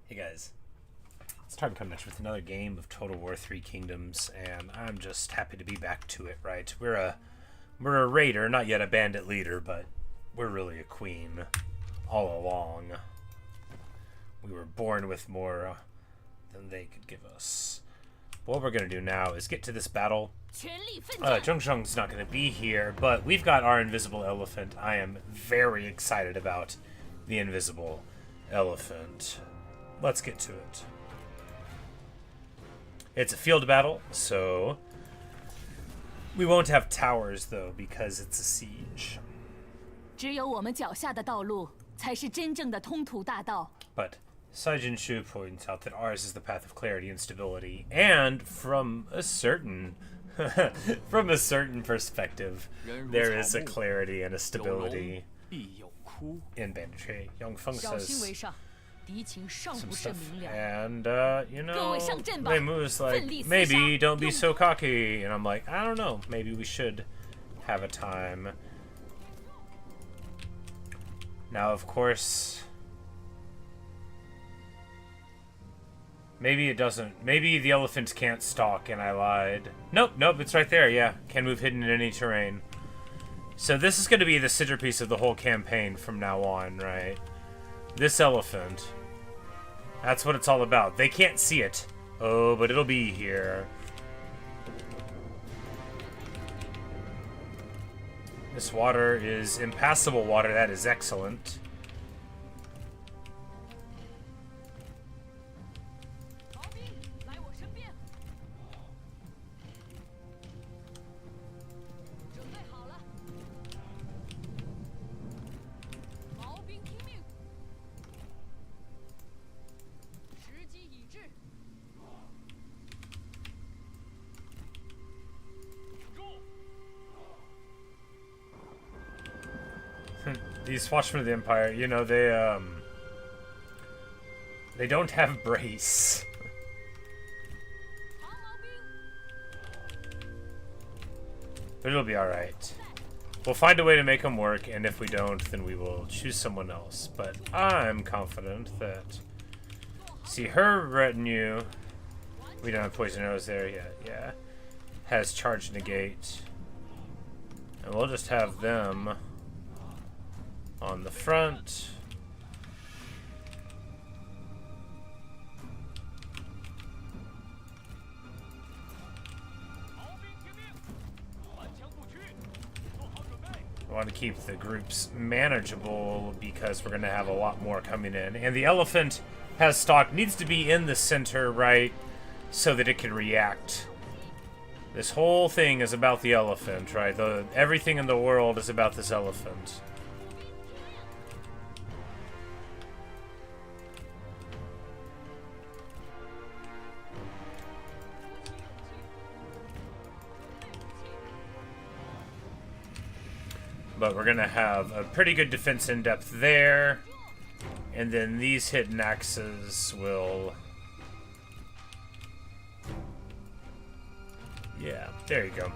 Hey guys, it's time to come next with another game of Total War 3 Kingdoms, and I'm just happy to be back to it, right? We're a raider, not yet a bandit leader, but we're really a queen all along. We were born with more than they could give us. What we're going to do now is get to this battle. Zheng's not going to be here, but we've got our invisible elephant. I am very excited about the invisible elephant. Let's get to it. It's a field battle, so we won't have towers, though, because it's a siege. But Yuan Shu points out that ours is the path of clarity and stability, and from a certain perspective, there is a clarity and a stability in banditry. Yang Feng says some stuff, and they moves like, maybe don't be so cocky, and I'm like, I don't know, maybe we should have a time. Now, of course, maybe it doesn't. Maybe the elephants can't stalk, and I lied. Nope, it's right there, yeah. Can move hidden in any terrain. So this is going to be the centerpiece of the whole campaign from now on, right? This elephant. That's what it's all about. They can't see it. Oh, but it'll be here. This water is impassable water. That is excellent. These Watchmen of the Empire, you know, they don't have brace. But it'll be alright. We'll find a way to make them work, and if we don't, then we will choose someone else. But I'm confident that... See, her retinue... We don't have poison arrows there yet, yeah. Has charge negate. And we'll just have them on the front. I want to keep the groups manageable because we're going to have a lot more coming in. And the elephant has stock, needs to be in the center, right, so that it can react. This whole thing is about the elephant, right? Everything in the world is about this elephant. But we're going to have a pretty good defense in depth there. And then these hidden axes will... Yeah, there you go.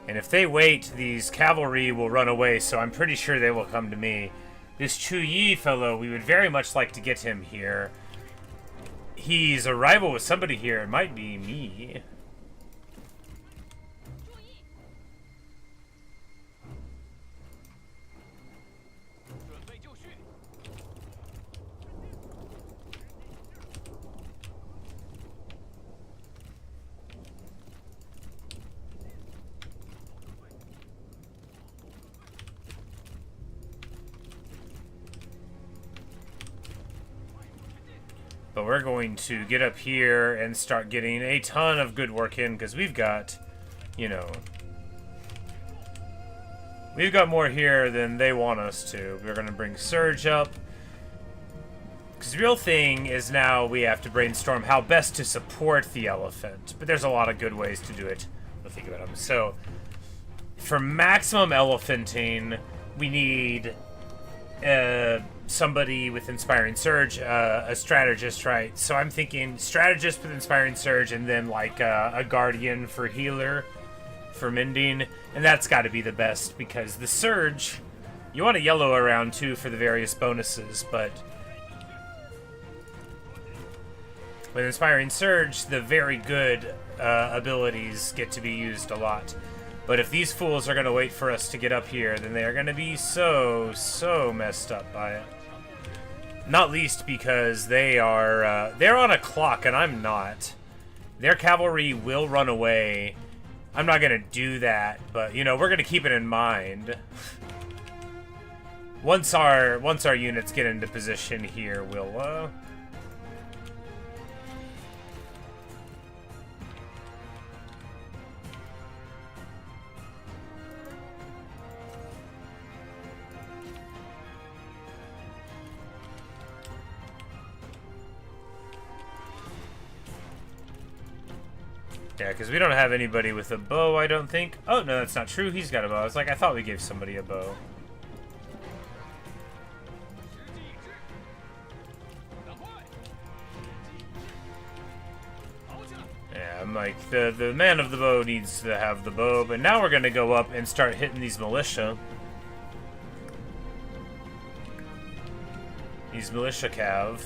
And if they wait, these cavalry will run away, so I'm pretty sure they will come to me. This Chunyu fellow, we would very much like to get him here. He's a rival with somebody here. It might be me. But we're going to get up here and start getting a ton of good work in, because we've got, you know, we've got more here than they want us to. We're going to bring Surge up. Because the real thing is now we have to brainstorm how best to support the elephant. But there's a lot of good ways to do it. We'll think about them. So, for maximum elephanting, we need somebody with Inspiring Surge, a strategist, right? So I'm thinking strategist with Inspiring Surge, and then like a guardian for healer for mending, and that's got to be the best, because the surge, you want a yellow around too for the various bonuses, but with Inspiring Surge, the very good abilities get to be used a lot. But if these fools are going to wait for us to get up here, then they are going to be so messed up by it. Not least because they are, they're on a clock and I'm not. Their cavalry will run away. I'm not going to do that, but, you know, we're going to keep it in mind. Once our units get into position here, we'll, yeah, because we don't have anybody with a bow, I don't think. Oh, no, that's not true. He's got a bow. I was like, I thought we gave somebody a bow. Yeah, I'm like, the man of the bow needs to have the bow, but now we're going to go up and start hitting these militia. These militia cav.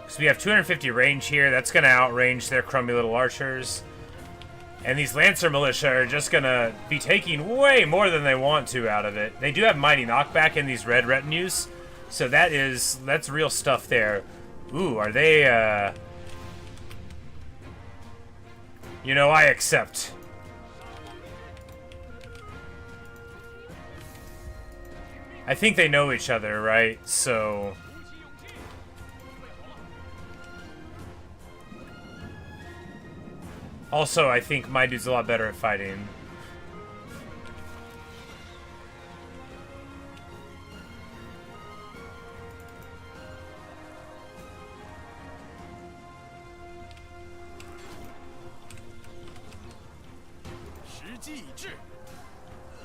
So we have 250 range here. That's going to outrange their crummy little archers. And these Lancer militia are just going to be taking way more than they want to out of it. They do have mighty knockback in these red retinues. So that's real stuff there. Ooh, are they, you know, I accept. I think they know each other, right? So also, I think my dude's a lot better at fighting.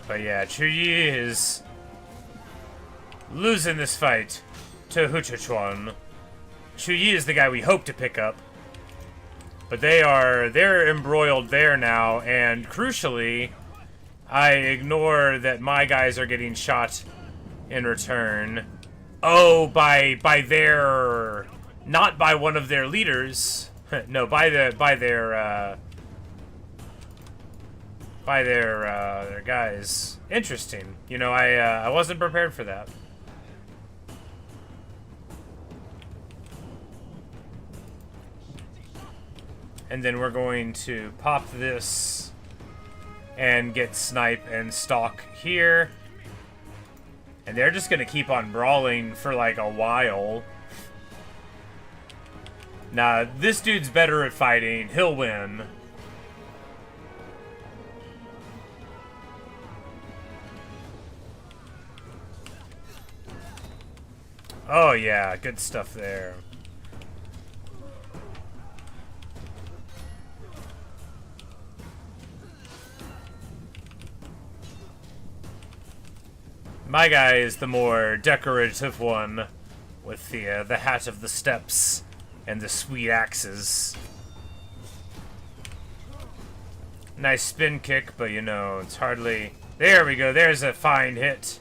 But yeah, Chunyu is losing this fight to Huchuan. Chunyu is the guy we hope to pick up. But they're embroiled there now, and crucially, I ignore that my guys are getting shot in return. Oh, by their, not by one of their leaders. No, by their guys. Interesting. You know, I wasn't prepared for that. And then we're going to pop this and get snipe and stalk here. And they're just gonna keep on brawling for like a while. Nah, this dude's better at fighting. He'll win. Oh yeah, good stuff there. My guy is the more decorative one, with the hat of the steppes and the sweet axes. Nice spin kick, but you know, it's hardly... There we go, there's a fine hit.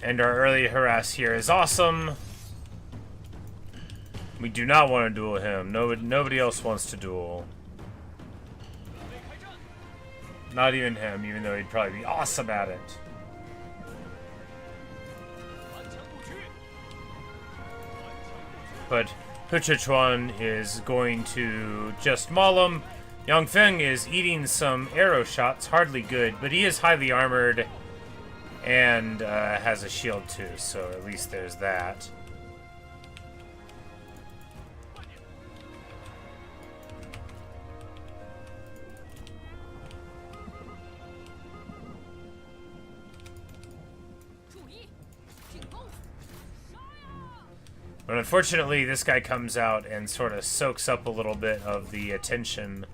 And our early harass here is awesome. We do not want to duel him. Nobody else wants to duel. Not even him, even though he'd probably be awesome at it. But Huchuan is going to just maul him. Yang Feng is eating some arrow shots, hardly good, but he is highly armored. And has a shield too, so at least there's that. But unfortunately, this guy comes out and sort of soaks up a little bit of the attention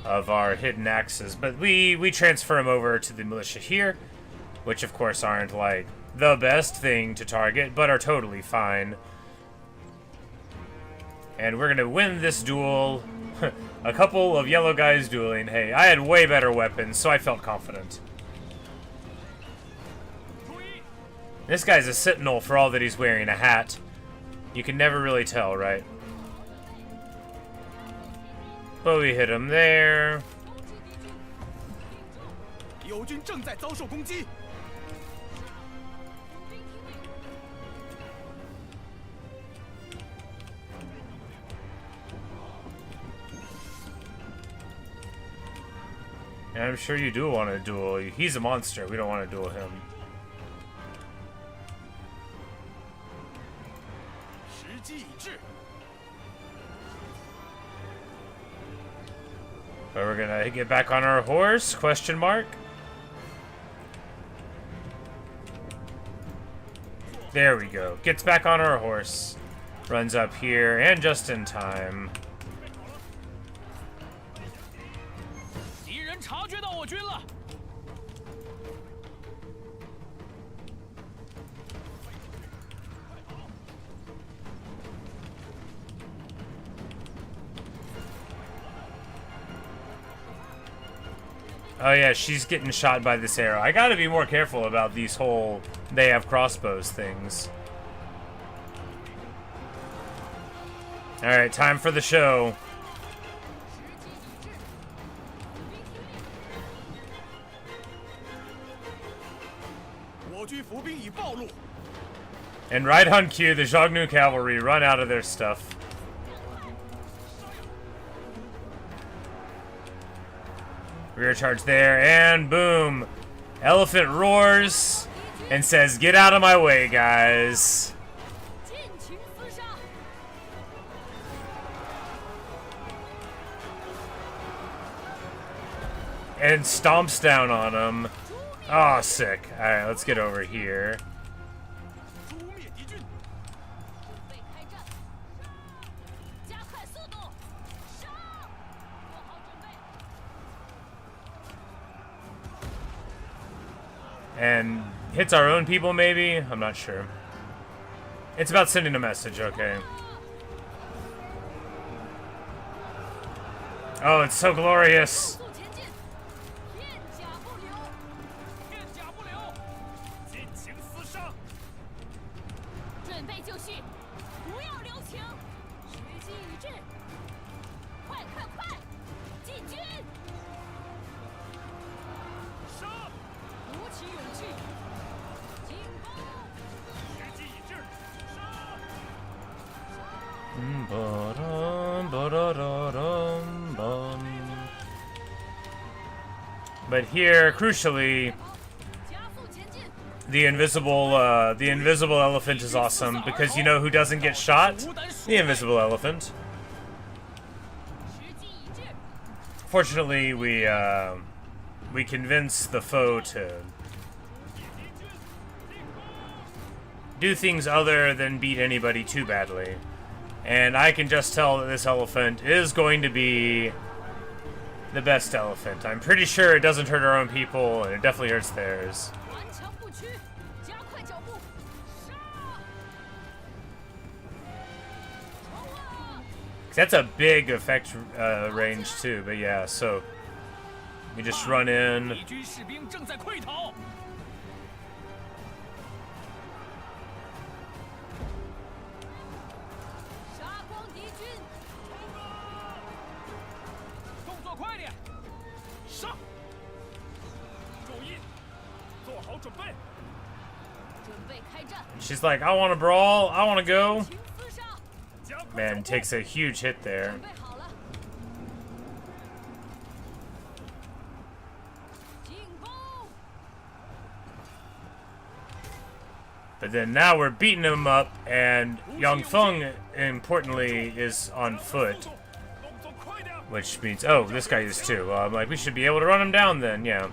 of our hidden axes. But we transfer him over to the militia here, which of course aren't like the best thing to target, but are totally fine. And we're gonna win this duel. A couple of yellow guys dueling. Hey, I had way better weapons, so I felt confident. This guy's a sentinel for all that he's wearing a hat. You can never really tell, right? But we hit him there. And I'm sure you do want to duel. He's a monster. We don't want to duel him. But we're gonna get back on our horse? Question mark. There we go. Gets back on our horse. Runs up here, and just in time. Oh yeah, she's getting shot by this arrow. I gotta be more careful about these whole they have crossbows things. Alright, time for the show. And right on cue, the Zheng cavalry run out of their stuff. Rear charge there, and boom! Elephant roars and says, "Get out of my way, guys." And stomps down on him. Oh, sick. Alright, let's get over here. And hits our own people, maybe? I'm not sure. It's about sending a message, okay. Oh, it's so glorious. But here, crucially, the invisible elephant is awesome because you know who doesn't get shot? The invisible elephant. Fortunately, we convince the foe to do things other than beat anybody too badly. And I can just tell that this elephant is going to be the best elephant. I'm pretty sure it doesn't hurt our own people, and it definitely hurts theirs. That's a big effect range too, but yeah, so we just run in. She's like, I want to brawl, I want to go. Man, takes a huge hit there. But then now we're beating him up, and Yang Feng, importantly, is on foot. Which means, oh, this guy is too. Well, I'm like, we should be able to run him down then, yeah.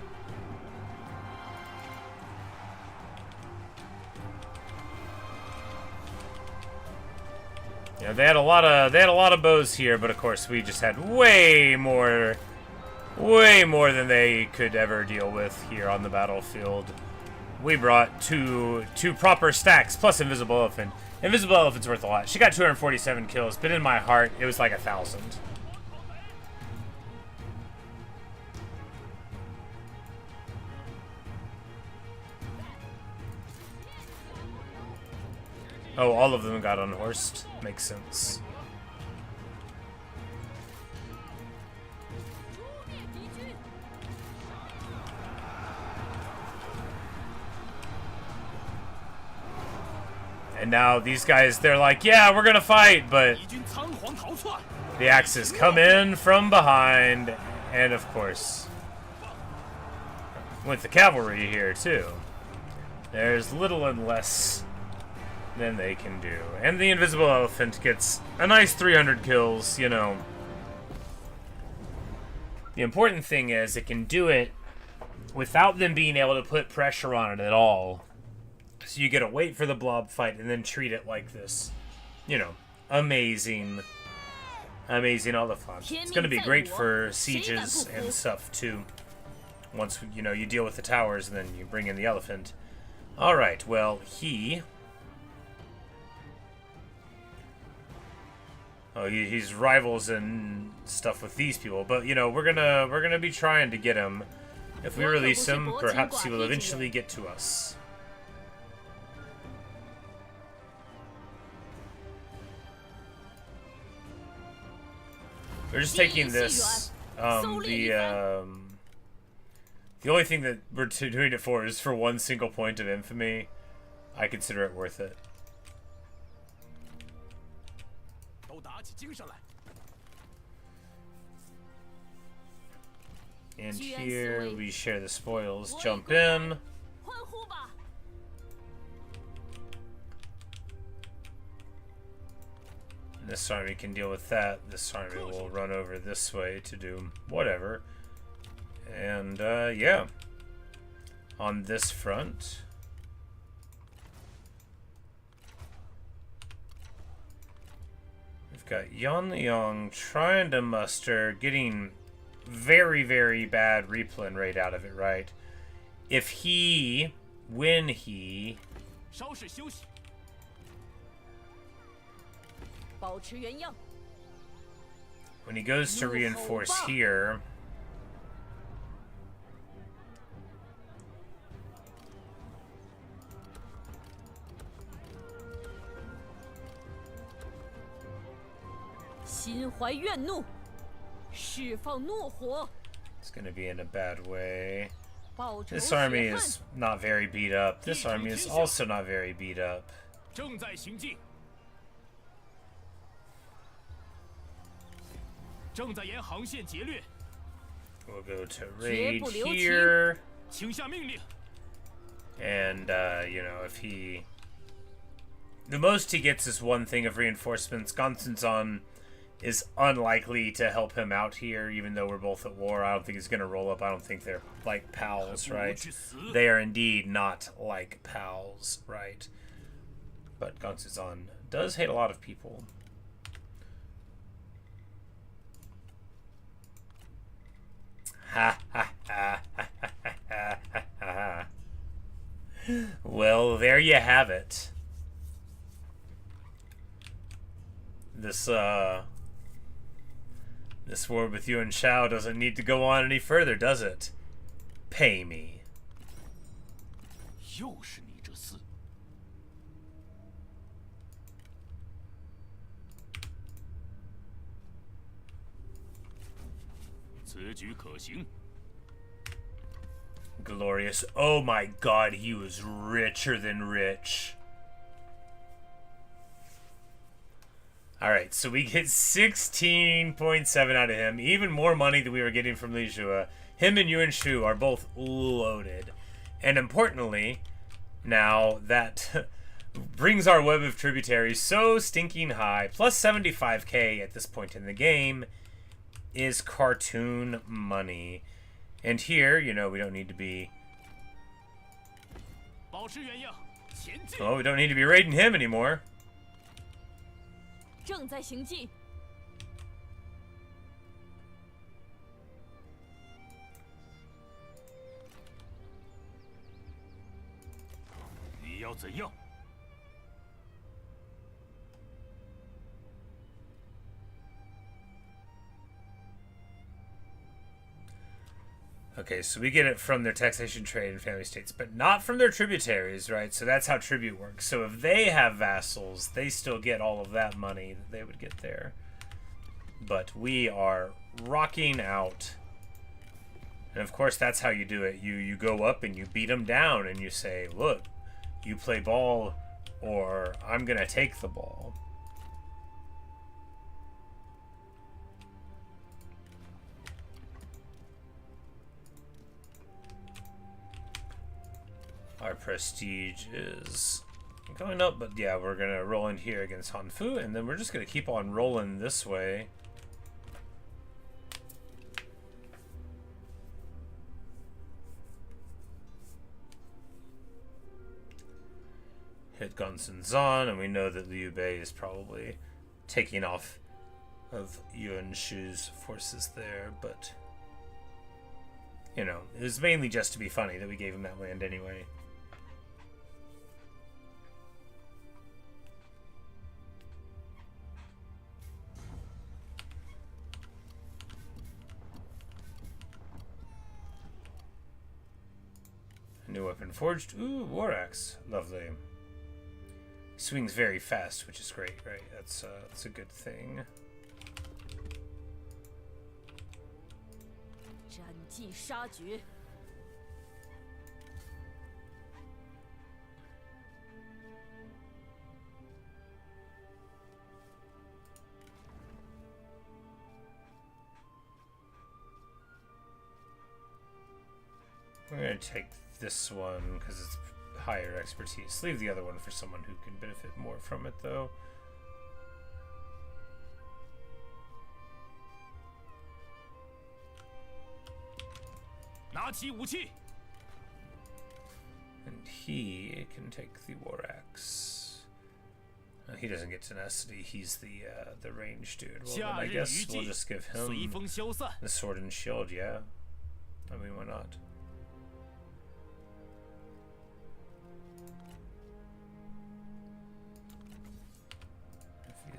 You know, they had a lot of bows here, but of course we just had way more than they could ever deal with here on the battlefield. We brought two proper stacks plus Invisible Elephant. Invisible Elephant's worth a lot. She got 247 kills, but in my heart, it was like 1,000. Oh, all of them got unhorsed. Makes sense. And now these guys, they're like, yeah, we're gonna fight, but the axes come in from behind, and of course, with the cavalry here too, there's little and less than they can do. And the Invisible Elephant gets a nice 300 kills, you know. The important thing is it can do it without them being able to put pressure on it at all. So you get to wait for the blob fight and then treat it like this. You know, amazing Oliphant. It's going to be great for sieges and stuff too. Once, you know, you deal with the towers and then you bring in the elephant. Alright, well, he's rivals and stuff with these people, but you know, we're gonna be trying to get him. If we release him, perhaps he will eventually get to us. We're just taking this. The only thing that we're doing it for is for one single point of infamy. I consider it worth it. And here we share the spoils. Jump in. This army can deal with that. This army will run over this way to do whatever. And, yeah. On this front, we've got Yuan Shao trying to muster, getting very, very bad replen rate out of it, right? When he goes to reinforce here, it's going to be in a bad way. This army is not very beat up. This army is also not very beat up. We'll go to raid here. And, you know, if the most he gets is one thing of reinforcements. Gonsunzon is unlikely to help him out here, even though we're both at war. I don't think he's going to roll up. I don't think they're like pals, right? They are indeed not like pals, right? But Gonsunzon does hate a lot of people. Ha ha ha ha ha ha ha. Well, there you have it. This war with Yuan Shao doesn't need to go on any further, does it? Pay me. Glorious. Oh my god, he was richer than rich. Alright, so we get 16.7 out of him. Even more money than we were getting from Li Zhua. Him and Yuan Shu are both loaded. And importantly, now that brings our web of tributaries so stinking high. Plus 75k at this point in the game is cartoon money. And here, you know, we don't need to be... Oh, we don't need to be raiding him anymore. 正在行进。你要怎样？ Okay, so we get it from their taxation, trade, and family states, but not from their tributaries, right? So that's how tribute works. So if they have vassals, they still get all of that money that they would get there. But we are rocking out. And of course, that's how you do it. You go up and you beat them down and you say, look, you play ball or I'm going to take the ball. Our prestige is going up, but yeah, we're going to roll in here against Hanfu, and then we're just going to keep on rolling this way. Hit Gunsun Zan, and we know that Liu Bei is probably taking off of Yuan Shu's forces there, but, you know, it was mainly just to be funny that we gave him that land anyway. New weapon forged. Ooh, war axe. Lovely. Swings very fast, which is great, right? That's a good thing. 斩尽杀绝。 We're going to take this one because it's higher expertise. Leave the other one for someone who can benefit more from it, though. And he can take the war axe. He doesn't get tenacity. He's the range dude. Well, then I guess we'll just give him the sword and shield. Yeah, I mean, why not?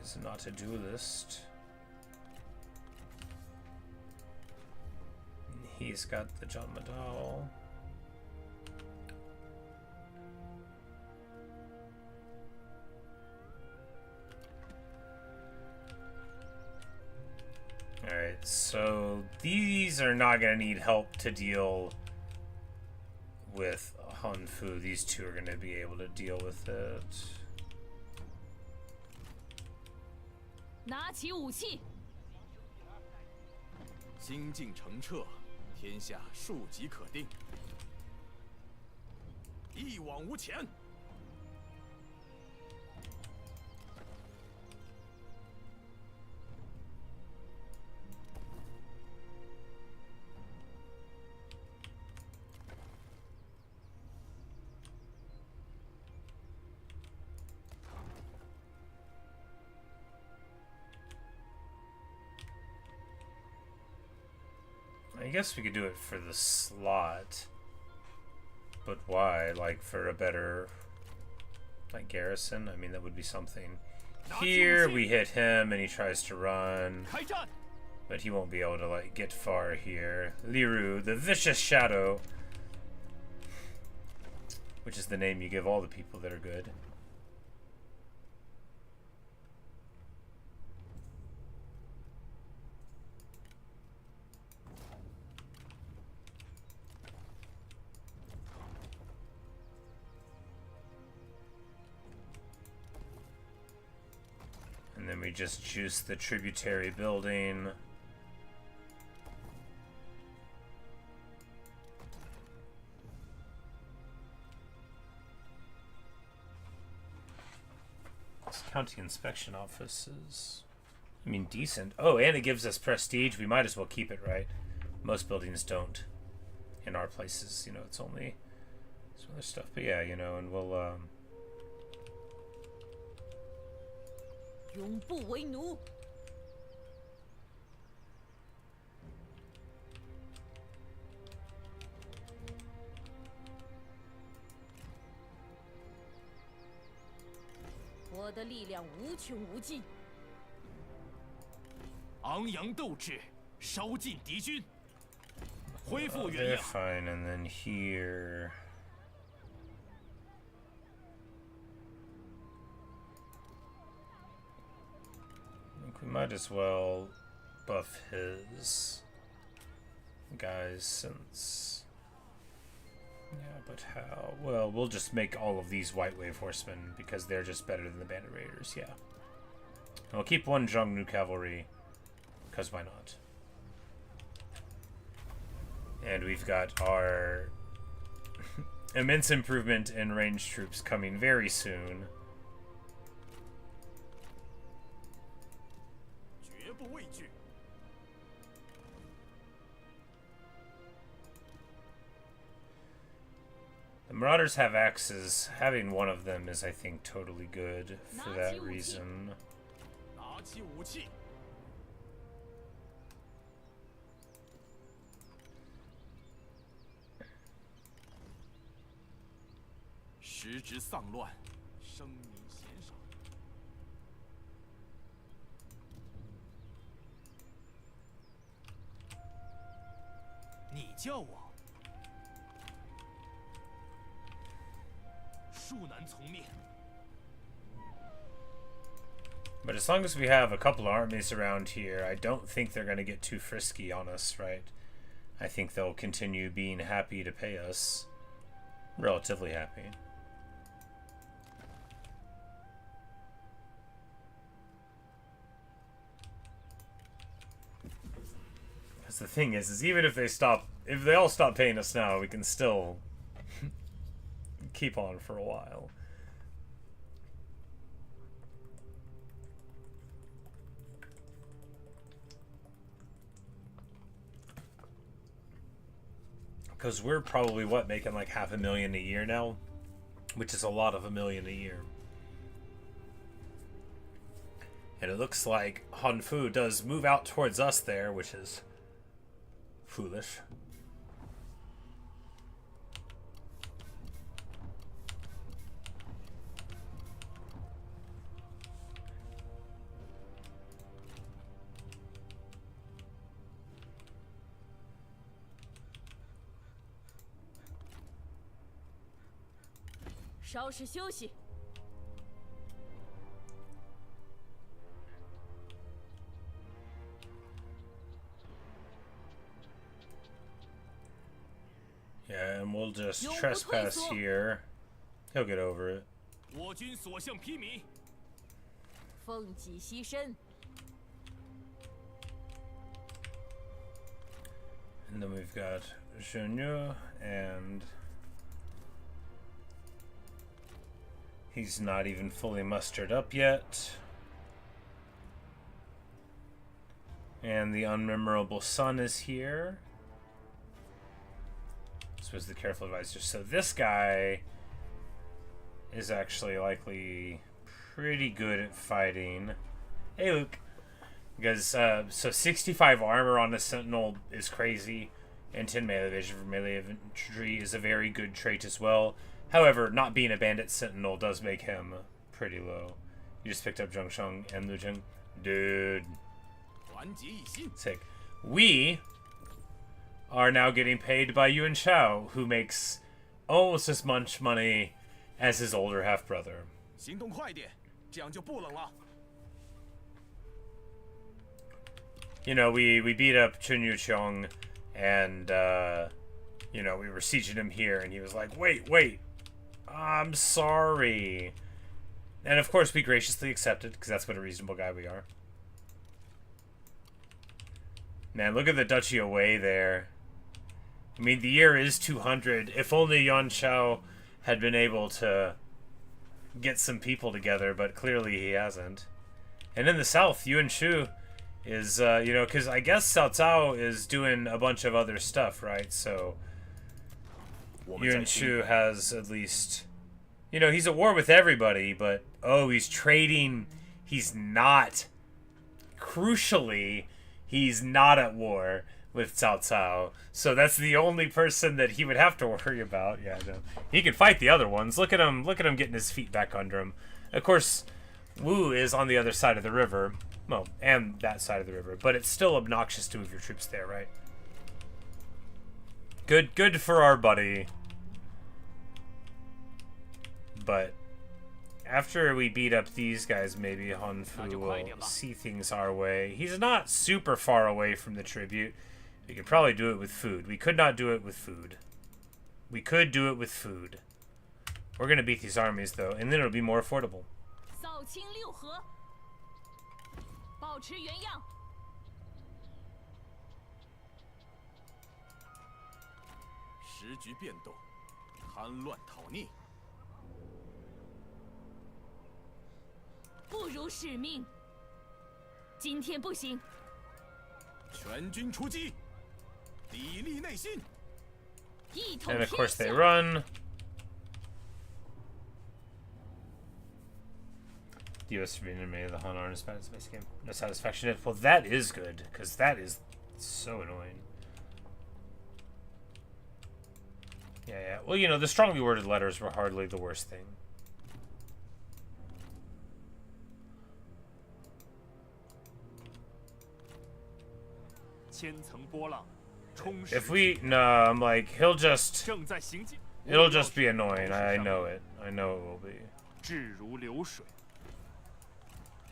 Is not a duelist. He's got the John Madal. Alright, so these are not going to need help to deal with Hanfu. These two are going to be able to deal with it. 拿起武器。心境澄澈，天下庶几可定。一往无前。I guess we could do it for the slot. But why? Like, for a better, like, garrison? I mean, that would be something. Here, we hit him, and he tries to run. But he won't be able to, like, get far here. Liru, the Vicious Shadow. Which is the name you give all the people that are good. And then we just juice the tributary building. This county inspection offices. I mean, decent. Oh, and it gives us prestige. We might as well keep it, right? Most buildings don't. In our places, you know, it's only some other stuff. But yeah, you know, and we'll 永不为奴。我的力量无穷无尽。昂扬斗志，烧尽敌军，恢复 They're 原样。 fine, and then here. I think we might as well buff his guys since. Yeah, but how? Well, we'll just make all of these White Wave Horsemen because they're just better than the Bandit Raiders, yeah. And we'll keep one Zheng New Cavalry, because why not? And we've got our immense improvement in ranged troops coming very soon. 绝不畏惧。 The Marauders have axes. Having one of them is, I think, totally good for that reason. 拿起武器。时值丧乱，生民鲜少。你叫我？ 恕难从命。 But as long as we have a couple of armies around here, I don't think they're going to get too frisky on us, right? I think they'll continue being happy to pay us. Relatively happy. Because the thing is even if they all stop paying us now, we can still keep on for a while. Because we're probably, what, making like $500,000 a year now? Which is a lot of $1 million a year. And it looks like Han Fu does move out towards us there, which is foolish. "稍事休息。 Yeah, and we'll just trespass here. He'll get over it. 我军所向披靡。 奉己牺牲。 And then we've got Chunyu, and he's not even fully mustered up yet. And the unmemorable son is here. This was the careful advisor. So this guy is actually likely pretty good at fighting. Hey, Luke. Because, so 65 armor on a sentinel is crazy, and 10 melee evasion for melee infantry is a very good trait as well. However, not being a bandit sentinel does make him pretty low. You just picked up Zheng Sheng and Lu Zheng. Dude. 团结一心。 Sick. We are now getting paid by Yuan Shao, who makes almost as much money as his older half-brother. 行动快点，这样就不冷了。 You know, we beat up Chunyu Qiong, and, you know, we were sieging him here, and he was like, wait, I'm sorry. And, of course, we graciously accepted, because that's what a reasonable guy we are. Man, look at the duchy away there. I mean, the year is 200. If only Yuan Shao had been able to get some people together, but clearly he hasn't. And in the south, Yuan Shu is, you know, because I guess Cao Cao is doing a bunch of other stuff, right? So Yuan Shu has at least, you know, he's at war with everybody, but, oh, he's trading He's not. Crucially, he's not at war with Cao Cao. So that's the only person that he would have to worry about. Yeah, no. He can fight the other ones. Look at him getting his feet back under him. Of course, Wu is on the other side of the river. Well, and that side of the river. But it's still obnoxious to move your troops there, right? Good for our buddy. But after we beat up these guys, maybe Hanfu will see things our way. He's not super far away from the tribute. We could probably do it with food. We could not do it with food. We could do it with food. We're going to beat these armies, though, and then it'll be more affordable. 扫清六合，保持原样。时局变动，贪乱讨逆。不辱使命。今天不行。全军出击，砥砺内心。一统 And of 天 course they 下。 run. The U.S. enemy of the Han aren't as bad as the basic game. No satisfaction yet. Well, that is good, because that is so annoying. Yeah. Well, you know, the strongly worded letters were hardly the worst thing. If we... No, I'm like, he'll just... It'll just be annoying. I know it. I know it will be. 志如流水。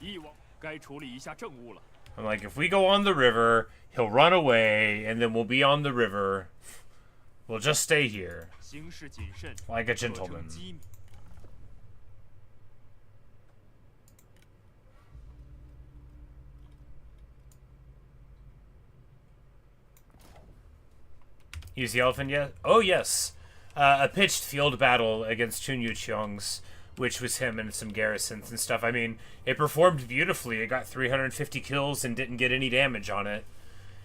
以往该处理一下政务了。 I'm like, if we go on the river, he'll run away, and then we'll be on the river. We'll just stay here. 行事谨慎， Like a 可称 gentleman. 机密。 Use the elephant yet? Oh, yes. A pitched field battle against Chunyu Qiong's, which was him and some garrisons and stuff. I mean, it performed beautifully. It got 350 kills and didn't get any damage on it.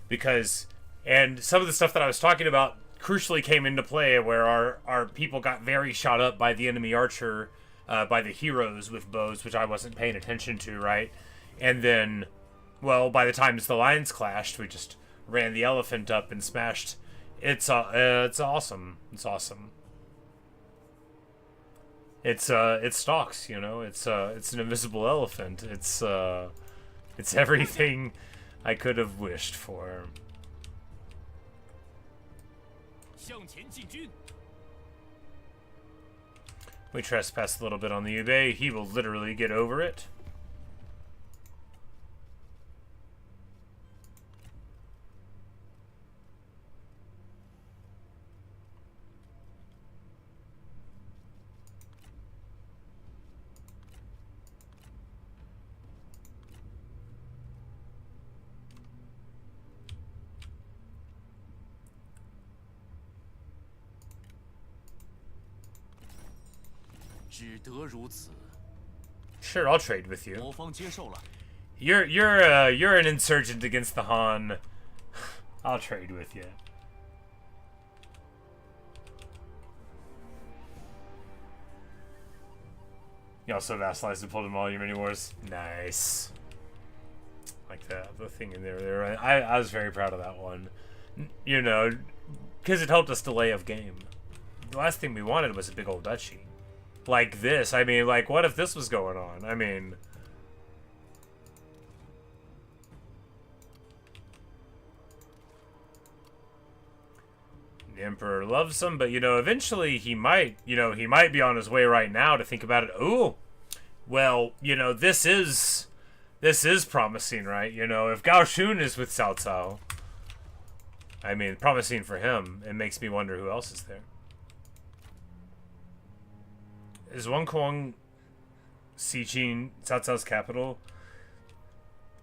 Because, and some of the stuff that I was talking about crucially came into play where our people got very shot up by the enemy archer, by the heroes with bows, which I wasn't paying attention to, right? And then, well, by the time the lines clashed, we just ran the elephant up and smashed. It's awesome. It's awesome. It stalks, you know. It's an invisible elephant. It's everything I could have wished for. 向前进军。 We trespass a little bit on the Yubei. He will literally get over it. Sure, I'll trade with you. 我方接受了。 You're an insurgent against the Han. I'll trade with you. You also vassalized and pulled him all your mini wars. Nice. Like that, the thing in there. I was very proud of that one. You know, because it helped us delay of game. The last thing we wanted was a big old duchy. Like this. I mean, like, what if this was going on? I mean... The Emperor loves him, but, you know, eventually he might, you know, he might be on his way right now to think about it. Ooh! Well, you know, this is promising, right? You know, if Gao Shun is with Cao Cao, I mean, promising for him. It makes me wonder who else is there. Is Wangkong sieging Cao Cao's capital?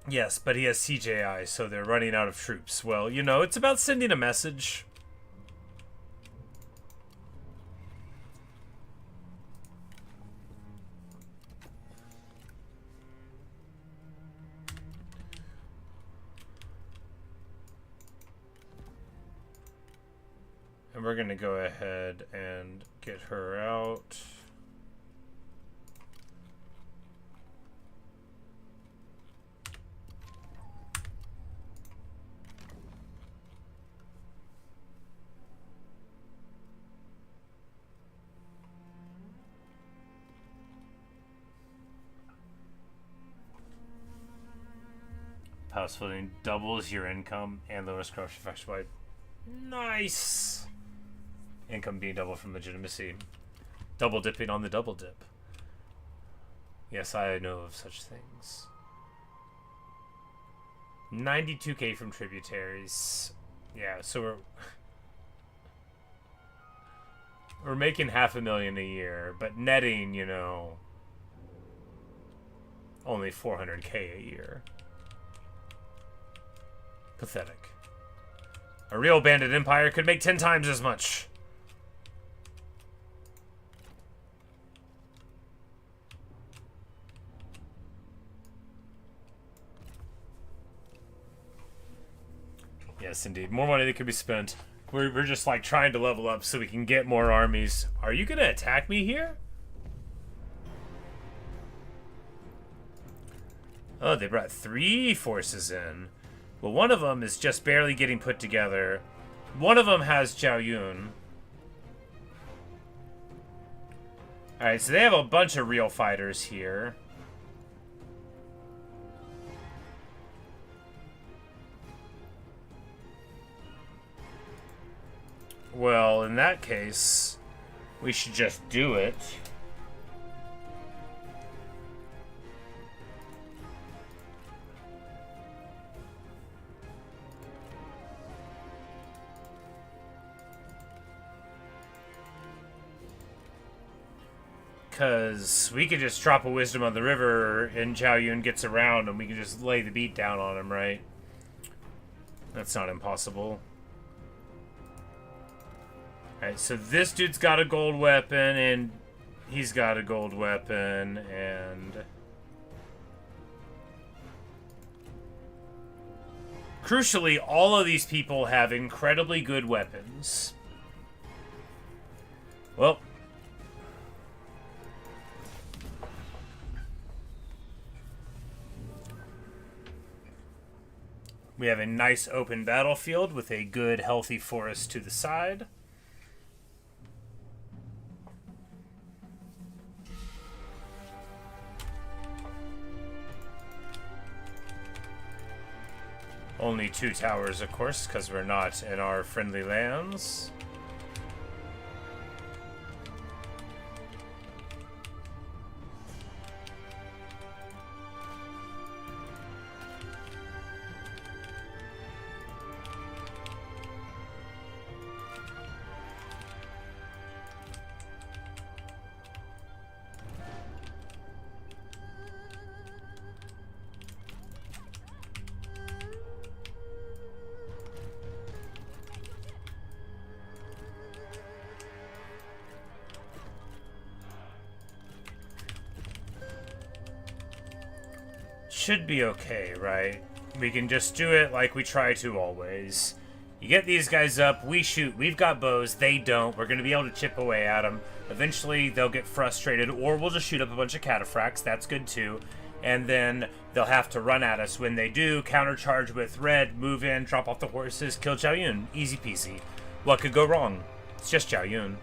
Yes, but he has CJI, so they're running out of troops. Well, you know, it's about sending a message. And we're going to go ahead and get her out. house building doubles your income and lowers corruption factor by. Nice! Income being doubled from legitimacy. Double dipping on the double dip. Yes, I know of such things. 92k from tributaries. Yeah, so we're making $500,000 a year, but netting, you know, only 400k a year. Pathetic. A real bandit empire could make 10 times as much. Yes, indeed. More money that could be spent. We're just like trying to level up so we can get more armies. Are you gonna attack me here? Oh, they brought 3 forces in. Well, one of them is just barely getting put together. One of them has Zhao Yun. Alright, so they have a bunch of real fighters here. Well, in that case, we should just do it. Because we could just drop a wisdom on the river and Zhao Yun gets around and we can just lay the beat down on him, right? That's not impossible. Alright, so this dude's got a gold weapon, and he's got a gold weapon, and... Crucially, all of these people have incredibly good weapons. Well... we have a nice open battlefield with a good, healthy forest to the side. Only 2 towers, of course, because we're not in our friendly lands. Should be okay, right? We can just do it like we try to always. You get these guys up, we shoot, we've got bows, they don't. We're going to be able to chip away at them. Eventually, they'll get frustrated, or we'll just shoot up a bunch of cataphracts, that's good too. And then they'll have to run at us. When they do, countercharge with red, move in, drop off the horses, kill Zhao Yun. Easy peasy. What could go wrong? It's just Zhao Yun.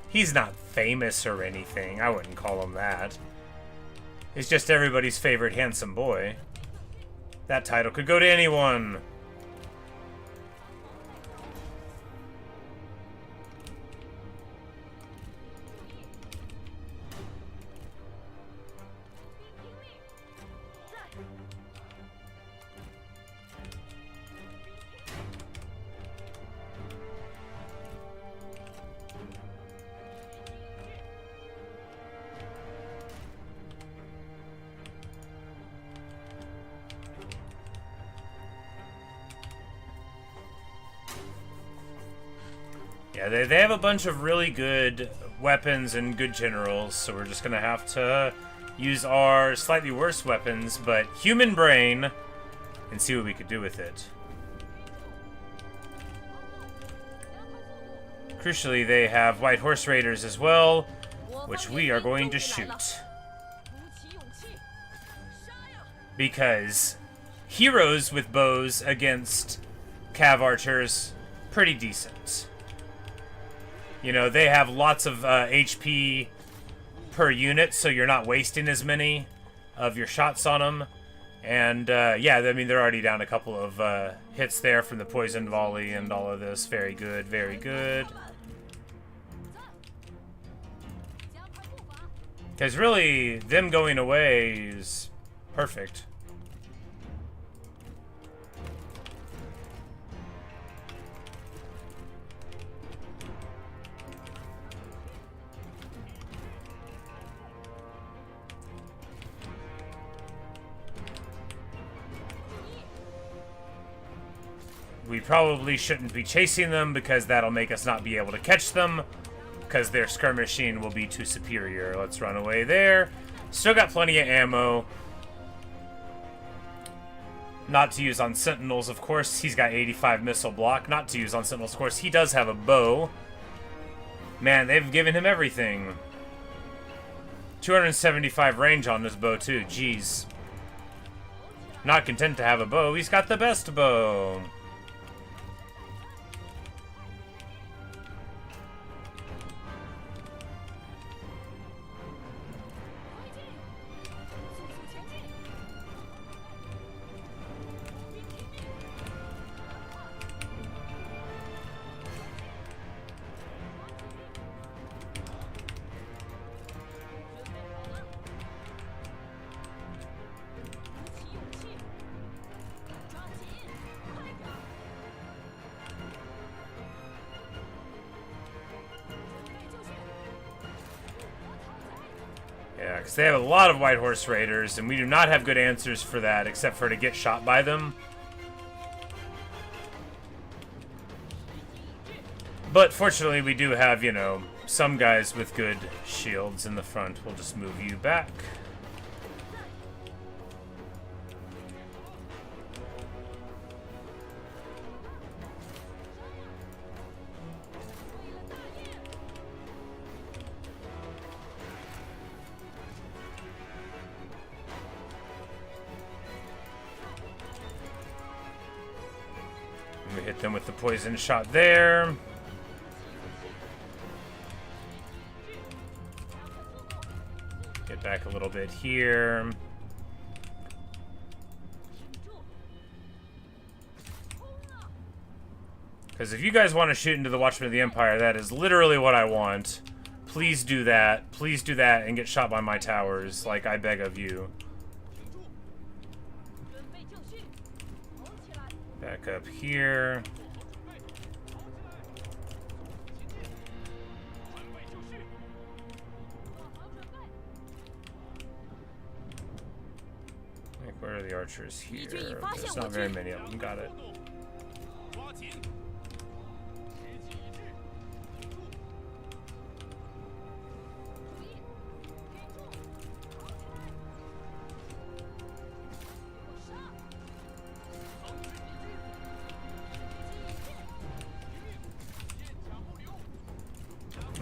He's not famous or anything. I wouldn't call him that. He's just everybody's favorite handsome boy. That title could go to anyone. Yeah, they have a bunch of really good weapons and good generals, so we're just gonna have to use our slightly worse weapons, but human brain, and see what we could do with it. Crucially, they have white horse raiders as well, which we are going to shoot. Because heroes with bows against cav archers, pretty decent. You know, they have lots of HP per unit, so you're not wasting as many. of your shots on them. And, yeah, I mean, they're already down a couple of hits there from the poison volley and all of this. Very good, very good. Because really, them going away is perfect. We probably shouldn't be chasing them because that'll make us not be able to catch them because their skirmishing will be too superior. Let's run away there. Still got plenty of ammo. Not to use on sentinels, of course. He's got 85 missile block. Not to use on sentinels, of course. He does have a bow. Man, they've given him everything. 275 range on this bow, too. Jeez. Not content to have a bow. He's got the best bow. Yeah, because they have a lot of White Horse Raiders, and we do not have good answers for that, except for to get shot by them. But fortunately, we do have, you know, some guys with good shields in the front. We'll just move you back. We hit them with the poison shot there. Get back a little bit here. Because if you guys want to shoot into the Watchmen of the Empire, that is literally what I want. Please do that. Please do that and get shot by my towers, like I beg of you. Back up here. Like, where are the archers here? There's not very many of them. Got it.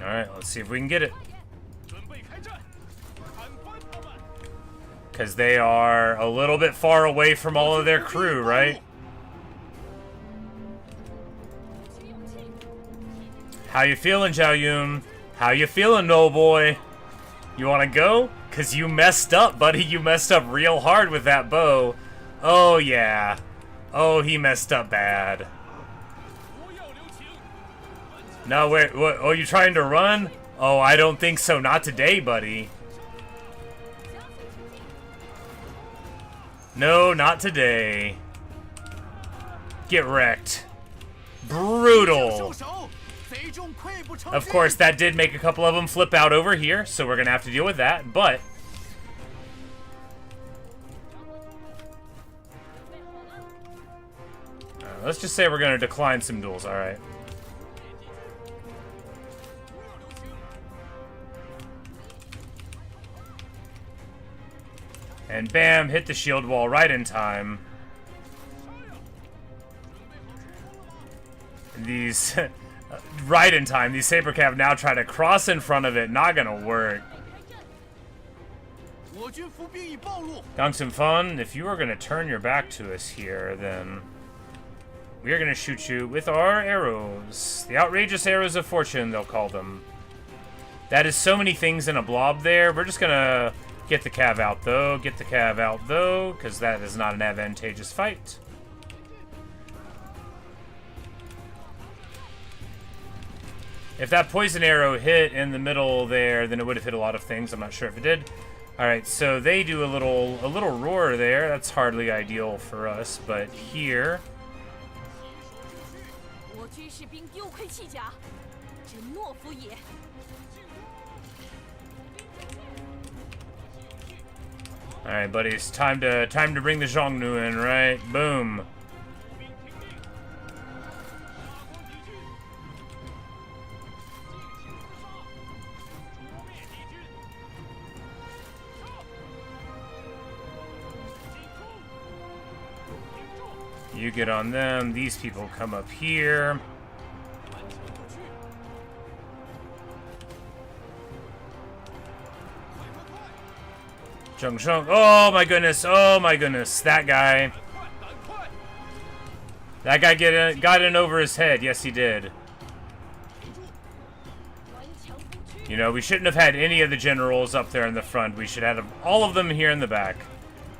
Alright, let's see if we can get it. Because they are a little bit far away from all of their crew, right? How you feeling, Zhao Yun? How you feeling, no boy? You want to go? Because you messed up, buddy. You messed up real hard with that bow. Oh, yeah. Oh, he messed up bad. No, wait, what? Oh, you trying to run? Oh, I don't think so. Not today, buddy. No, not today. Get wrecked. Brutal. Of course, that did make a couple of them flip out over here, so we're going to have to deal with that, but... let's just say we're going to decline some duels, alright. And bam, hit the shield wall right in time. These... right in time. These Saber Cav now try to cross in front of it. Not gonna work. Gong Sun Fun, if you are gonna turn your back to us here, then... we are gonna shoot you with our arrows. The outrageous arrows of fortune, they'll call them. That is so many things in a blob there. We're just gonna Get the cav out, though. Get the cav out, though, because that is not an advantageous fight. If that poison arrow hit in the middle there, then it would have hit a lot of things. I'm not sure if it did. All right, so they do a little roar there. That's hardly ideal for us, but here. All right, buddies, time to bring the Zhongnu in, right? Boom. You get on them. These people come up here. Zheng. Oh my goodness. Oh my goodness. That guy. That guy got in over his head. Yes, he did. You know, we shouldn't have had any of the generals up there in the front. We should have all of them here in the back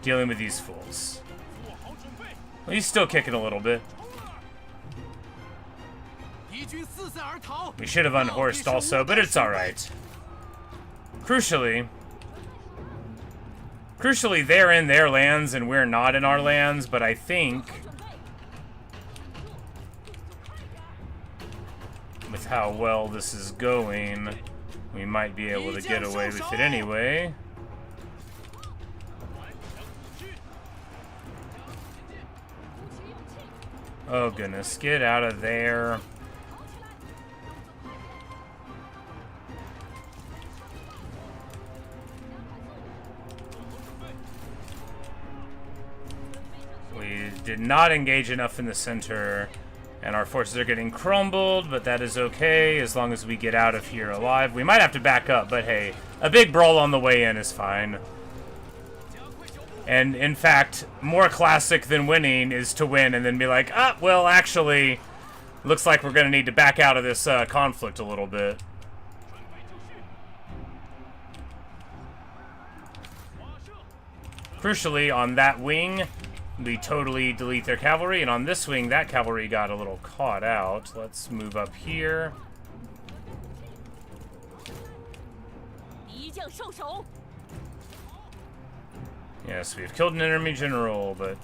dealing with these fools. Well, he's still kicking a little bit. We should have unhorsed also, but it's alright. Crucially, they're in their lands and we're not in our lands, but I think with how well this is going, we might be able to get away with it anyway. Oh goodness, get out of there. We did not engage enough in the center, and our forces are getting crumbled, but that is okay as long as we get out of here alive. We might have to back up, but hey, a big brawl on the way in is fine. And, in fact, more classic than winning is to win and then be like, ah, well, actually, looks like we're going to need to back out of this conflict a little bit. Crucially, on that wing, we totally delete their cavalry, and on this wing, that cavalry got a little caught out. Let's move up here. Yes, we've killed an enemy general, but...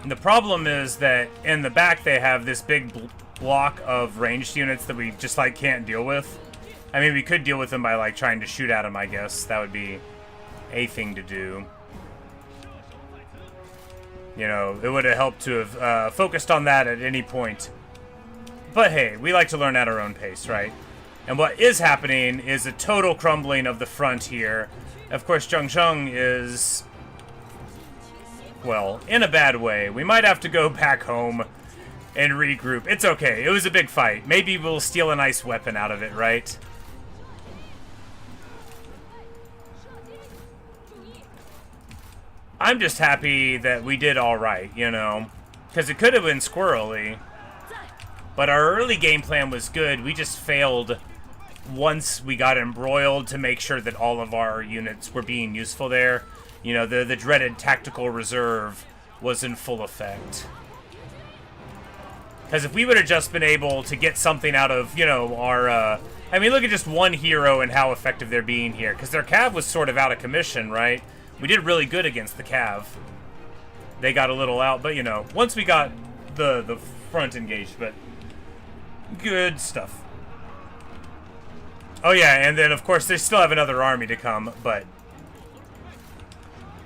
the problem is that in the back they have this big block of ranged units that we just, like, can't deal with. I mean, we could deal with them by, like, trying to shoot at them, I guess. That would be a thing to do. You know, it would have helped to have focused on that at any point. But hey, we like to learn at our own pace, right? And what is happening is a total crumbling of the front here. Of course, Zheng is, well, in a bad way. We might have to go back home and regroup. It's okay. It was a big fight. Maybe we'll steal a nice weapon out of it, right? I'm just happy that we did all right, you know, because it could have been squirrely, but our early game plan was good. We just failed once we got embroiled to make sure that all of our units were being useful there. You know, the dreaded tactical reserve was in full effect. Because if we would have just been able to get something out of, you know, our, I mean, look at just one hero and how effective they're being here, because their cav was sort of out of commission, right? We did really good against the cav. They got a little out, but, you know, once we got the front engaged, but good stuff. Oh, yeah, and then, of course, they still have another army to come, but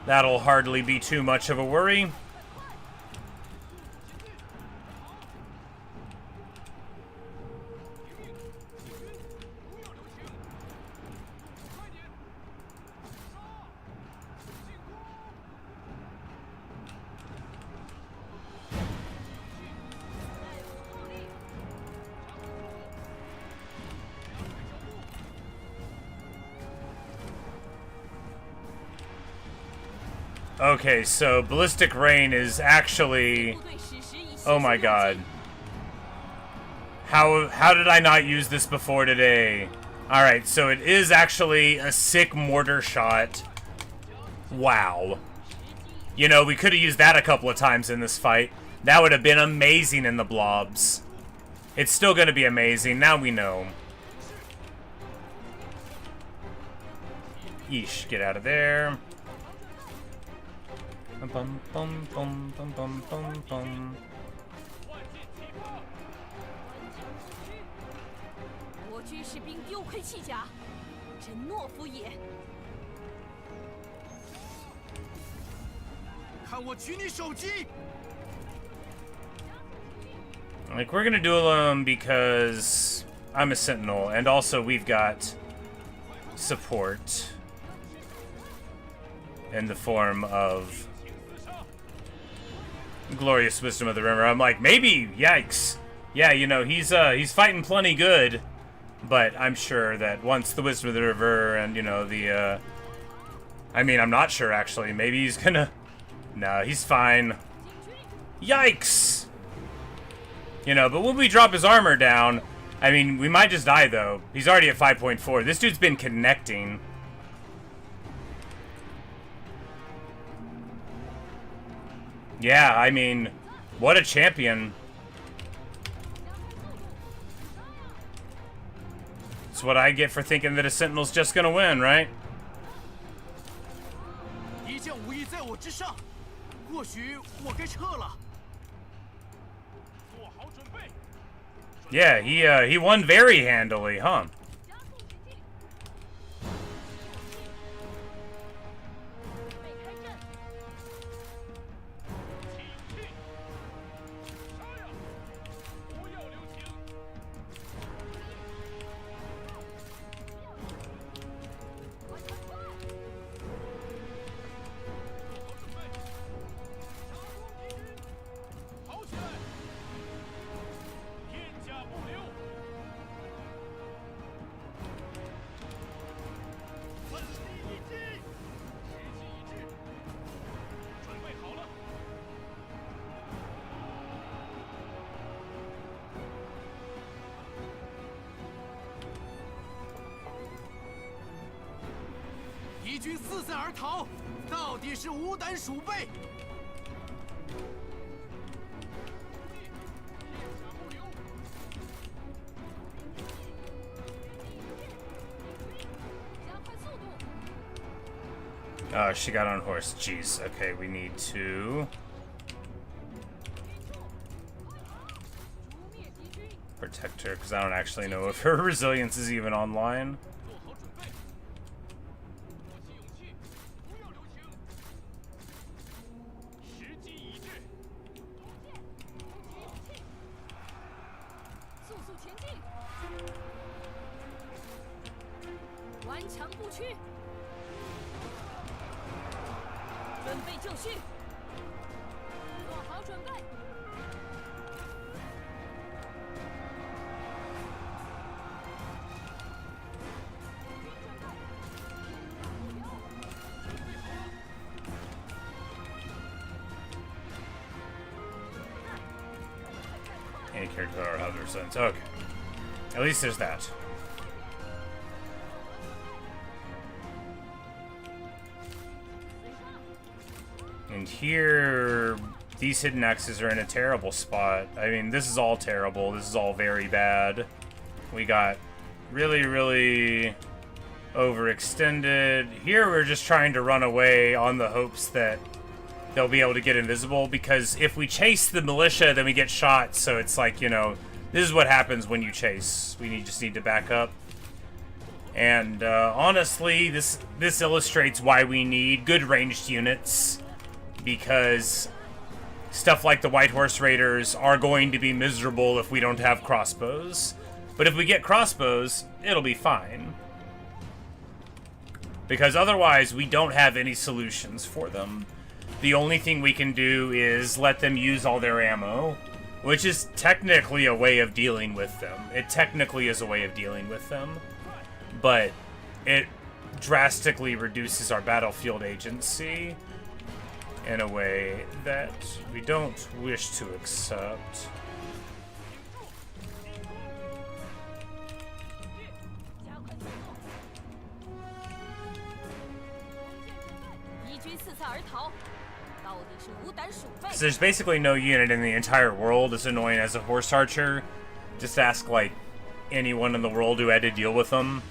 that'll hardly be too much of a worry. Okay, so Ballistic Rain is actually... 部队史实以 Oh my god. How did I not use this before today? Alright, so it is actually a sick mortar shot. Wow. You know, we could have used that a couple of times in this fight. That would have been amazing in the blobs. It's still going to be amazing. Now we know. Yeesh, get out of there. Bum, bum, bum, bum, bum, bum, bum. 国军士兵丢盔弃甲，真懦夫也。 看我取你首级！ Like, we're gonna duel him because I'm a sentinel, and also we've got support in the form of Glorious Wisdom of the River. I'm like, maybe, yikes. Yeah, you know, he's fighting plenty good, but I'm sure that once the Wisdom of the River and, you know, the, I mean, I'm not sure, actually. Maybe he's gonna... No, he's fine. Yikes! You know, but when we drop his armor down, I mean, we might just die, though. He's already at 5.4. This dude's been connecting. Yeah, I mean, what a champion. It's what I get for thinking that a Sentinel's just gonna win, right? 敌将无意在我之上，或许我该撤了。做好准备。 Yeah, he won very handily, huh? 加速前进。准备开战。请进。杀呀！不要留情。我很快。 好起来！天下不留。奋力一击，士气一致，准备好了。敌军四散而逃，到底是无胆鼠辈。 加快速度。 Oh, she got on horse. Jeez. Okay, we need to 诛灭敌军。 protect her because I don't actually know if her resilience is even online. 做好准备，鼓起勇气，不要留情，时机已至，速速前进。顽强不屈。准备就绪。做好准备。 Any character or other sense. Okay. At least there's that. And here, these hidden X's are in a terrible spot. I mean, this is all terrible. This is all very bad. We got really, really overextended. Here, we're just trying to run away on the hopes that they'll be able to get invisible, because if we chase the militia, then we get shot. So it's like, you know, this is what happens when you chase. Just need to back up. And honestly, this illustrates why we need good ranged units, because stuff like the White Horse Raiders are going to be miserable if we don't have crossbows. But if we get crossbows, it'll be fine. Because otherwise, we don't have any solutions for them. The only thing we can do is let them use all their ammo, which is technically a way of dealing with them. It technically is a way of dealing with them, but it drastically reduces our battlefield agency. in a way that we don't wish to accept. 加快速度！敌军四散而逃，到底是无胆鼠辈。 So there's basically no unit in the entire world as annoying as a horse archer. Just ask, like, anyone in the world who had to deal with them.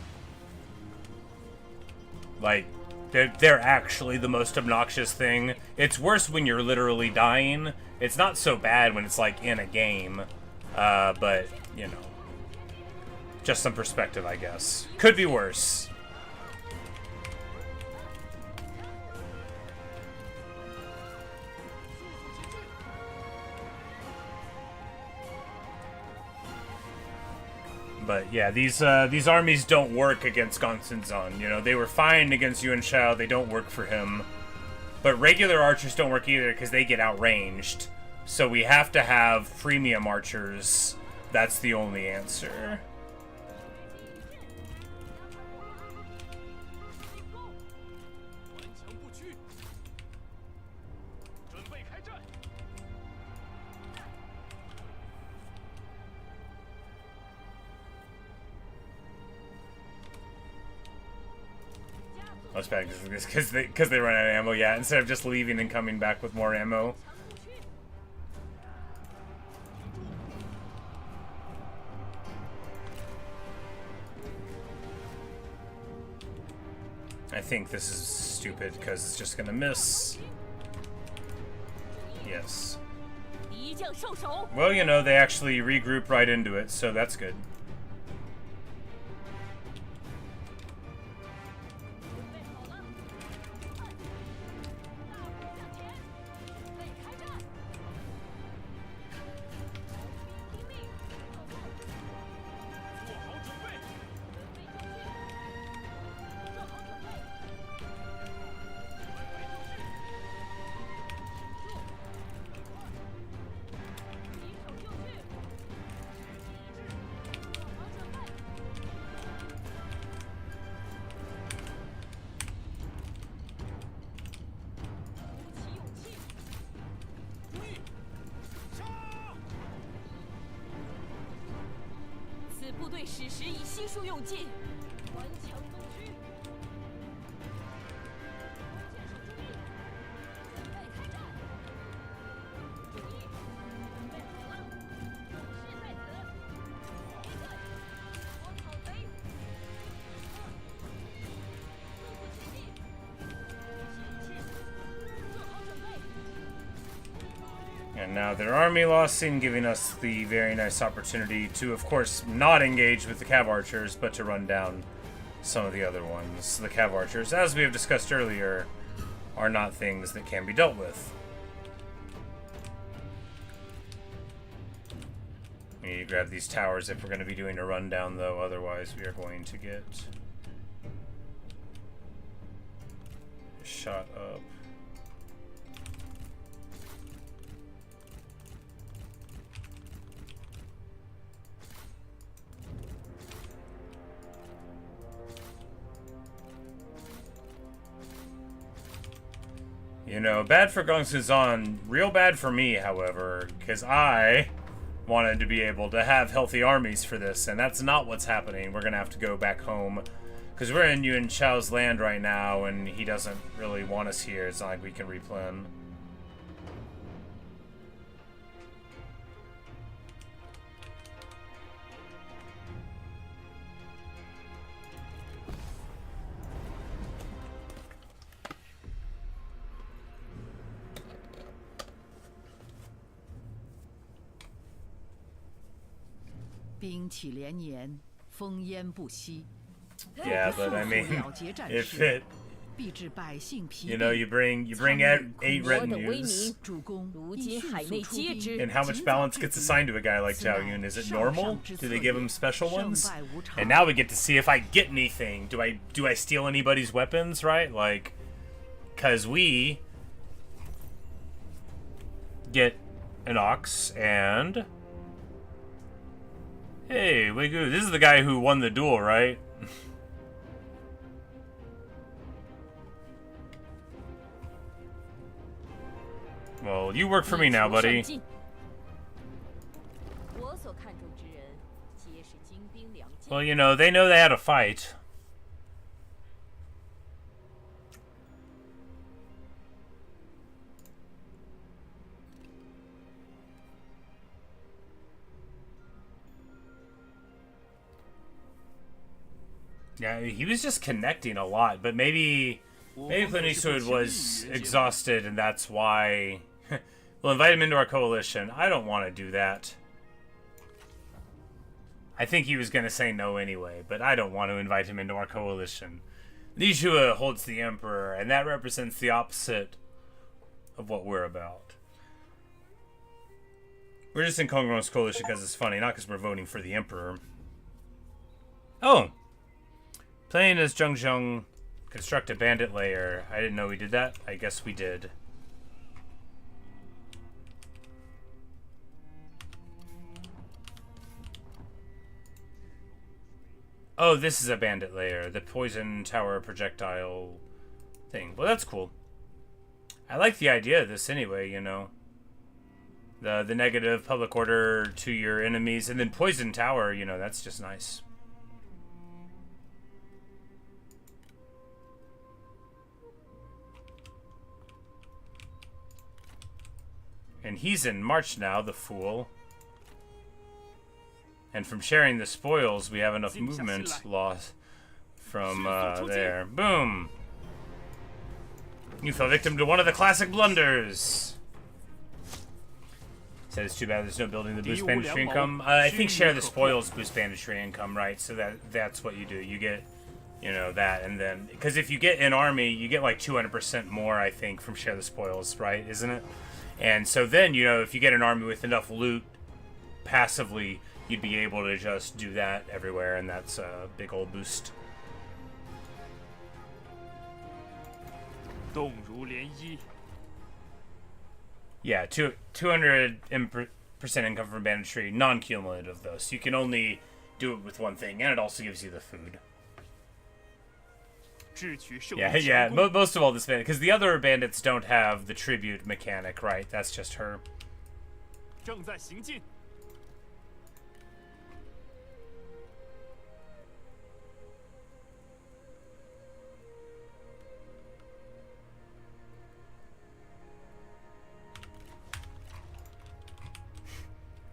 Like, they're actually the most obnoxious thing. It's worse when you're literally dying. It's not so bad when it's, like, in a game. But, you know. Just some perspective, I guess. Could be worse. But yeah, these armies don't work against Gongsun Zan. You know, they were fine against Yuan Shao. They don't work for him. But regular archers don't work either because they get outranged. So we have to have premium archers. That's the only answer. 顽强不屈，准备开战。 That's bad because they run out of ammo. Yeah, instead of just leaving and coming back with more ammo. I think this is stupid because it's just gonna miss. Yes. 敌将受手， Well, you know, they actually regroup right into it, so that's good. 准备好了，大步向前，准备开战。听命，做好准备。准备就绪，做好准备。准备就绪。敌手就绪，做好准备。 鼓起勇气，注意，杀！此部队史时已悉数用尽，顽强不屈。弓箭手注意，准备开战。注意，准备好了，勇士在此。一队，我草贼。二，速度前进。鼓起勇气。 做好准备。 And now their army lossing, giving us the very nice opportunity to, of course, not engage with the cav archers, but to run down some of the other ones. The cav archers, as we have discussed earlier, are not things that can be dealt with. We need to grab these towers if we're going to be doing a rundown, though, otherwise we are going to get shot up. You know, bad for Gongsun Zan, real bad for me, however, because I wanted to be able to have healthy armies for this, and that's not what's happening. We're going to have to go back home, because we're in Yuan Shao's land right now, and he doesn't really want us here. It's not like we can replan. Yeah, but I mean, if it, you know, you bring 8 retinues, 如今海内皆知， and how much balance gets assigned to a guy like Zhao Yun? Is it normal? Do they give him special ones? And now we get to see if I get anything. Do I steal anybody's weapons, right? Like, cause we get an ox and hey, Wegu, this is the guy who won the duel, right? Well, you work for me now, buddy. 我所看重之人，皆是精兵良将。 Well, you know, they know they had a fight. Yeah, he was just connecting a lot, but maybe Clint Eastwood was exhausted, and that's why we'll invite him into our coalition. I don't want to do that. I think he was going to say no anyway, but I don't want to invite him into our coalition. Li Shue holds the Emperor, and that represents the opposite of what we're about. We're just in Congruence Coalition because it's funny, not because we're voting for the Emperor. Oh! Playing as Zheng, construct a bandit lair. I didn't know we did that. I guess we did. Oh, this is a bandit lair. The poison tower projectile thing. Well, that's cool. I like the idea of this anyway, you know. The negative public order to your enemies. And then poison tower, you know, that's just nice. And he's in March now, the fool. And from sharing the spoils, we have enough movement loss from there. Boom! You fell victim to one of the classic blunders. Said it's too bad there's no building to boost banditry income. I think share the spoils boost banditry income, right? So that's what you do. You get, you know, that, and then because if you get an army, you get like 200% more, I think, from share the spoils, right? Isn't it? And so then, you know, if you get an army with enough loot passively, you'd be able to just do that everywhere, and that's a big old boost. 动如涟漪。 Yeah, 200% income from banditry, non-cumulative though, so you can only do it with one thing, and it also gives you the food. 智取胜利 Yeah, 成功 most of all this bandit, because the other bandits don't have the tribute mechanic, right? That's just her. 正在行进。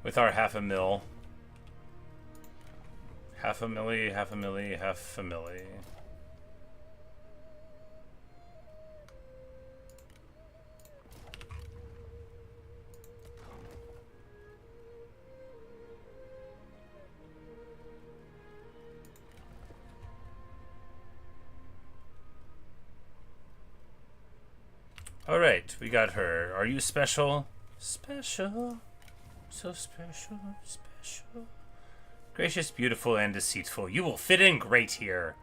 With our half a mil. Half a milli, half a milli, half a milli. Alright, we got her. Are you special? Special. So special, special. Gracious, beautiful, and deceitful. You will fit in great here.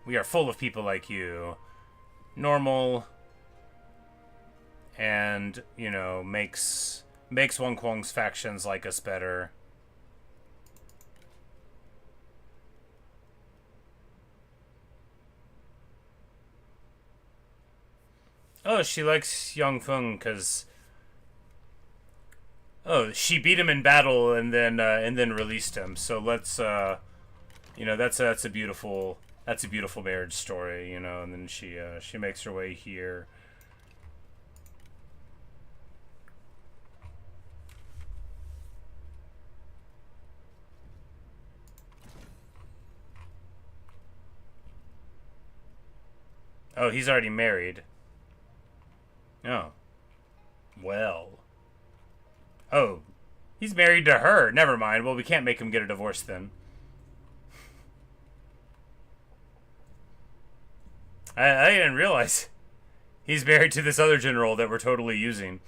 We are full of people like you. Normal. And, you know, makes Wang Kuang's factions like us better. Oh, she likes Yang Feng because... Oh, she beat him in battle and then released him. So let's, you know, that's a beautiful marriage story, you know. And then she makes her way here. Oh, he's already married. Oh, well. Oh, he's married to her. Never mind. Well, we can't make him get a divorce then. I didn't realize he's married to this other general that we're totally using.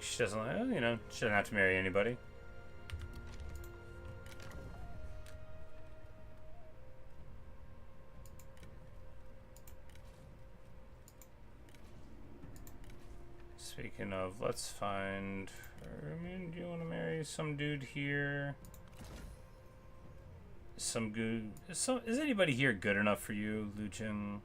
she doesn't, you know, she doesn't have to marry anybody. Speaking of, let's find. I mean, do you want to marry some dude here? Some good. Is anybody here good enough for you, Luchin?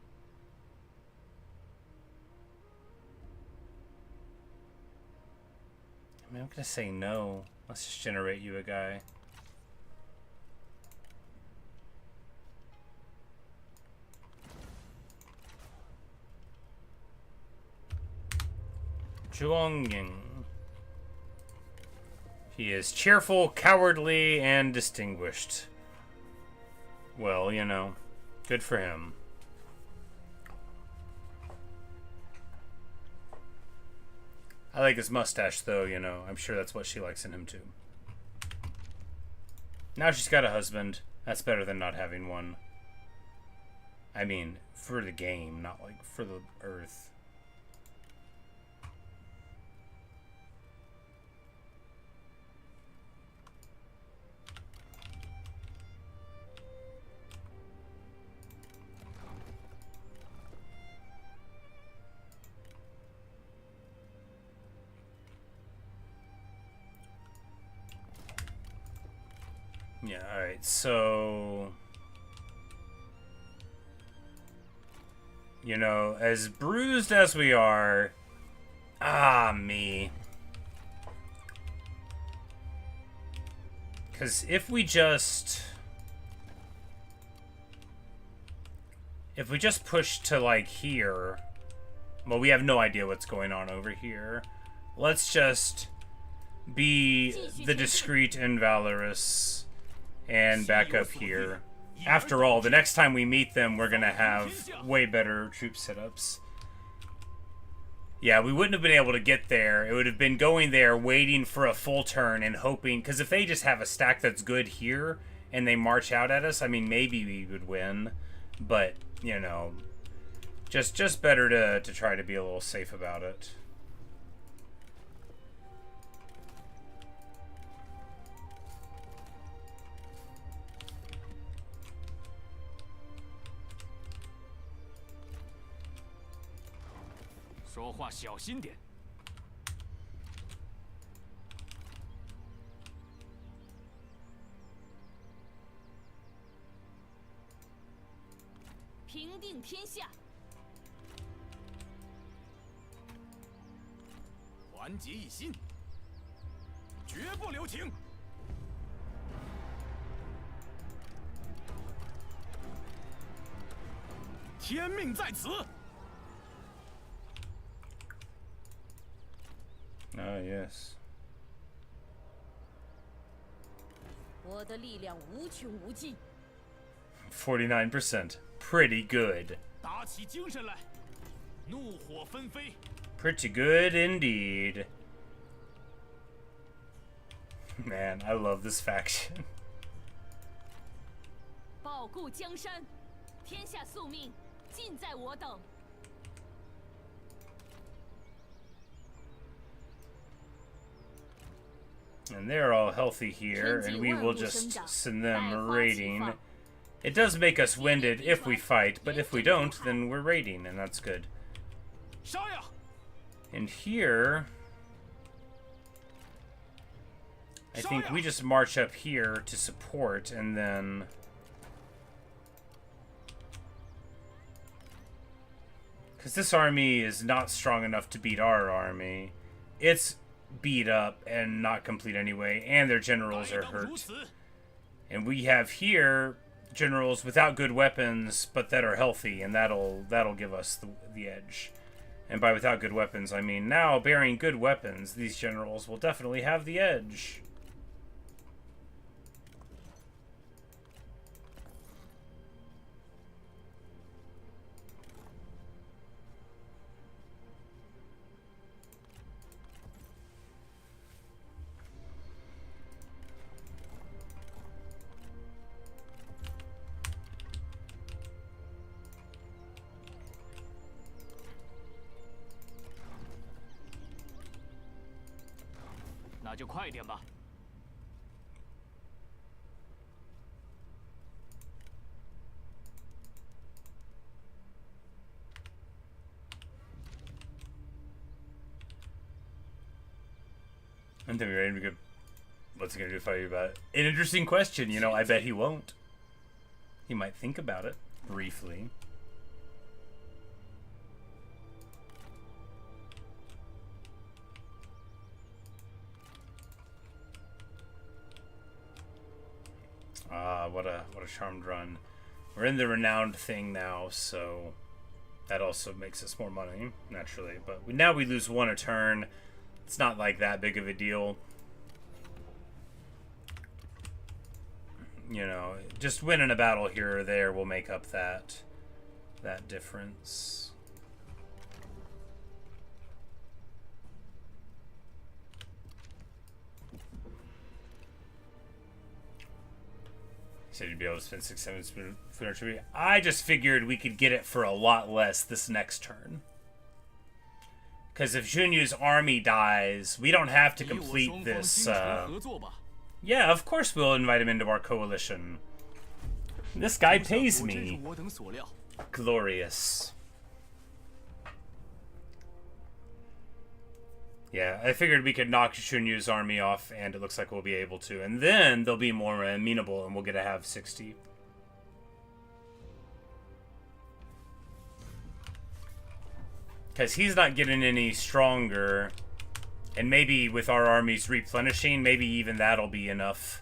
I mean, I'm gonna say no. Let's just generate you a guy. Zheng. He is cheerful, cowardly, and distinguished. Well, you know, good for him. I like his mustache, though, you know. I'm sure that's what she likes in him, too. Now she's got a husband. That's better than not having one. I mean, for the game, not, like, for the Earth. Yeah, alright, so... You know, as bruised as we are... me. Because if we just push to, like, here... Well, we have no idea what's going on over here. Let's just be the discreet and valorous... And back up here. After all, the next time we meet them, we're gonna have way better troop setups. Yeah, we wouldn't have been able to get there. It would have been going there, waiting for a full turn, and hoping... Because if they just have a stack that's good here, and they march out at us, I mean, maybe we would win. But, you know... Just better to try to be a little safe about it.说话小心点。平定天下。团结一心，绝不留情。天命在此。 Oh, yes. 我的力量无穷无尽。 49%. Pretty good. 打起精神来，怒火纷飞。 Pretty good indeed. Man, I love this faction. 保固江山，天下宿命尽在我等。 And they're all healthy here, and we will just send them raiding. It does make us winded if we fight, but if we don't, then we're raiding, and that's good. And here... I think we just march up here to support, and then... Because this army is not strong enough to beat our army. It's beat up and not complete anyway, and their generals are hurt. And we have here generals without good weapons, but that are healthy, and that'll give us the edge. And by without good weapons, I mean now bearing good weapons, these generals will definitely have the edge. 那就快点吧。I think we're ready to go. What's he gonna do if I do about it? An interesting question. You know, I bet he won't. He might think about it briefly. What a charmed run. We're in the renowned thing now, so that also makes us more money naturally. But now we lose 1 a turn. It's not like that big of a deal. You know, just winning a battle here or there will make up that difference. Said you'd be able to spend 6-7 food tribute. I just figured we could get it for a lot less this next turn. Because if Chunyu's army dies, we don't have to complete this. Yeah, of course we'll invite him into our coalition. This guy pays me. Glorious. Yeah, I figured we could knock Chunyu's army off, and it looks like we'll be able to. And then they'll be more amenable, and we'll get to have 60. Because he's not getting any stronger. And maybe with our armies replenishing, maybe even that'll be enough.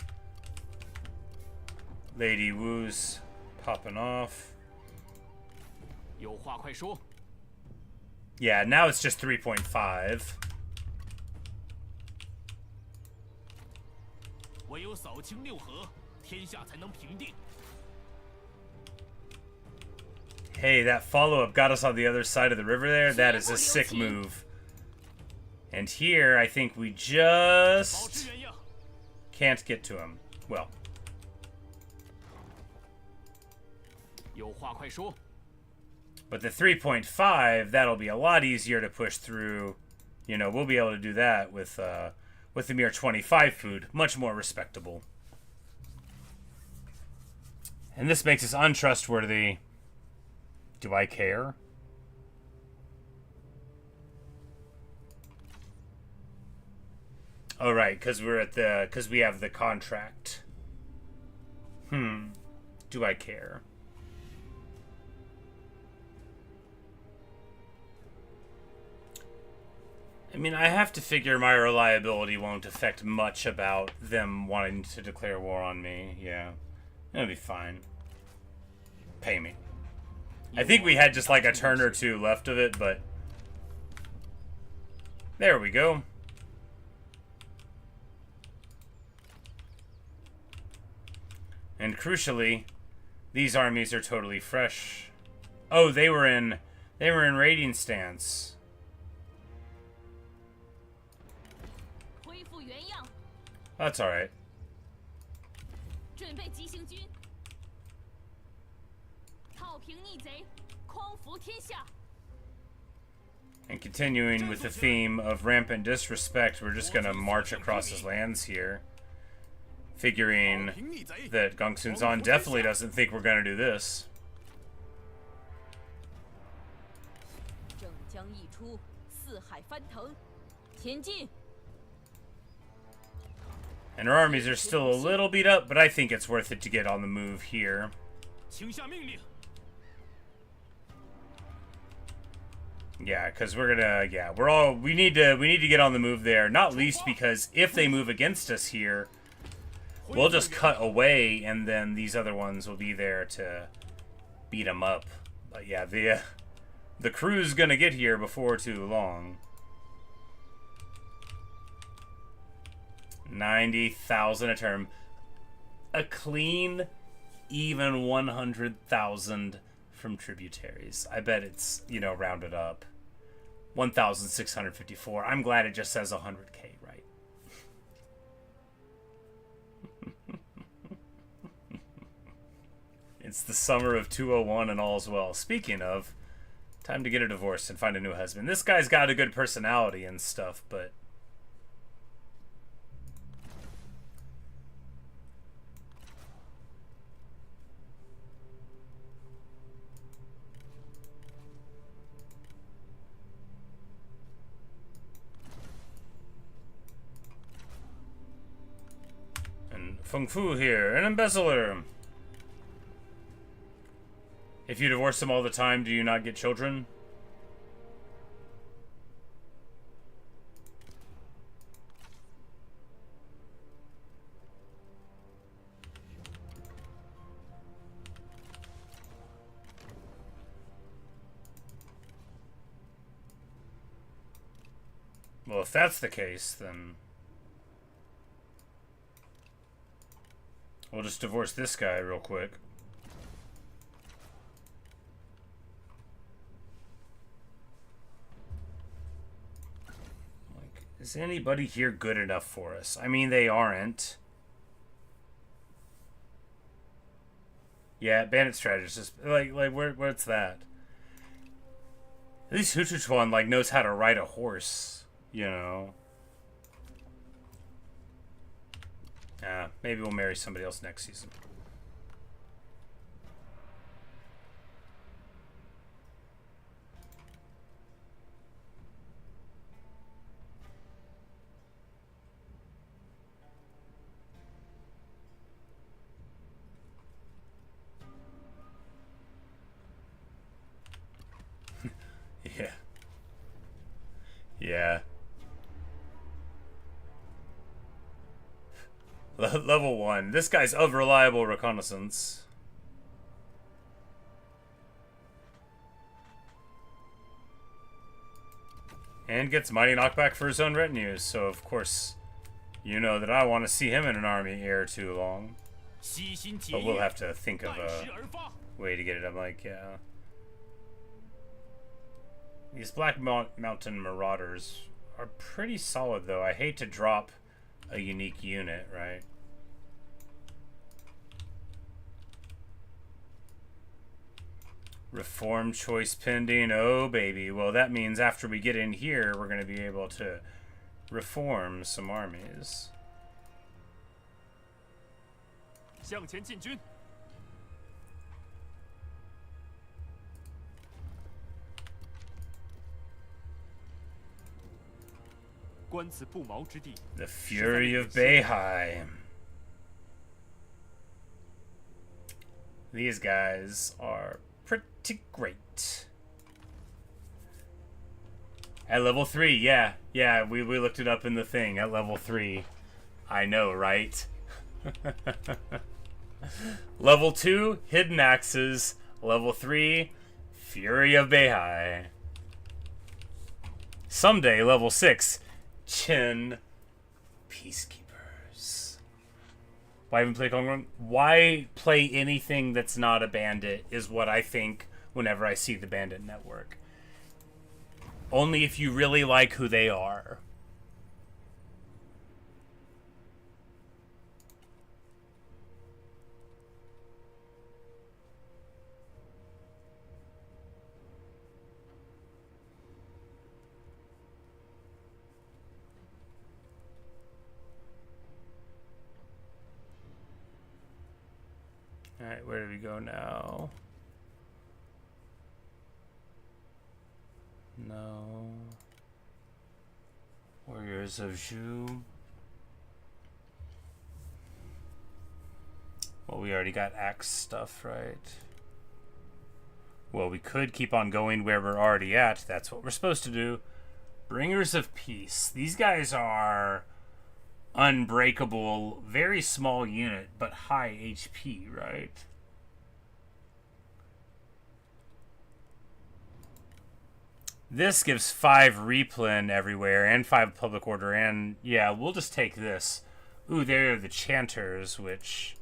Lady Wu's popping off. Yeah, now it's just 3.5. Hey, that follow-up got us on the other side of the river there. That is a sick move. And here, I think we just can't get to him. Well. But the 3.5, that'll be a lot easier to push through. You know, we'll be able to do that with the mere 25 food. Much more respectable. And this makes us untrustworthy. Do I care? Oh, right, because we have the contract. Do I care? I mean, I have to figure my reliability won't affect much about them wanting to declare war on me. Yeah, it'll be fine. Pay me. I think we had just like a turn or two left of it, but there we go. And crucially, these armies are totally fresh. Oh, they were in raiding stance. That's all right. And continuing with the theme of rampant disrespect, we're just gonna march across his lands here. Figuring that Gongsun Zan definitely doesn't think we're gonna do this. And our armies are still a little beat up, but I think it's worth it to get on the move here. Yeah, because we're gonna, we need to get on the move there. Not least because if they move against us here, we'll just cut away, and then these other ones will be there to beat them up. But yeah, the crew's gonna get here before too long. 90,000 a term. A clean, even 100,000 from tributaries. I bet it's, you know, rounded up. 1,654. I'm glad it just says 100K, right? It's the summer of 201 and all's well. Speaking of, time to get a divorce and find a new husband. This guy's got a good personality and stuff, but Feng Fu here, an embezzler. If you divorce them all the time, do you not get children? Well, if that's the case, then we'll just divorce this guy real quick. Like, is anybody here good enough for us? I mean, they aren't. Yeah, bandit strategist. Like where's that? At least Huchuchuan like knows how to ride a horse. You know. Maybe we'll marry somebody else next season. Yeah. Yeah. Level 1. This guy's of reliable reconnaissance. And gets mighty knockback for his own retinue, so of course, you know that I want to see him in an army ere too long. But we'll have to think of a way to get it. I'm like, yeah. These Black Mountain Marauders are pretty solid, though. I hate to drop a unique unit, right? Reform choice pending. Oh, baby. Well, that means after we get in here, we're going to be able to reform some armies. 向前进军。观此不毛之地。 The Fury of Beihai. These guys are pretty great. At level 3, yeah. Yeah, we looked it up in the thing. At level 3. I know, right? Level 2, Hidden Axes. Level 3, Fury of Beihai. Someday, level 6, Qin Peacekeepers. Why even play Kongrun? Why play anything that's not a bandit is what I think whenever I see the Bandit Network. Only if you really like who they are. Alright, where do we go now? No. Warriors of Zhu. Well, we already got axe stuff, right? Well, we could keep on going where we're already at. That's what we're supposed to do. Bringers of Peace. These guys are unbreakable, very small unit, but high HP, right? This gives 5 replen everywhere and 5 public order, and yeah, we'll just take this. Ooh, there are the Chanters, which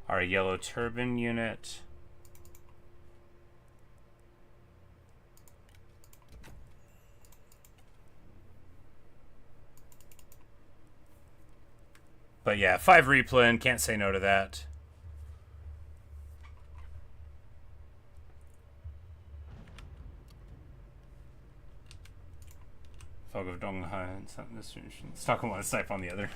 are a yellow turban unit. But yeah, 5 replen, can't say no to that. Fog of Donghai, Stockholm one, Snipe on the other.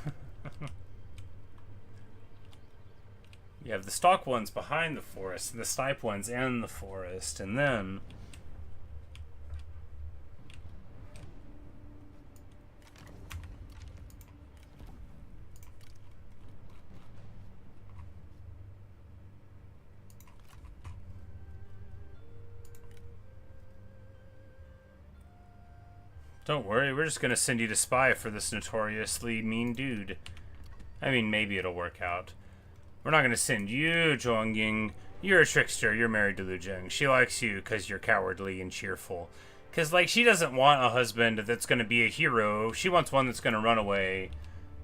You have the stock ones behind the forest, and the snipe ones in the forest, and then Don't worry, we're just gonna send you to spy for this notoriously mean dude. I mean, maybe it'll work out. We're not gonna send you, Zhongying. You're a trickster. You're married to Lu Zheng. She likes you because you're cowardly and cheerful. Because, like, she doesn't want a husband that's gonna be a hero. She wants one that's gonna run away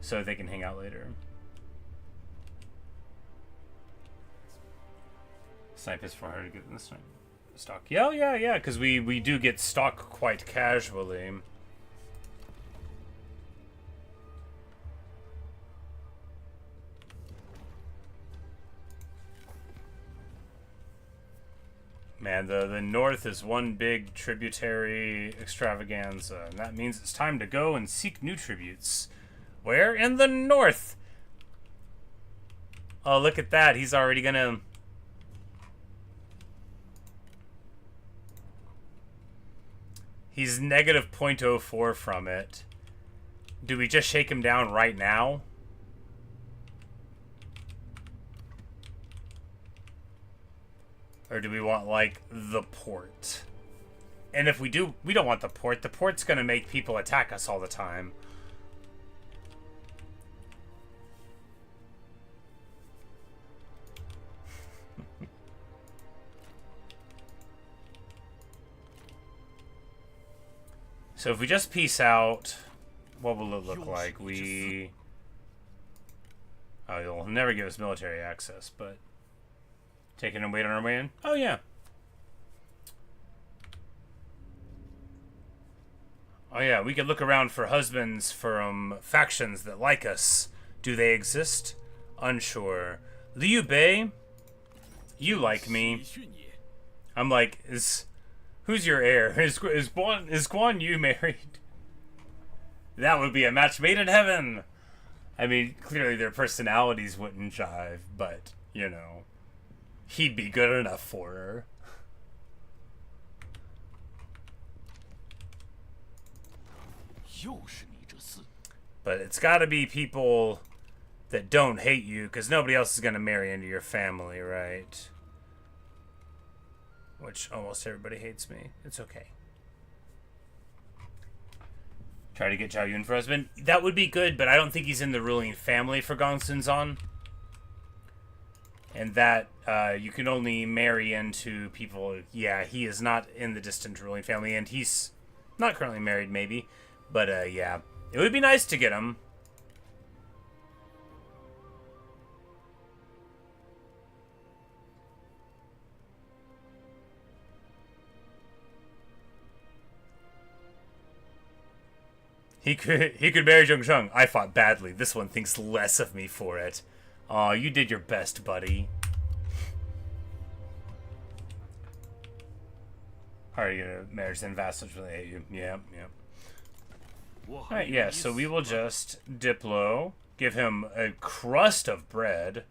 so they can hang out later. Snipe is 400 to get in the snipe stock. Yeah, because we do get stock quite casually. Man, the north is one big tributary extravaganza, and that means it's time to go and seek new tributes. Where? In the north! Oh, look at that. He's already gonna... He's negative 0.04 from it. Do we just shake him down right now? Or do we want, like, the port? And if we do, we don't want the port. The port's gonna make people attack us all the time. So if we just peace out, what will it look like? Oh, you'll never give us military access, but... Taking a wait on our way in? Oh, yeah. Oh, yeah, we could look around for husbands from factions that like us. Do they exist? Unsure. Liu Bei? You like me. I'm like, who's your heir? Is Guan Yu married? That would be a match made in heaven. I mean, clearly their personalities wouldn't jive, but, you know. He'd be good enough for her. But it's gotta be people that don't hate you, because nobody else is gonna marry into your family, right? Which almost everybody hates me. It's okay. Try to get Zhao Yun for husband. That would be good, but I don't think he's in the ruling family for Gongsun-zan. And that, you can only marry into people... Yeah, he is not in the distant ruling family, and he's not currently married, maybe. But, yeah. It would be nice to get him. He could marry Zheng Sheng. I fought badly. This one thinks less of me for it. Aw, you did your best, buddy. Are you gonna marriage then vassals really hate you? Yeah. Alright, yeah, so we will just Diplo, give him a crust of bread.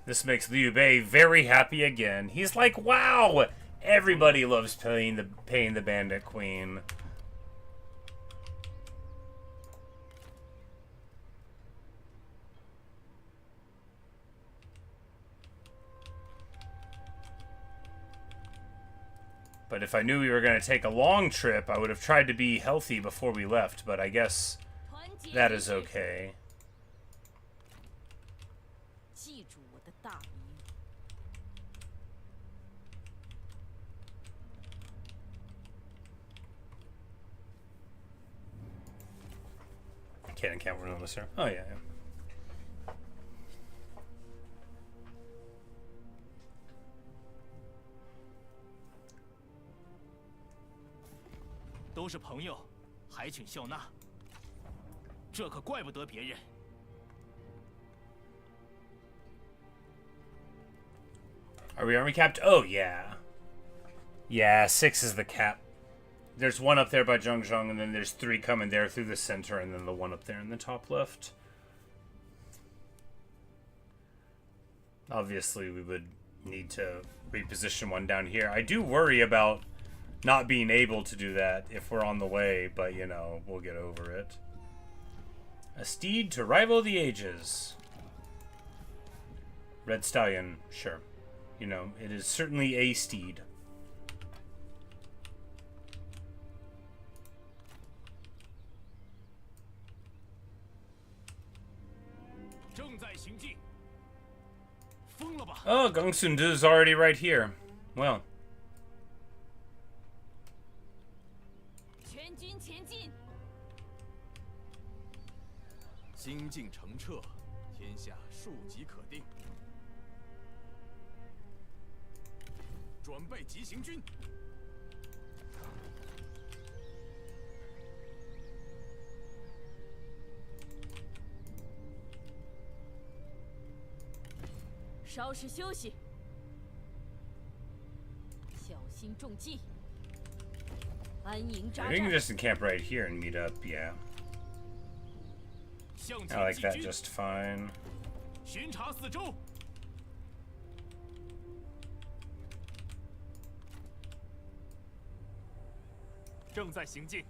This makes Liu Bei very happy again. He's like, wow! Everybody loves paying the Bandit Queen. But if I knew we were going to take a long trip, I would have tried to be healthy before we left, but I guess that is okay. Can't run on this here. Oh, yeah. 都是朋友，还请笑纳。这可怪不得别人。Are we army capped? Oh, yeah. Yeah, 6 is the cap. There's one up there by Zheng, and then there's 3 coming there through the center, and then the one up there in the top left. Obviously, we would need to reposition one down here. I do worry about not being able to do that if we're on the way, but, you know, we'll get over it. A steed to rival the ages. Red Stallion, sure. You know, it is certainly a steed. 正在行进。疯了吧？ Oh, Gongsun is already right here. Well, 全军前进！ 心境澄澈，天下庶吉可定。转备急行军。 稍事休息，小心中计。安营扎 we can 寨， just encamp right here and meet up, yeah. 向 I 前 like 进 that 军， just fine. 巡查四周。正在行进。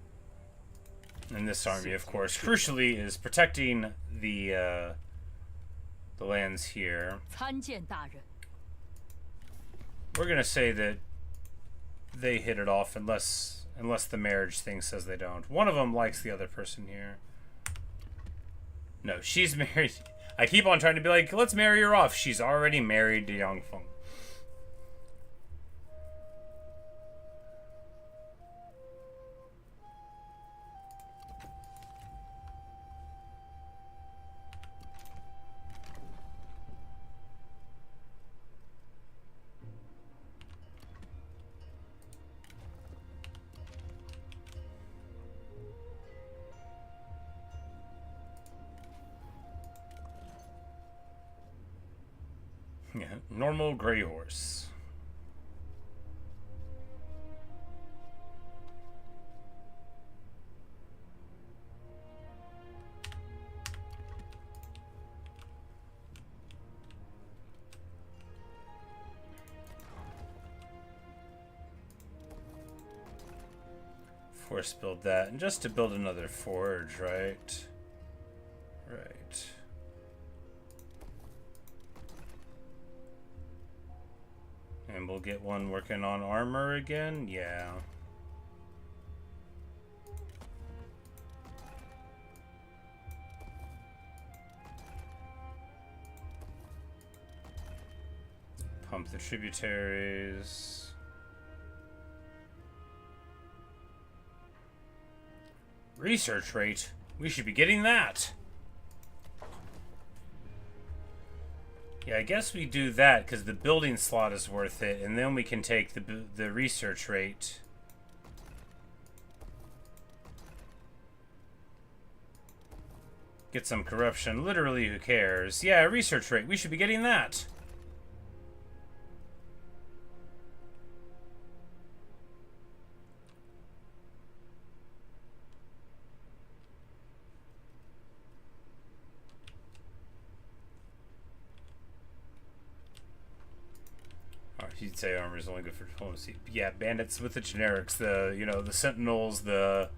And this army, of course, crucially, is protecting the lands here. 参见大人。 We're gonna say that they hit it off unless the marriage thing says they don't. One of them likes the other person here. No, she's married. I keep on trying to be like, let's marry her off. She's already married to Yangfeng. Yeah, normal gray horse. Force build that, and just to build another forge, right? Right. And we'll get one working on armor again? Yeah. Pump the tributaries. Research rate? We should be getting that. Yeah, I guess we do that because the building slot is worth it, and then we can take the research rate. Get some corruption. Literally, who cares? Yeah, research rate. We should be getting that. You'd say armor is only good for diplomacy. Yeah, bandits with the generics, the sentinels, the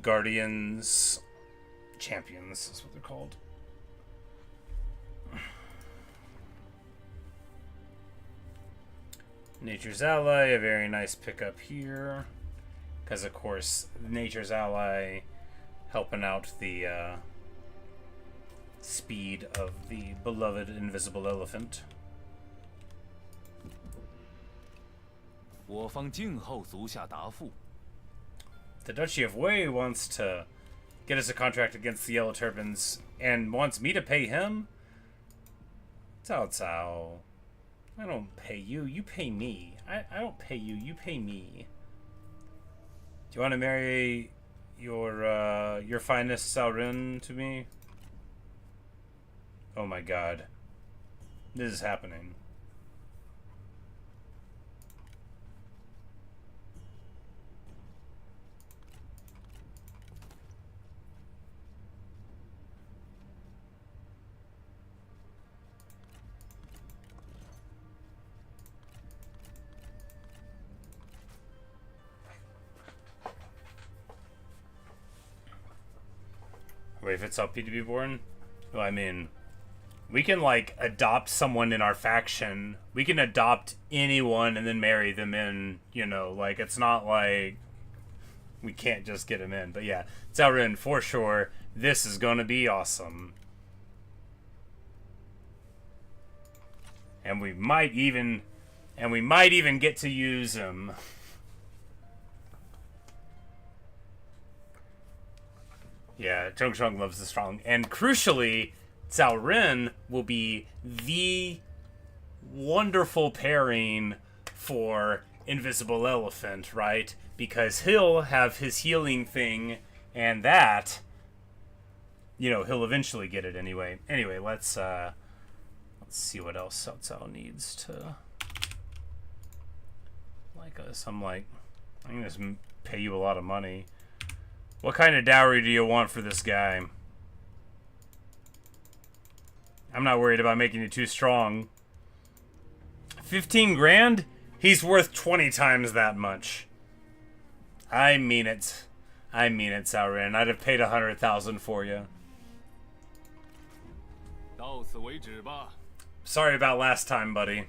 guardians, champions is what they're called. Nature's Ally, a very nice pickup here, because of course Nature's Ally helping out the speed of the beloved invisible elephant. 我方静候足下答复。 The Duchy of Wei wants to get us a contract against the Yellow Turbans and wants me to pay him? Cao Cao. I don't pay you, you pay me. I don't pay you, you pay me. Do you want to marry your finest Cao Ren to me? Oh my god. This is happening. Wait, if it's LP to be born? Well, I mean, We can, like, adopt someone in our faction. We can adopt anyone and then marry them in, you know. Like, it's not like we can't just get them in. But yeah, Zhao Ren, for sure. This is going to be awesome. And we might even get to use him. Yeah, Zheng Sheng loves the strong. And crucially, Zhao Ren will be the wonderful pairing for Invisible Elephant, right? Because he'll have his healing thing, and that, you know, he'll eventually get it anyway. Anyway, let's see what else Cao Cao needs to like us. I'm gonna just pay you a lot of money. What kind of dowry do you want for this guy? I'm not worried about making you too strong. 15 grand? He's worth 20 times that much. I mean it. I mean it, Cao Ren. I'd have paid 100,000 for you. 到此为止吧。 Sorry about last time, buddy.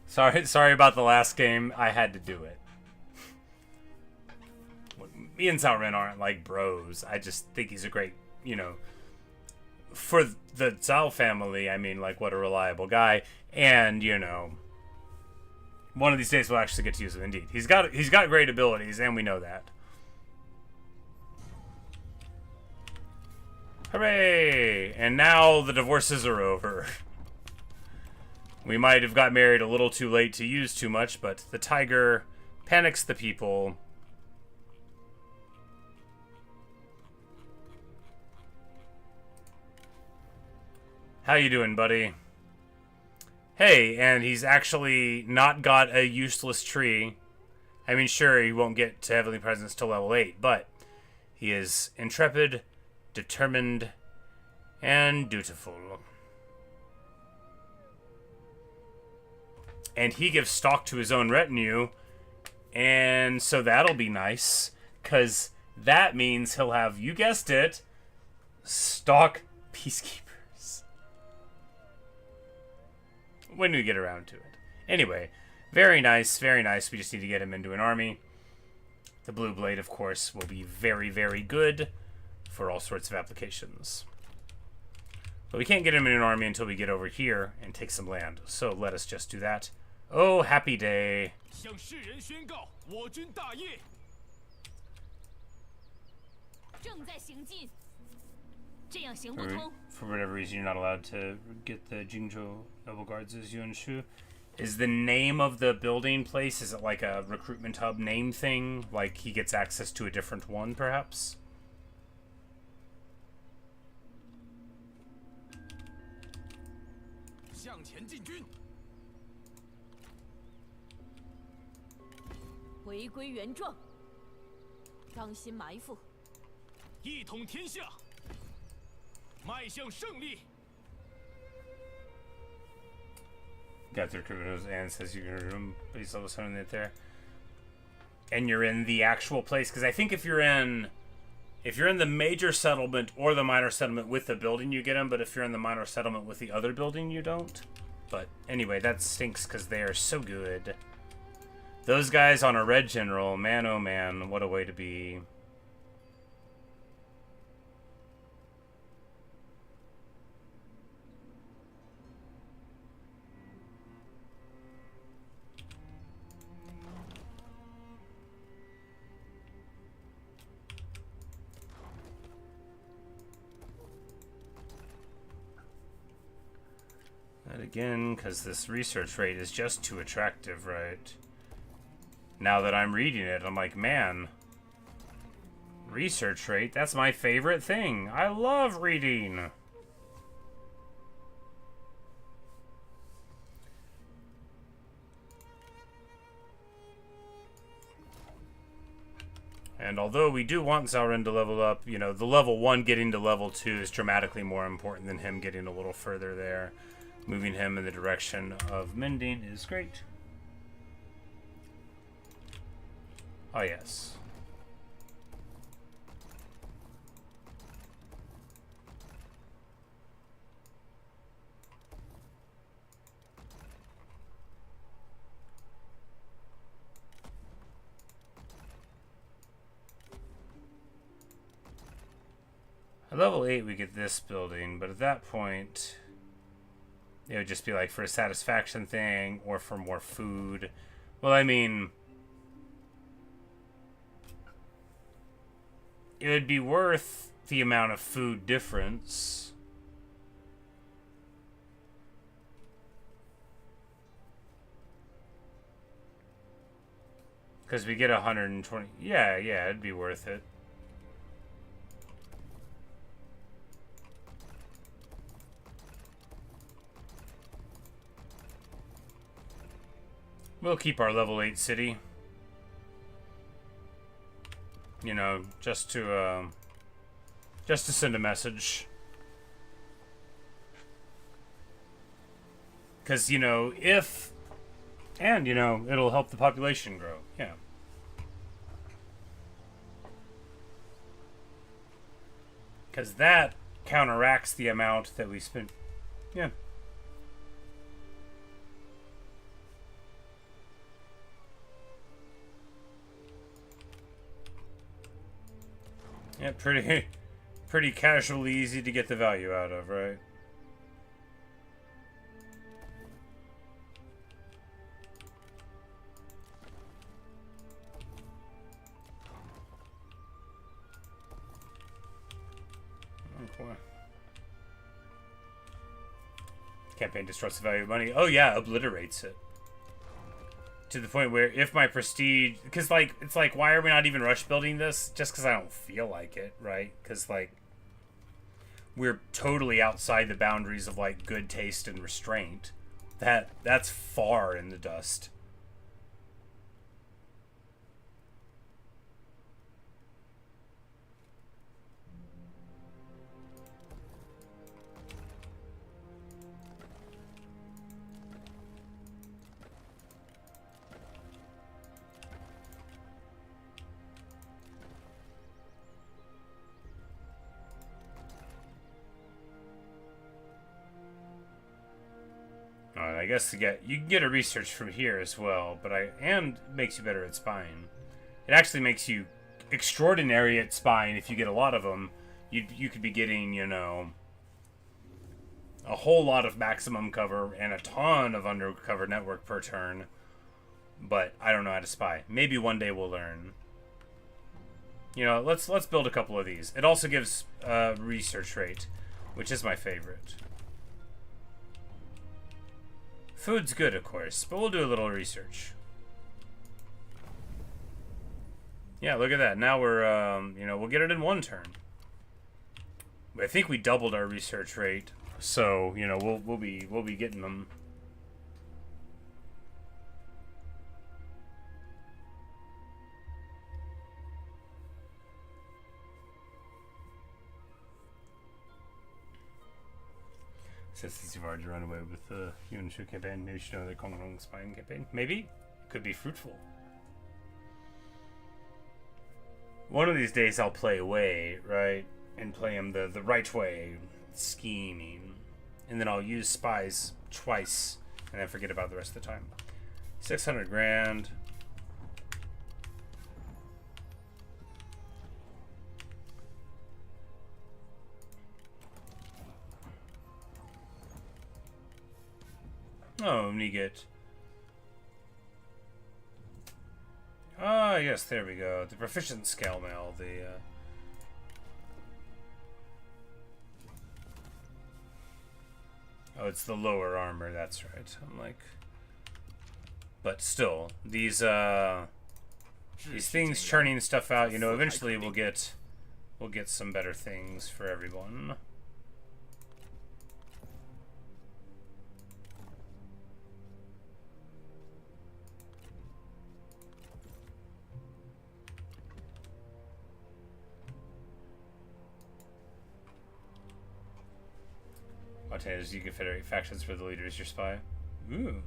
Sorry about the last game. I had to do it. Me and Cao Ren aren't like bros. I just think he's a great, you know, for the Zhao family. I mean, like, what a reliable guy. And, you know, one of these days we'll actually get to use him. Indeed, he's got great abilities, and we know that. Hooray! And now the divorces are over. We might have got married a little too late to use too much, but the tiger panics the people. How you doing, buddy? Hey, and he's actually not got a useless tree. I mean, sure, he won't get to Heavenly Presence till level 8, but he is intrepid, determined, and dutiful. And he gives stock to his own retinue, and so that'll be nice, because that means he'll have, you guessed it, stock peacekeepers. When we get around to it. Anyway, very nice, very nice. We just need to get him into an army. The Blue Blade, of course, will be very, very good for all sorts of applications. But we can't get him in an army until we get over here and take some land. So let us just do that. Oh, happy day. 向世人宣告我军大业。正在行进，这样行不通。 For whatever reason, you're not allowed to get the Jingzhou Noble Guards as Yuan Shu. Is the name of the building place, is it like a recruitment hub name thing? Like he gets access to a different one, perhaps? "回归原状，当心埋伏。 一统天下，迈向胜利。 Got the recruitment and says you can room base level 7 right there. And you're in the actual place, because I think if you're in the major settlement or the minor settlement with the building, you get them, but if you're in the minor settlement with the other building, you don't. But anyway, that stinks because they are so good. Those guys on a red general, man oh man, what a way to be. That again, because this research rate is just too attractive, right? Now that I'm reading it, I'm like, man, research rate, that's my favorite thing. I love reading. And although we do want Cao Ren to level up, you know, the level 1 getting to level 2 is dramatically more important than him getting a little further there. Moving him in the direction of mending is great. Oh, yes. At level 8 we get this building, but at that point it would just be like for a satisfaction thing or for more food. Well, I mean, it would be worth the amount of food difference. Because we get 120. Yeah, it'd be worth it. We'll keep our level 8 city. You know, just to send a message. Because, you know, and, you know, it'll help the population grow. Yeah. Because that counteracts the amount that we spend. Yeah. Yeah, pretty casually easy to get the value out of, right? Okay. Campaign disrupts the value of money. Oh yeah, obliterates it. To the point where if my prestige, because like it's like, why are we not even rush building this? Just because I don't feel like it, right? Because like we're totally outside the boundaries of like good taste and restraint. That's far in the dust. I guess you can get a research from here as well, but and makes you better at spying. It actually makes you extraordinary at spying if you get a lot of them. You could be getting, you know, a whole lot of maximum cover and a ton of undercover network per turn. But I don't know how to spy. Maybe one day we'll learn. You know, let's build a couple of these. It also gives research rate, which is my favorite. Food's good, of course, but we'll do a little research. Yeah, look at that. Now we're, you know, we'll get it in one turn. I think we doubled our research rate, so you know we'll be getting them. Since these have already run away with the Yuan Shu campaign, maybe you should know the Kong Rong spying campaign. Maybe it could be fruitful. One of these days I'll play away, right? And play him the right way, scheming. And then I'll use spies twice and then forget about the rest of the time. 600 grand. Oh, and you get... Ah, yes, there we go. The proficient scale mail, Oh, it's the lower armor, that's right. I'm like... But still, these things churning stuff out, you know, eventually we'll get some better things for everyone. You can federate factions for the leader as your spy. Ooh.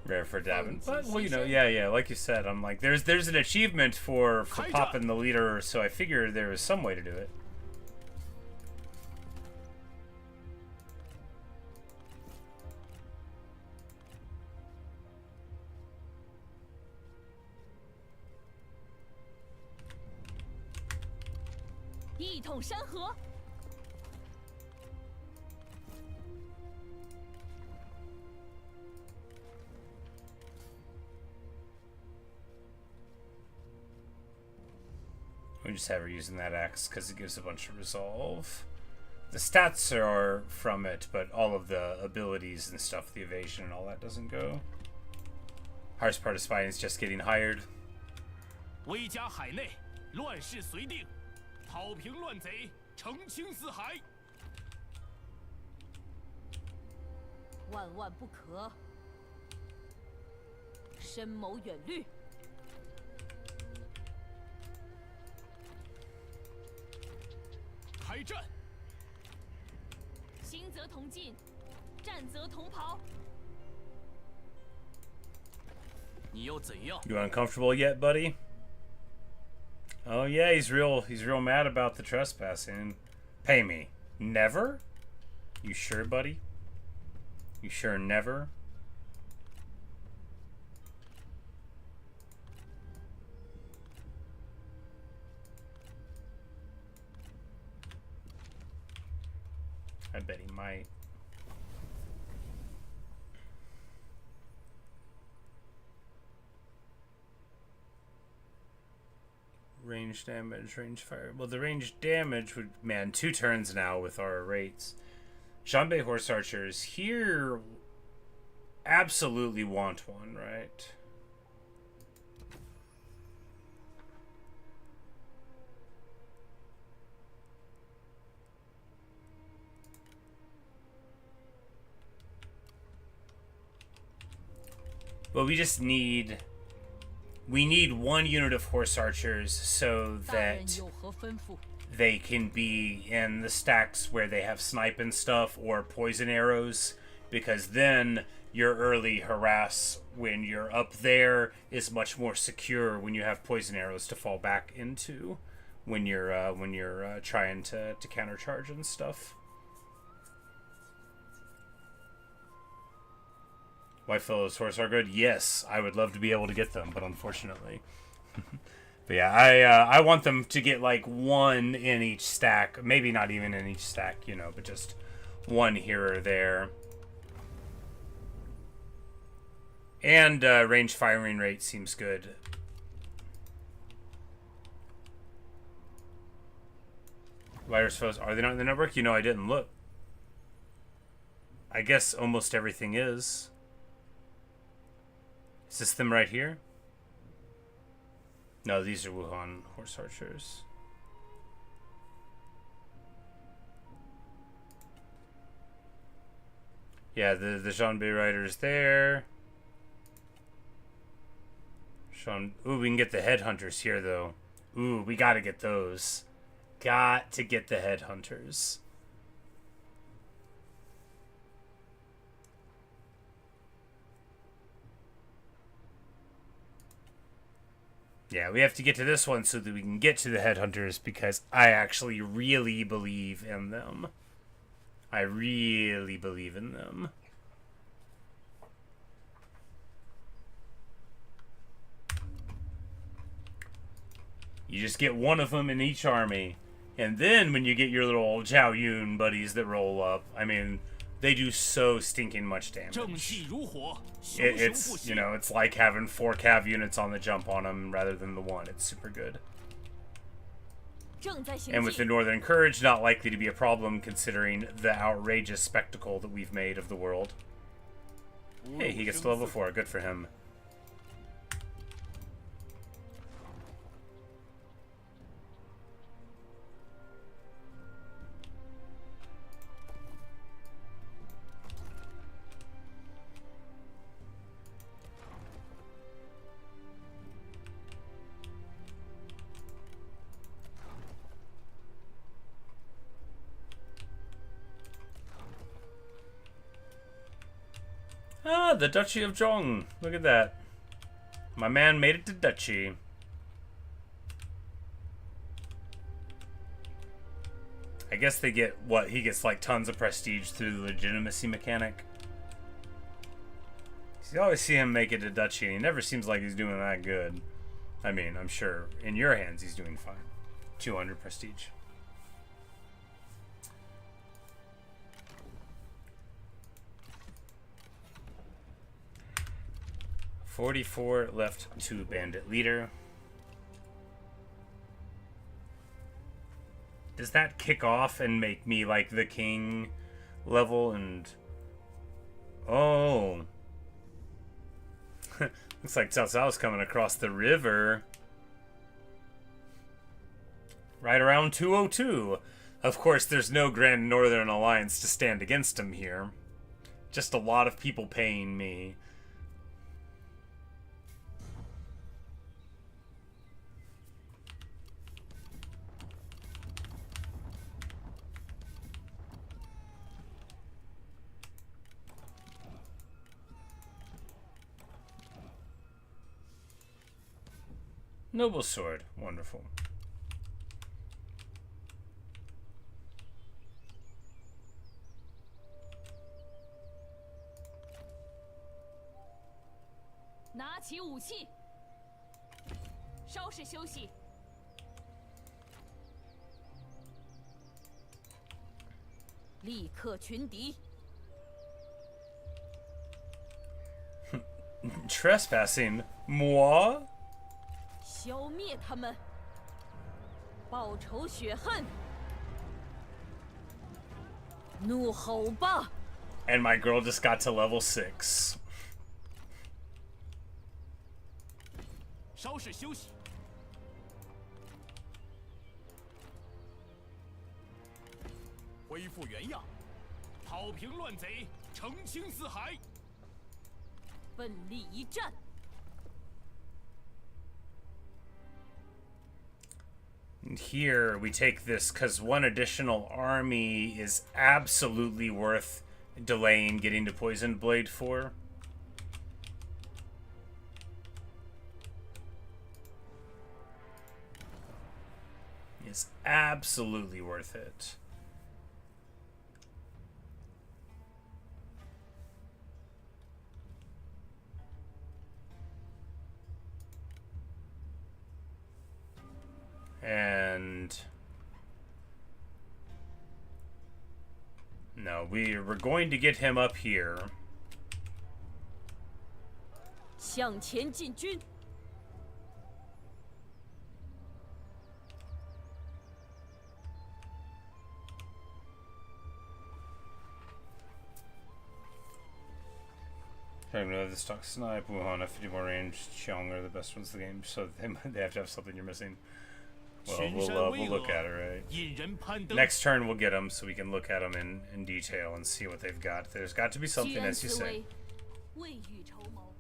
Rare for Davin. But, well, you know, yeah, like you said, I'm like, there's an achievement for popping the leader, so I figured there was some way to do it. 一统山河。We just have her using that axe because it gives a bunch of resolve. The stats are from it, but all of the abilities and stuff, the evasion and all that doesn't go. Hardest part of spying is just getting hired. 威加海内，乱世遂定，讨平乱贼，澄清四海。万万不可，深谋远虑。开战！行则同进，战则同袍。你又怎样？ You uncomfortable yet, buddy? Oh yeah, he's real mad about the trespassing. Pay me. Never? You sure, buddy? You sure never? I bet he might. Range damage, range fire. Well, the range damage would... Man, 2 turns now with our rates. Zhangbei Horse Archers here absolutely want one, right? But we just need... We need 1 unit of horse archers so 大人 that 有何吩咐？ they can be in the stacks where they have snipe and stuff or poison arrows, because then your early harass when you're up there is much more secure when you have poison arrows to fall back into when you're trying to countercharge and stuff. White Fellows horse are good. Yes, I would love to be able to get them, but unfortunately. But yeah, I want them to get like 1 in each stack. Maybe not even in each stack, you know, but just 1 here or there. And range firing rate seems good. Virus foes, are they not in the network? You know, I didn't look. I guess almost everything is. Is this them right here? No, these are Wuhan horse archers. Yeah, the Zhangbei riders there. Ooh, we can get the headhunters here, though. Ooh, we gotta get those. Got to get the headhunters. Yeah, we have to get to this one so that we can get to the headhunters, because I actually really believe in them. I really believe in them. You just get 1 of them in each army. And then when you get your little Zhao Yun buddies that roll up, I mean, they do so stinking much damage. 正气如火，熊熊不 It's, 息 you know, it's like having 4 cav units on the jump on them rather than the 1. It's super good. 正在行 And with the 进， Northern Courage, not likely to be a problem considering the outrageous spectacle that we've made of the world. Hey, he gets to level 4. Good for him. Ah, the Duchy of Zheng. Look at that. My man made it to Duchy. I guess they get, what, he gets like tons of prestige through the legitimacy mechanic. You always see him make it to Duchy, and he never seems like he's doing that good. I mean, I'm sure in your hands he's doing fine. 200 prestige. 44 left to Bandit Leader. Does that kick off and make me like the king level? And oh, looks like Cao Cao's coming across the river right around 202. Of course, there's no Grand Northern Alliance to stand against him here. Just a lot of people paying me. Noble sword. Wonderful.拿起武器，稍事休息。立刻群敌。 Trespassing? Moi? 消灭他们，报仇雪恨，怒吼吧！ And my girl just got to level 6. 稍事休息。恢复原样，讨平乱贼，澄清四海。奋力一战。 And here we take this because one additional army is absolutely worth delaying getting to Poison Blade for. Is absolutely worth it. And no, we're going to get him up here. 向前进军。 I know the stock snipe, Wuhan, 50 more range, Qiong are the best ones in the game, so they have to have something you're missing. Well, we'll look at it, right? Next turn we'll get them so we can look at them in detail and see what they've got. There's got to be something, as you say. 未雨绸缪。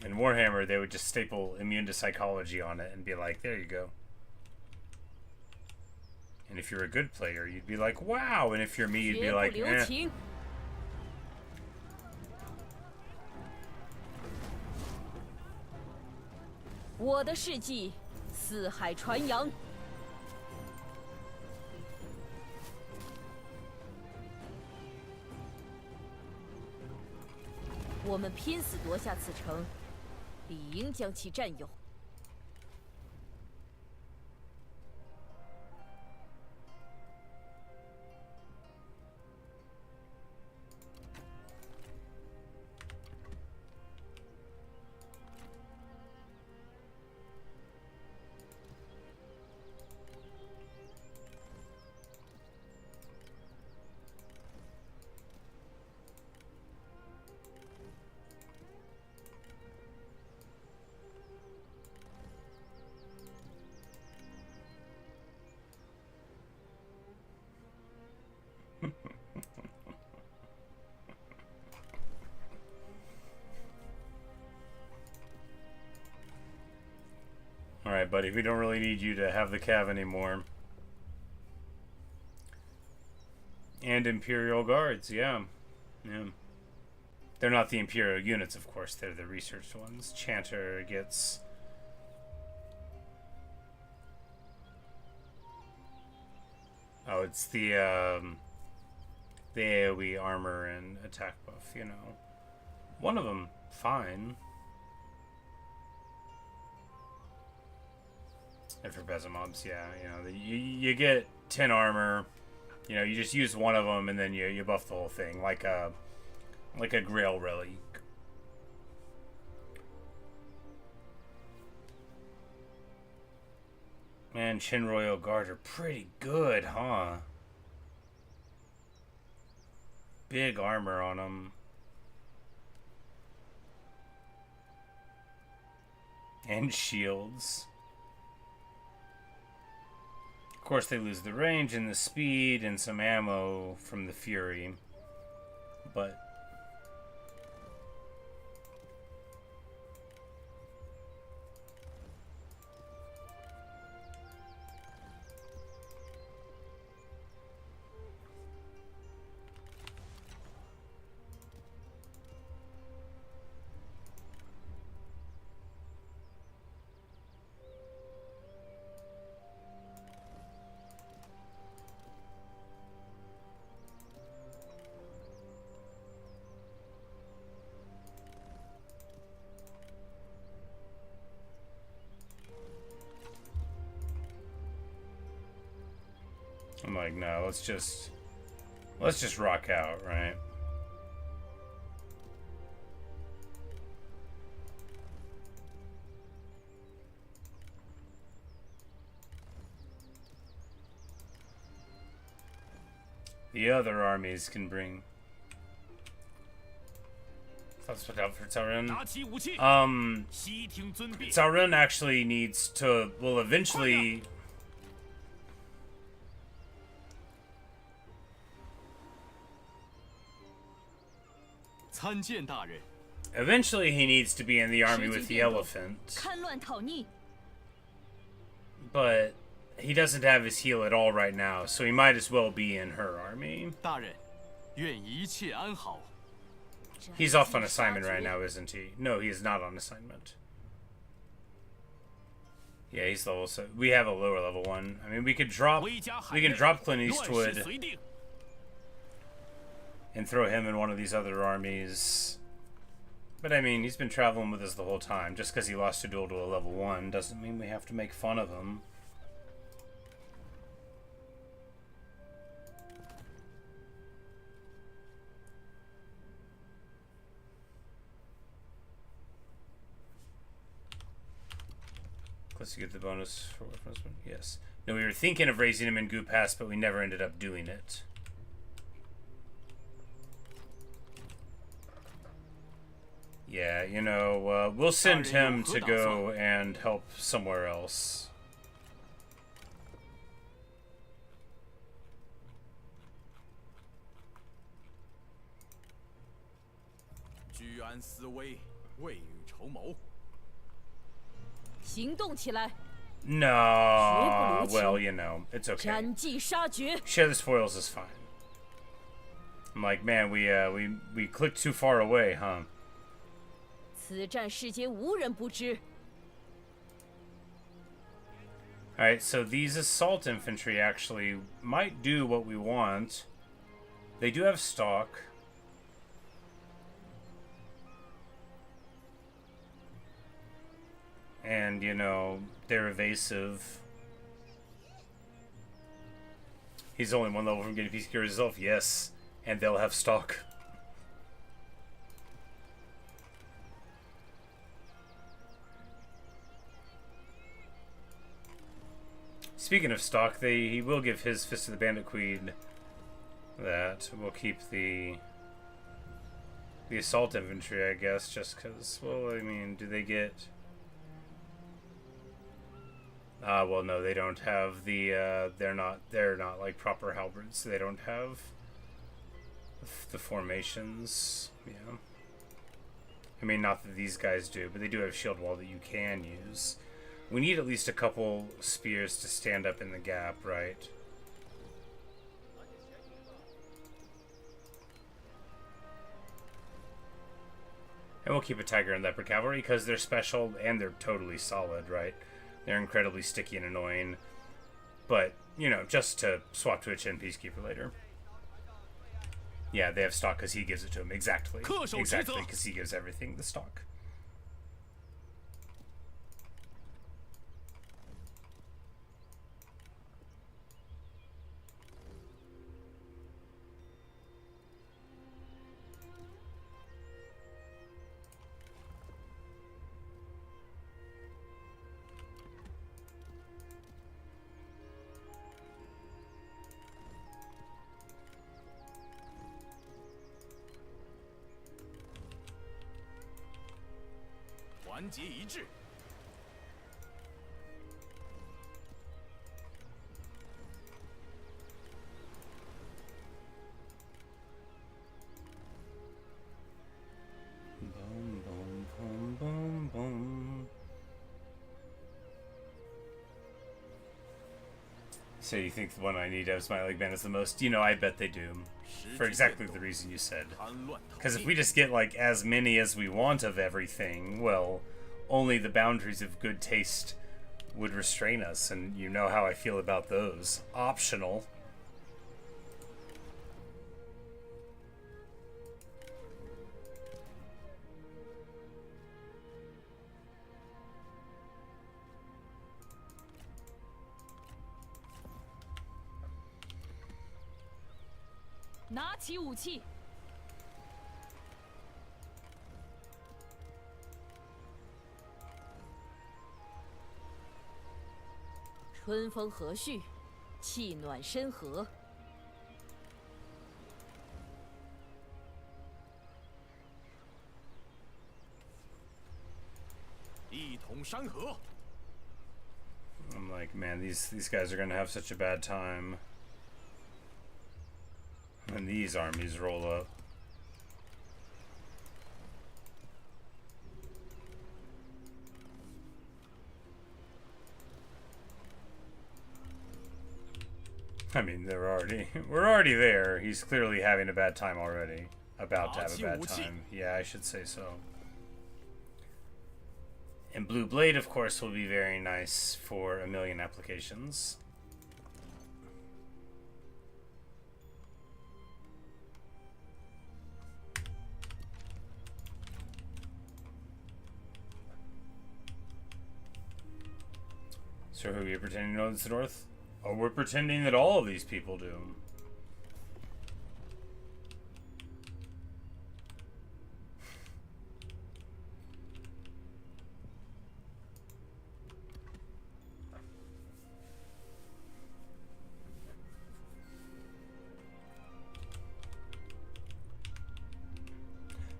In Warhammer, they would just staple immune to psychology on it and be like, there you go. And if you're a good player, you'd be like, wow. And if you're me, you'd be like, eh. 我的事迹四海传扬。我们拼死夺下此城，理应将其占有。Alright, buddy, we don't really need you to have the cav anymore. And Imperial Guards, yeah. Yeah. They're not the Imperial units, of course, they're the researched ones. Chanter gets... Oh, it's the AoE armor and attack buff, you know. One of them, fine. And for Bezimobs, yeah, you know, you get 10 armor, you know, you just use one of them and then you buff the whole thing. Like Like a grail relic. Man, Qin Royal Guard are pretty good, huh? Big armor on them. And shields. Of course, they lose the range and the speed and some ammo from the Fury. But I'm like, no, let's just rock out, right? The other armies can bring. That's what out for Cao 拿起武器， Ren. 悉听尊便。 Cao Ren actually needs to. Will eventually. 参见大人。 Eventually, he needs to be in the army with the elephant, 戡乱讨逆， but he doesn't have his heal at all right now, so he might as well be in her army. 大人，愿一切安好。 He's off on assignment right now, isn't he? No, he is not on assignment. Yeah, he's level. So we have a lower level one. I mean, we can drop Clint Eastwood 随定。 and throw him in one of these other armies. But I mean, he's been traveling with us the whole time. Just because he lost a duel to a level 1 doesn't mean we have to make fun of him. Plus you get the bonus for weapon husband. Yes. No, we were thinking of raising him in Gu Pass, but we never ended up doing it. Yeah, you know, we'll send him to go and help somewhere else. No, well, you know, it's okay. 斩尽杀绝。 Share the spoils is fine. I'm like, man, we clicked too far away, huh? 此战世间无人不知。 Alright, so these assault infantry actually might do what we want. They do have stock. And, you know, they're evasive. He's only one level from getting Peacekeeper himself, yes. And they'll have stock. Speaking of stock, he will give his Fist of the Bandit Queen that. We'll keep the assault infantry, I guess, just because, well, I mean, do they get... well, no, they don't have the, they're not like proper halberds. They don't have the formations, yeah. I mean, not that these guys do, but they do have shield wall that you can use. We need at least a couple spears to stand up in the gap, right? And we'll keep a Tiger and Leopard Cavalry because they're special and they're totally solid, right? They're incredibly sticky and annoying. But, you know, just to swap to a Chin Peacekeeper later. Yeah, they have stock because he gives it to him. Exactly. Exactly, because he gives everything the stock. 团结一致。 Boom, boom, boom, boom, boom. So you think the one I need to have Smiling Band is the most? You know, I bet they do. For exactly the reason you said. Because if we just get, like, as many as we want of everything, well, only the boundaries of good taste would restrain us, and you know how I feel about those. Optional.拿起武器！春风和煦，气暖身和。一统山河。 I'm like, man, these guys are gonna have such a bad time when these armies roll up. I mean, we're already there. He's clearly having a bad time already. About to have a bad time. Yeah, I should say so. And Blue Blade, of course, will be very nice for 1,000,000 applications. So who are you pretending to know it's the North? Oh, we're pretending that all of these people do.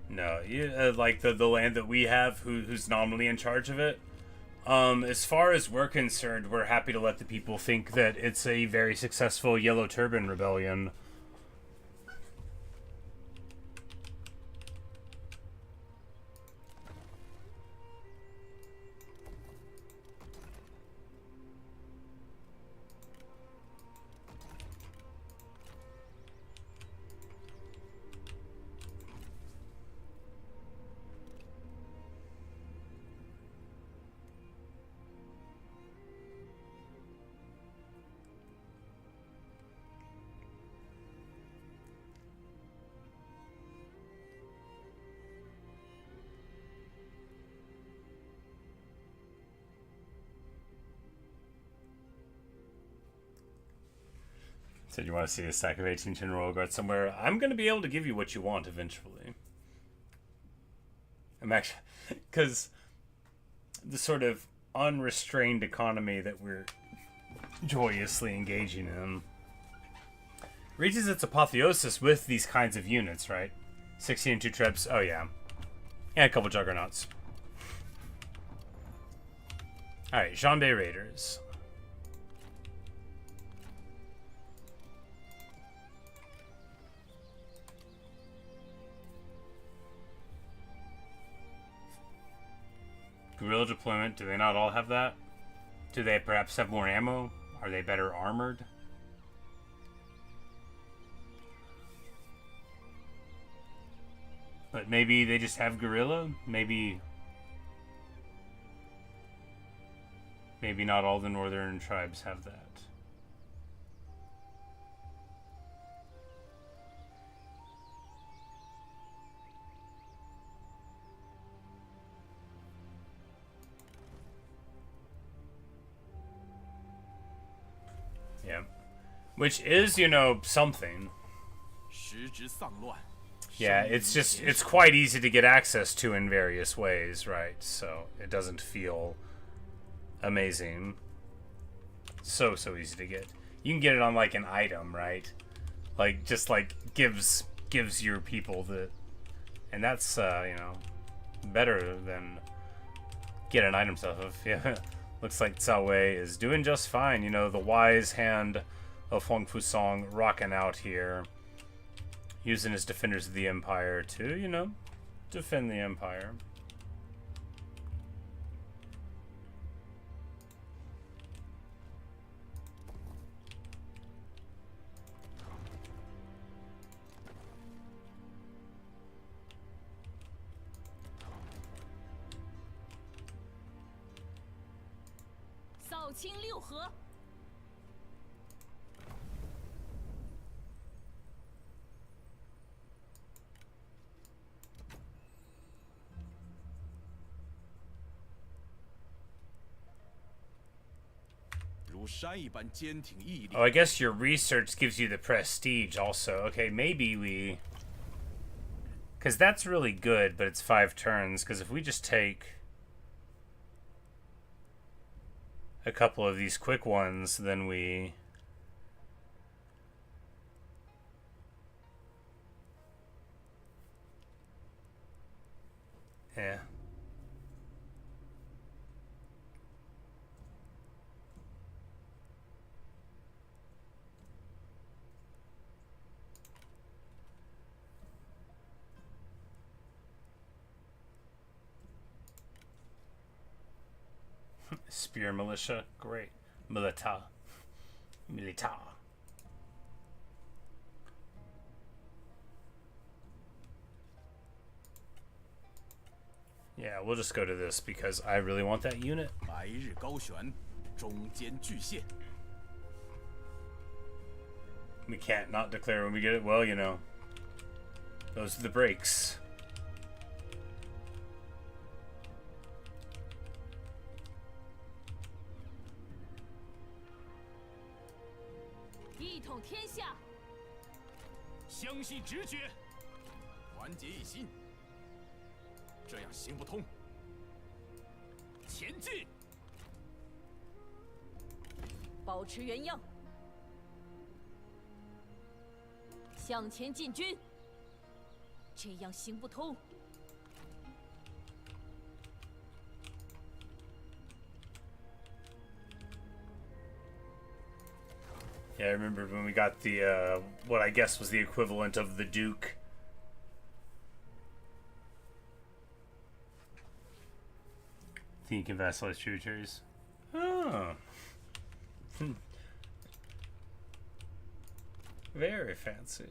No, like the land that we have, who's nominally in charge of it. As far as we're concerned, we're happy to let the people think that it's a very successful Yellow Turban rebellion. Said you want to see a stack of 18 Tin Royal Guard somewhere. I'm going to be able to give you what you want eventually. I'm actually... Because the sort of unrestrained economy that we're joyously engaging in reaches its apotheosis with these kinds of units, right? 16 and 2 Trebs. Oh, yeah. And a couple Juggernauts. Alright, Zhambei Raiders. Guerrilla deployment, do they not all have that? Do they perhaps have more ammo? Are they better armored? But maybe they just have guerrilla? Maybe not all the northern tribes have that. Yeah. Which is, you know, something. Yeah, it's quite easy to get access to in various ways, right? So it doesn't feel amazing. So easy to get. You can get it on like an item, right? Like just like gives your people the, and that's you know, better than get an item stuff of. Yeah, looks like Cao Wei is doing just fine. You know, the wise hand of Huang Fusong rocking out here, using his defenders of the empire to, you know, defend the empire. Oh, I guess your research gives you the prestige also. Okay, maybe we... Because that's really good, but it's 5 turns. Because if we just take a couple of these quick ones, then we... Yeah. Spear militia, great. Milita. Yeah, we'll just go to this because I really want that unit. We can't not declare when we get it. Well, you know, those are the breaks. Yeah, I remember when we got the, what I guess was the equivalent of the Duke. Think you can vassalize tributaries? Oh. Very fancy.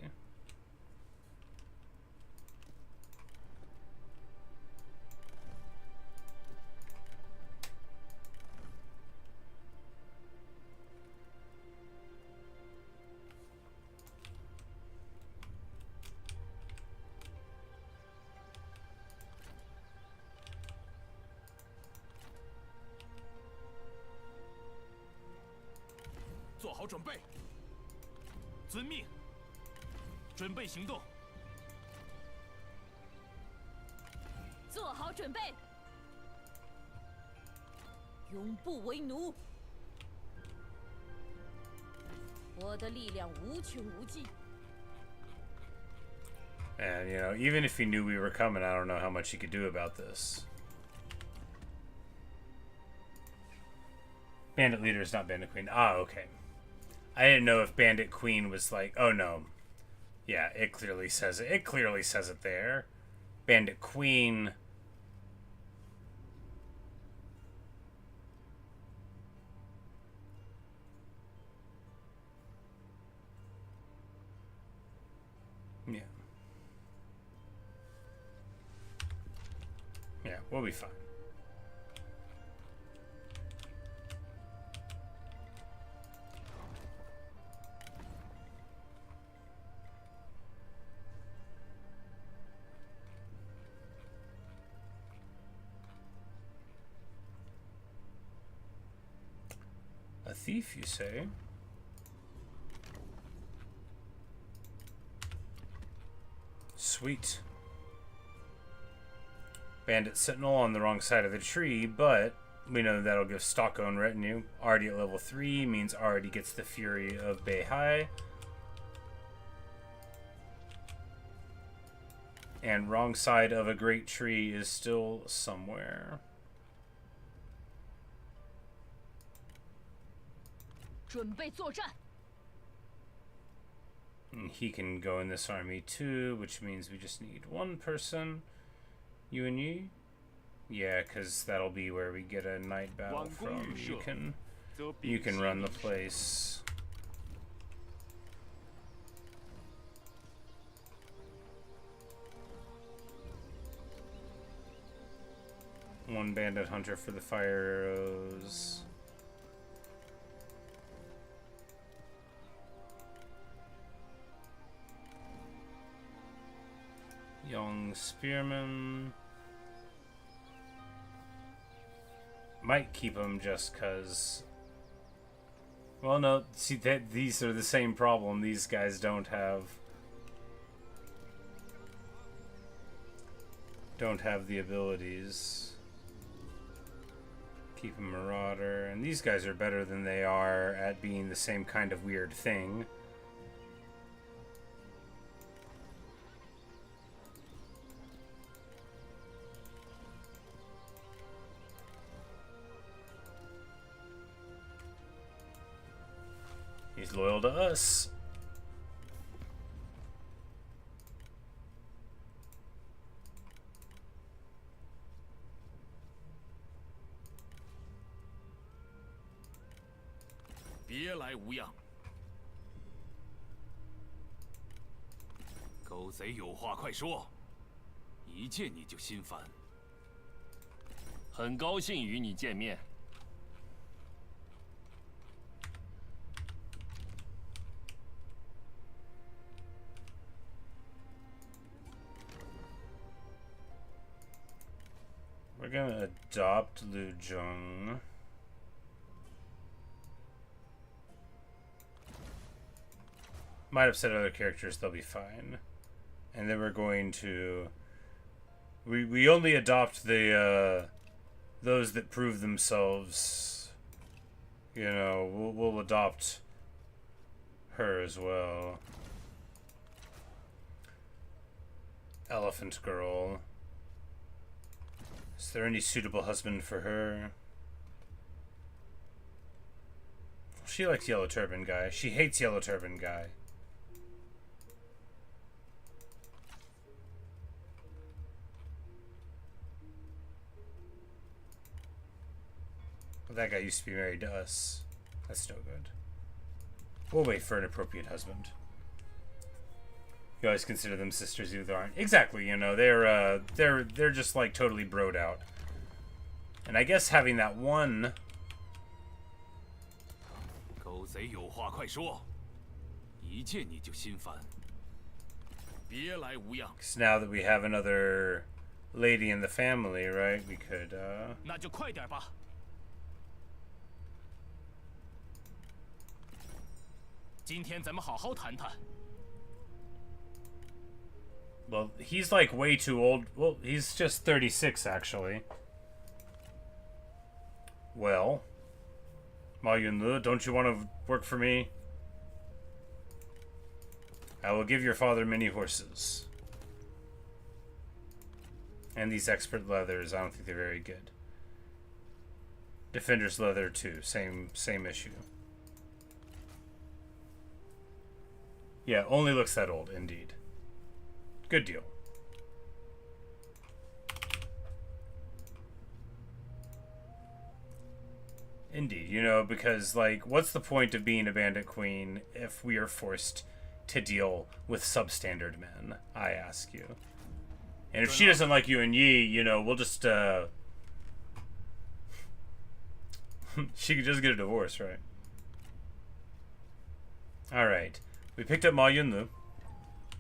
And, you know, even if he knew we were coming, I don't know how much he could do about this. Bandit leader is not Bandit Queen. Ah, okay. I didn't know if Bandit Queen was like... Oh, no. Yeah, it clearly says it. It clearly says it there. Bandit Queen... Yeah. Yeah, we'll be fine. A thief, you say? Sweet. Bandit Sentinel on the wrong side of the tree, but we know that'll give Stockholm retinue. Already at level 3 means already gets the Fury of Beihai. And wrong side of a great tree is still somewhere. 准备作战。 And he can go in this army too, which means we just need one person. Yuan Yi? Yeah, because that'll be where we get a night battle from. You can run the place. One bandit hunter for the fire arrows. Young spearman. Might keep him just cause. Well, no. See, these are the same problem. These guys don't have the abilities. Keep a marauder, and these guys are better than they are at being the same kind of weird thing. He's loyal to us.别来无恙。狗贼有话快说，一见你就心烦。很高兴与你见面。 We're gonna adopt Lu Zheng. Might upset other characters, they'll be fine. And then we're going to... We only adopt the, those that prove themselves. You know, we'll adopt her as well. Elephant Girl. Is there any suitable husband for her? She likes Yellow Turban Guy. She hates Yellow Turban Guy. But that guy used to be married to us. That's no good. We'll wait for an appropriate husband. You always consider them sisters even though they aren't. Exactly, you know, they're just like totally broed out. And I guess having that one. 狗贼有话快说，一见你就心烦。别来无恙。 'Cause now that we have another lady in the family, right? We could 那就快点吧。今天咱们好好谈谈。 Well, he's like way too old. Well, he's just 36 actually. Well, Ma Yunlu, don't you want to work for me? I will give your father many horses. And these expert leathers, I don't think they're very good. Defender's leather too, same issue. Yeah, only looks that old, indeed. Good deal. Indeed, you know, because, like, what's the point of being a Bandit Queen if we are forced to deal with substandard men, I ask you. And if she doesn't like Yuan Yi, you know, we'll just, she could just get a divorce, right? Alright. We picked up Ma Yunlu.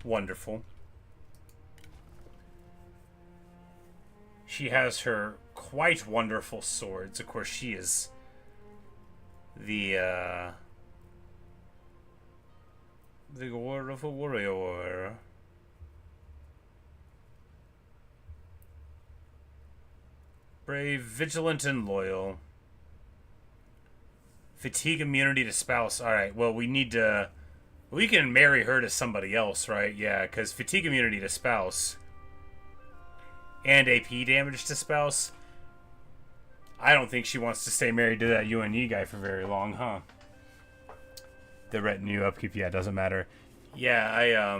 Wonderful. She has her quite wonderful swords. Of course, she is the wonderful warrior. Brave, vigilant, and loyal. Fatigue immunity to spouse. Alright, well, we need to... We can marry her to somebody else, right? Yeah, because fatigue immunity to spouse... and AP damage to spouse. I don't think she wants to stay married to that Yuan Yi guy for very long, huh? The retinue upkeep, yeah, doesn't matter. Yeah,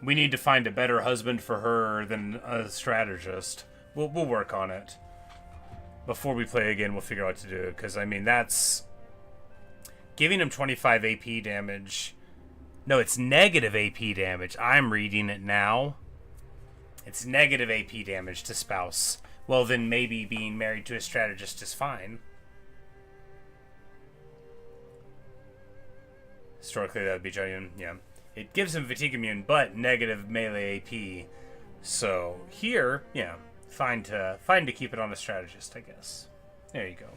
we need to find a better husband for her than a strategist. We'll work on it. Before we play again, we'll figure out what to do. Because, I mean, that's... Giving him 25 AP damage... No, it's negative AP damage. I'm reading it now. It's negative AP damage to spouse. Well, then maybe being married to a strategist is fine. Historically, that would be Jiang. Yeah. It gives him fatigue immune, but negative melee AP. So here, yeah, fine to keep it on a strategist, I guess. There you go.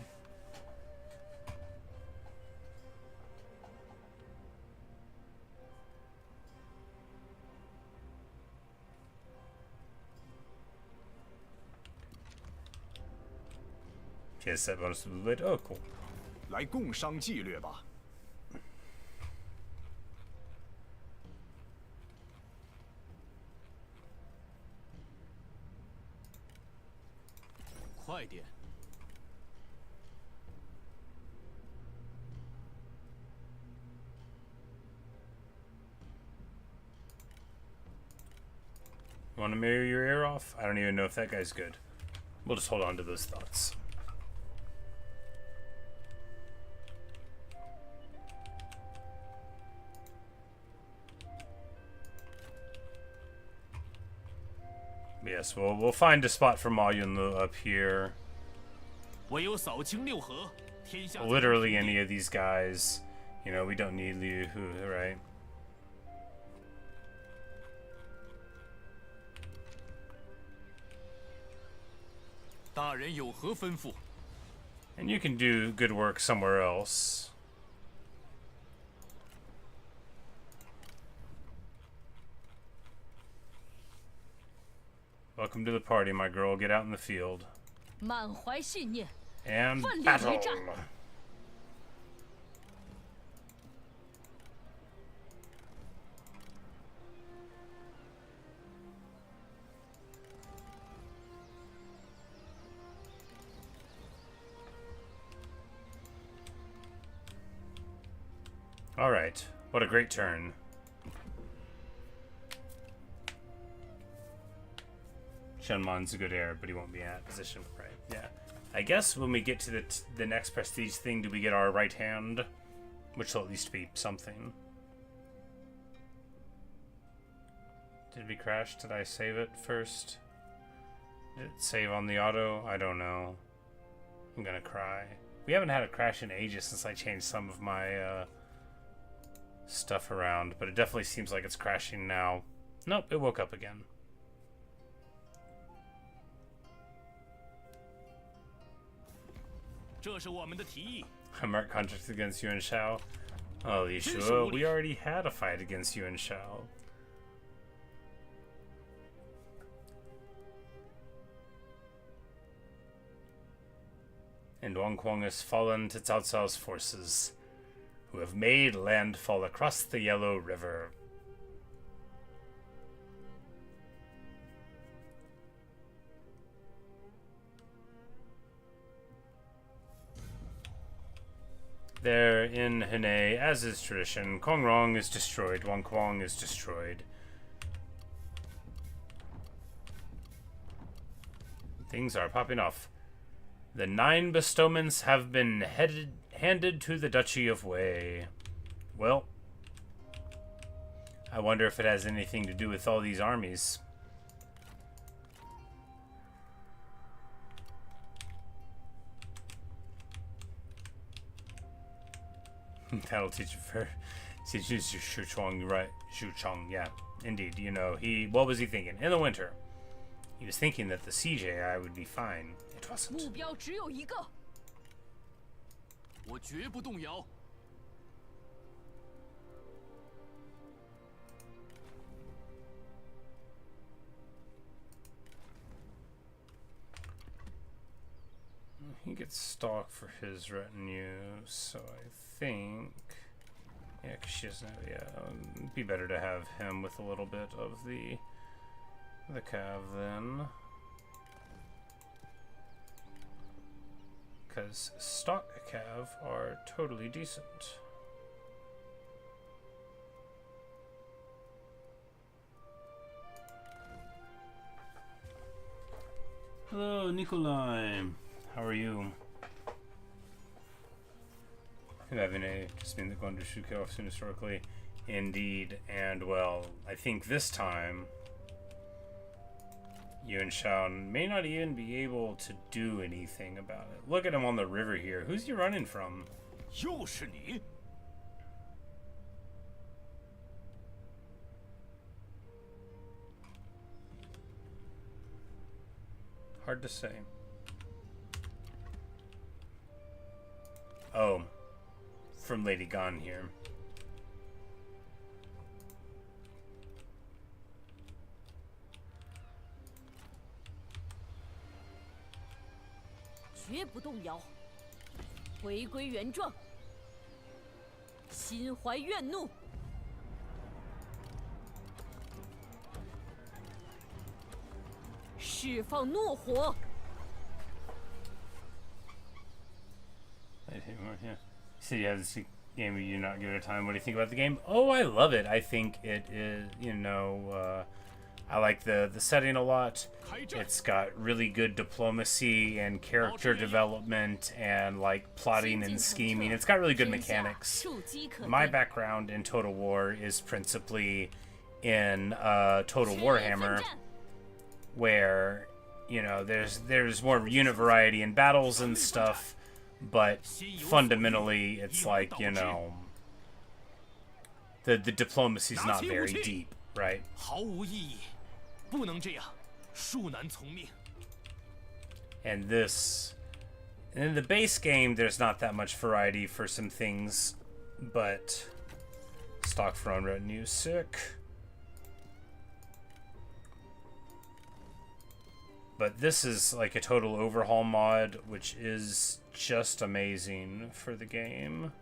He has set bonus to blue blade. Oh, cool. 来共商计略吧。快点！ Want to marry your ear off? I don't even know if that guy's good. We'll just hold on to those thoughts. Yes, we'll find a spot for Ma Yunlu up here. 唯有扫清六合，天下 Literally any of these guys. You know, we don't need Liu Hu, right? 大人有何吩咐？ And you can do good work somewhere else. Welcome to the party, my girl. Get out in the field. 满怀信念， And 奋力 battle! 为战。 Alright. What a great turn. Shenmon's a good heir, but he won't be at position. Right, yeah. I guess when we get to the next prestige thing, do we get our right hand? Which will at least be something. Did we crash? Did I save it first? Did it save on the auto? I don't know. I'm gonna cry. We haven't had a crash in ages since I changed some of my stuff around, but it definitely seems like it's crashing now. Nope, it woke up again. I marked contracts against Yuan Shao. Oh, Li Shu, we already had a fight against Yuan Shao. And Wang Kuang has fallen to Cao Cao's forces, who have made landfall across the Yellow River. There in Henei, as is tradition, Kongrong is destroyed, Wang Kuang is destroyed. Things are popping off. The 9 bestowments have been handed to the Duchy of Wei. Well, I wonder if it has anything to do with all these armies. That'll teach you for Shu Chuang, right? Shu Chong, yeah, indeed. You know, what was he thinking? In the winter, he was thinking that the CJI would be fine. It wasn't. 目标只有一个。我绝不动摇。 He gets stock for his retinue, so I think... Yeah, because she doesn't have... Yeah, it'd be better to have him with a little bit of the cav then. Because stock cav are totally decent. Hello, Nikolai. How are you? Having a just mean that going to Shu off soon historically. Indeed, and well, I think this time Yuan Shao may not even be able to do anything about it. Look at him on the river here. Who's he running from? 又是你！ Hard to say. Oh, from Lady Gan here. 绝不动摇，回归原状，心怀怨怒，释放怒火。 So you have this game where you not give it a time. What do you think about the game? Oh, I love it. I think it is, you know, I like the setting a lot. It's got really good diplomacy and character development and like plotting and scheming. It's got really good mechanics. My background in Total War is principally in Total Warhammer, where, you know, there's more unit variety in battles and stuff. But fundamentally, it's like, you know, the diplomacy's not very deep, right? 毫无意义，不能这样，恕难从命。 And this, in the base game, there's not that much variety for some things, but stock for own retinue, sick. But this is like a total overhaul mod, which is just amazing for the game.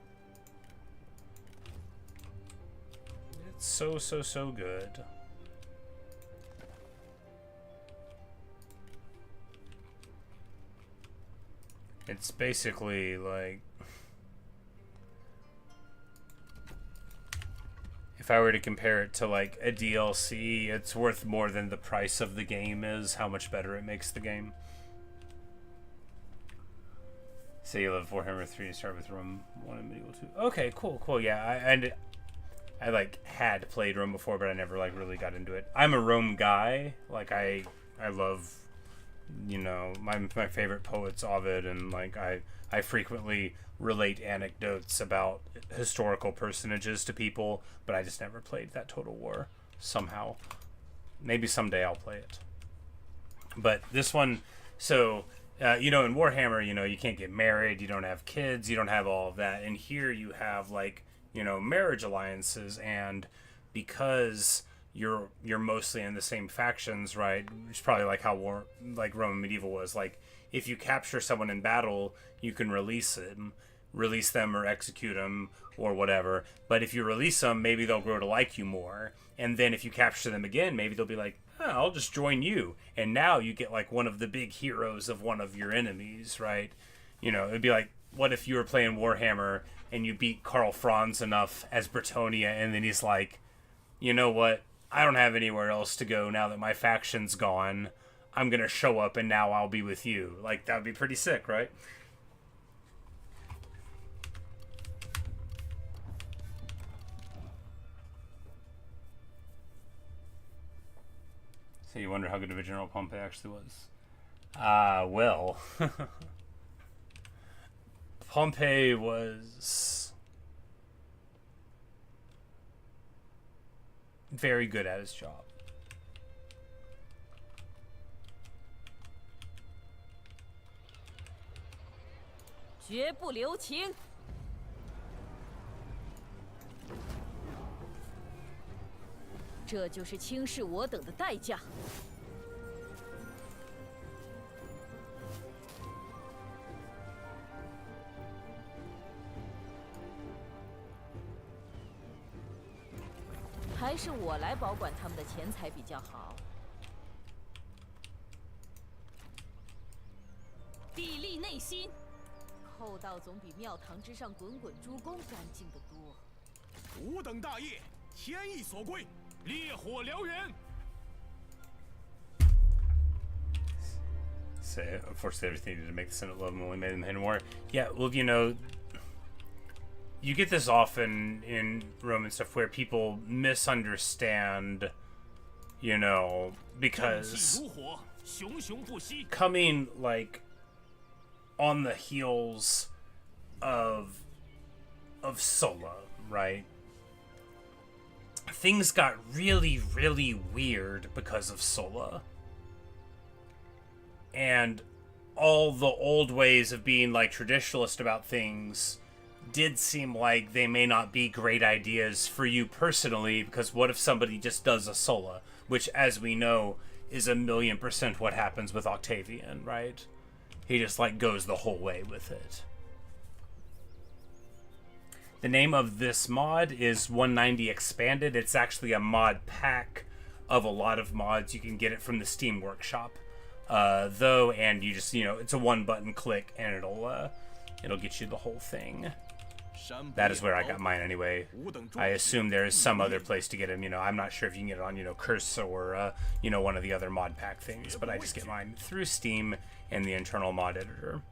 It's so good. It's basically like, if I were to compare it to like a DLC, it's worth more than the price of the game is, how much better it makes the game. Say you love Warhammer 3, start with Rome 1 and Medieval 2. Okay, cool, yeah. I like had played Rome before, but I never like really got into it. I'm a Rome guy. Like I love, you know, my favorite poet's Ovid, and like I frequently relate anecdotes about historical personages to people, but I just never played that Total War somehow. Maybe someday I'll play it. But this one, so you know, in Warhammer, you know, you can't get married, you don't have kids, you don't have all of that. And here you have like, you know, marriage alliances, and because you're mostly in the same factions, right? It's probably like how Roman medieval was. Like, if you capture someone in battle, you can release them or execute them or whatever. But if you release them, maybe they'll grow to like you more. And then if you capture them again, maybe they'll be like, oh, I'll just join you. And now you get like one of the big heroes of one of your enemies, right? You know, it'd be like, what if you were playing Warhammer and you beat Karl Franz enough as Bretonnia, and then he's like, you know what? I don't have anywhere else to go now that my faction's gone. I'm going to show up and now I'll be with you. Like, that would be pretty sick, right? So you wonder how good of a General Pompey actually was. Well, Pompey was very good at his job. "绝不留情。 这就是轻视我等的代价。还是我来保管他们的钱财比较好。砥砺内心，厚道总比庙堂之上滚滚诸公干净得多。吾等大业，天意所归。 烈火燎原。Say, unfortunately, everything needed to make the Senate level only made them hidden more. Yeah, well, you know, you get this often in Roman stuff where people misunderstand, you know, 正气 because 如火，熊熊不息。 coming like on the heels of Sulla, right? Things got really, really weird because of Sulla. And all the old ways of being like traditionalist about things did seem like they may not be great ideas for you personally, because what if somebody just does a Sulla, which, as we know, is 1,000,000% what happens with Octavian, right? He just like goes the whole way with it. The name of this mod is 190 Expanded. It's actually a mod pack of a lot of mods. You can get it from the Steam Workshop, though, and you just, you know, it's a one-button click, and it'll get you the whole thing. That is where I got mine anyway. I assume there is some other place to get them. You know, I'm not sure if you can get it on, you know, Curse or, you know, one of the other mod pack things, but I just get mine through Steam and the internal mod editor.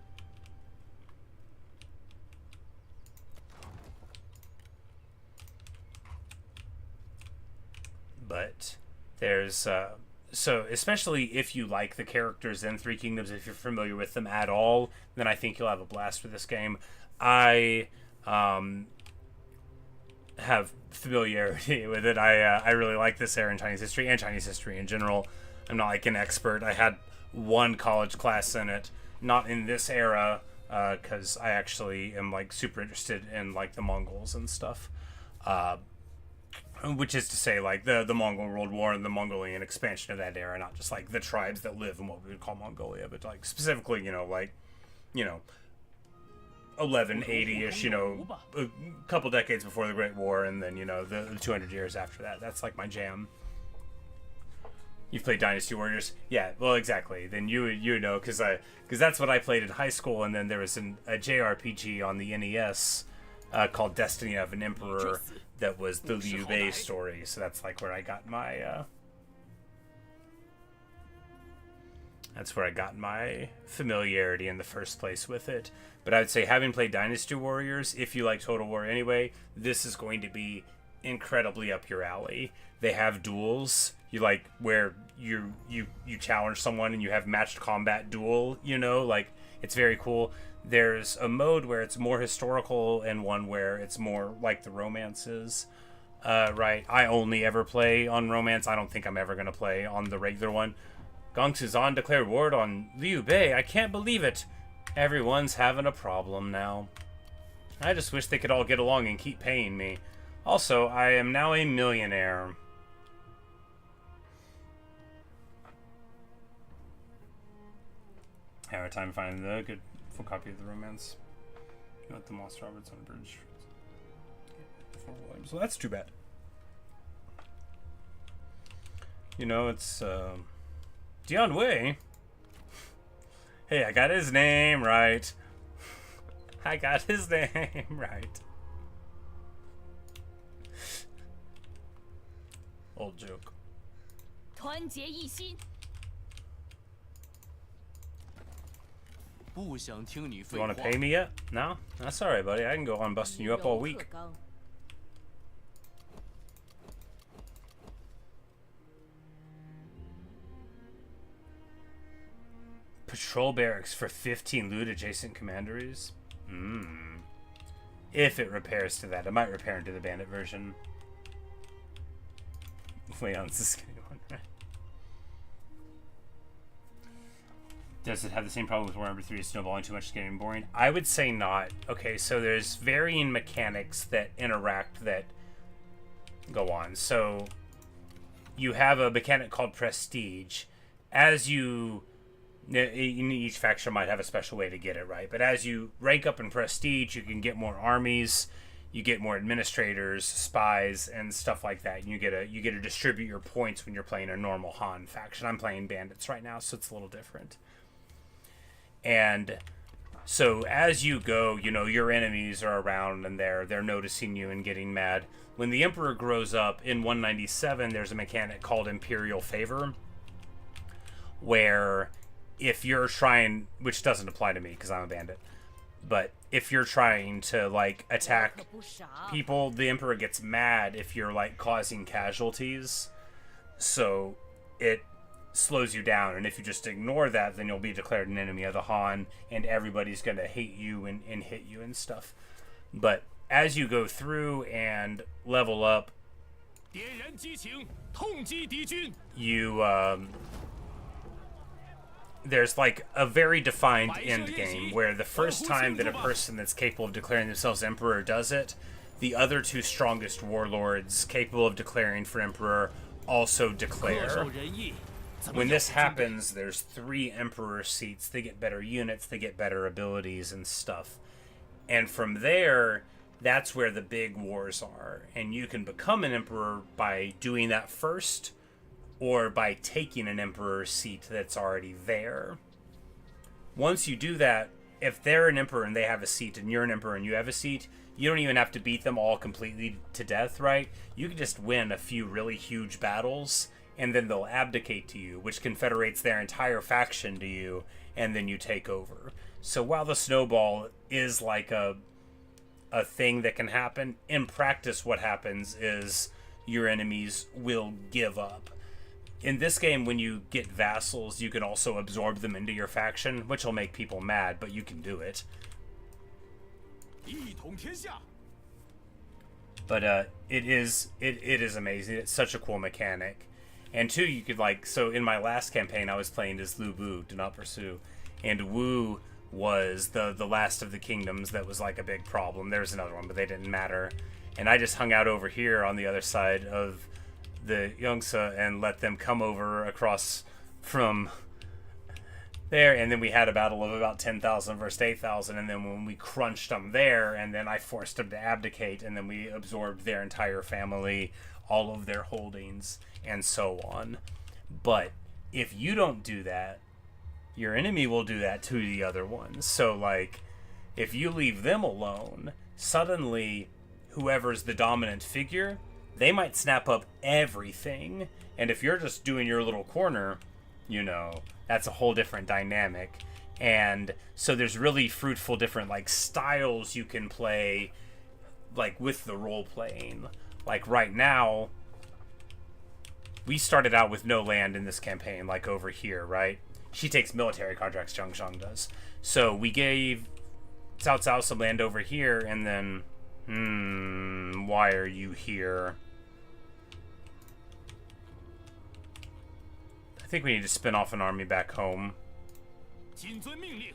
But there's, so especially if you like the characters in Three Kingdoms, if you're familiar with them at all, then I think you'll have a blast with this game. I have familiarity with it. I really like this era in Chinese history and Chinese history in general. I'm not like an expert. I had one college class in it, not in this era, because I actually am like super interested in like the Mongols and stuff. Which is to say, like the Mongol World War and the Mongolian expansion of that era, not just like the tribes that live in what we would call Mongolia, but like specifically, you know, like, you know, 1180-ish, you know, a couple decades before the Great War, and then, you know, the 200 years after that. That's like my jam. You've played Dynasty Warriors? Yeah, well, exactly. Then you know, because that's what I played in high school, and then there was a JRPG on the NES called Destiny of an Emperor that was the Liu Bei story. So that's like where I got my that's where I got my familiarity in the first place with it. But I would say, having played Dynasty Warriors, if you like Total War anyway, this is going to be incredibly up your alley. They have duels, you like where you challenge someone and you have matched combat duel, you know, like it's very cool. There's a mode where it's more historical and one where it's more like the romances. Right, I only ever play on romance. I don't think I'm ever going to play on the regular one. Gong Suzan declared war on Liu Bei. I can't believe it. Everyone's having a problem now. I just wish they could all get along and keep paying me. Also, I am now a millionaire. I have a time finding the good full copy of the romance. Not the Moss Roberts on Bridge. 4 volumes. Well, that's too bad. You know, it's Dion Wei. Hey, I got his name right. I got his name right. Old joke. 团结一心， 不想听你 You 废 want 话 to。pay me yet? No? That's alright, buddy. I can go on busting you up all 勇 week. 克刚 Patrol barracks for 15 loot adjacent commanderies? If it repairs to that. It might repair into the bandit version. Wait on this one, right? Does it have the same problem with Warhammer 3 snowballing too much, getting boring? I would say not. Okay, so there's varying mechanics that interact that go on. So you have a mechanic called Prestige. As you... each faction might have a special way to get it, right? But as you rank up in Prestige, you can get more armies, you get more administrators, spies, and stuff like that. And you get to distribute your points when you're playing a normal Han faction. I'm playing bandits right now, so it's a little different. And so as you go, you know, your enemies are around and they're noticing you and getting mad. When the Emperor grows up in 197, there's a mechanic called Imperial Favor, where if you're trying, which doesn't apply to me because I'm a bandit, but if you're trying to like attack 不傻。 people, the emperor gets mad if you're like causing casualties, so it slows you down, and if you just ignore that, then you'll be declared an enemy of the Han, and everybody's gonna hate you and hit you and stuff. But as you go through and level up, 点燃激情，痛击敌军。 you there's like a very defined end game where the first time that a person that's capable of declaring themselves emperor does it, the other two strongest warlords capable of declaring for emperor also 恪 declare. 守仁义。怎么 When 样 this 军队 happens, there's 3 emperor seats. They get better units, they get better abilities and stuff. And from there, that's where the big wars are. And you can become an emperor by doing that first, or by taking an emperor's seat that's already there. Once you do that, if they're an emperor and they have a seat, and you're an emperor and you have a seat, you don't even have to beat them all completely to death, right? You can just win a few really huge battles, and then they'll abdicate to you, which confederates their entire faction to you, and then you take over. So while the snowball is like a thing that can happen, in practice what happens is your enemies will give up. In this game, when you get vassals, you can also absorb them into your faction, which will make people mad, but you can do it. 一统天下。 But it is amazing. It's such a cool mechanic. And two, you could like, so in my last campaign, I was playing as Lu Bu, Do Not Pursue, and Wu was the last of the kingdoms that was like a big problem. There's another one, but they didn't matter. And I just hung out over here on the other side of the Yongsa and let them come over across from there, and then we had a battle of about 10,000 versus 8,000, and then when we crunched them there, and then I forced them to abdicate, and then we absorbed their entire family, all of their holdings, and so on. But if you don't do that, your enemy will do that to the other ones. So like, if you leave them alone, suddenly whoever's the dominant figure, they might snap up everything. And if you're just doing your little corner, you know, that's a whole different dynamic. And so there's really fruitful different like styles you can play like with the role playing. Like right now, we started out with no land in this campaign, like over here, right? She takes military contracts, Zheng does. So we gave Cao Cao some land over here, and then, why are you here? I think we need to spin off an army back home. 谨遵命令。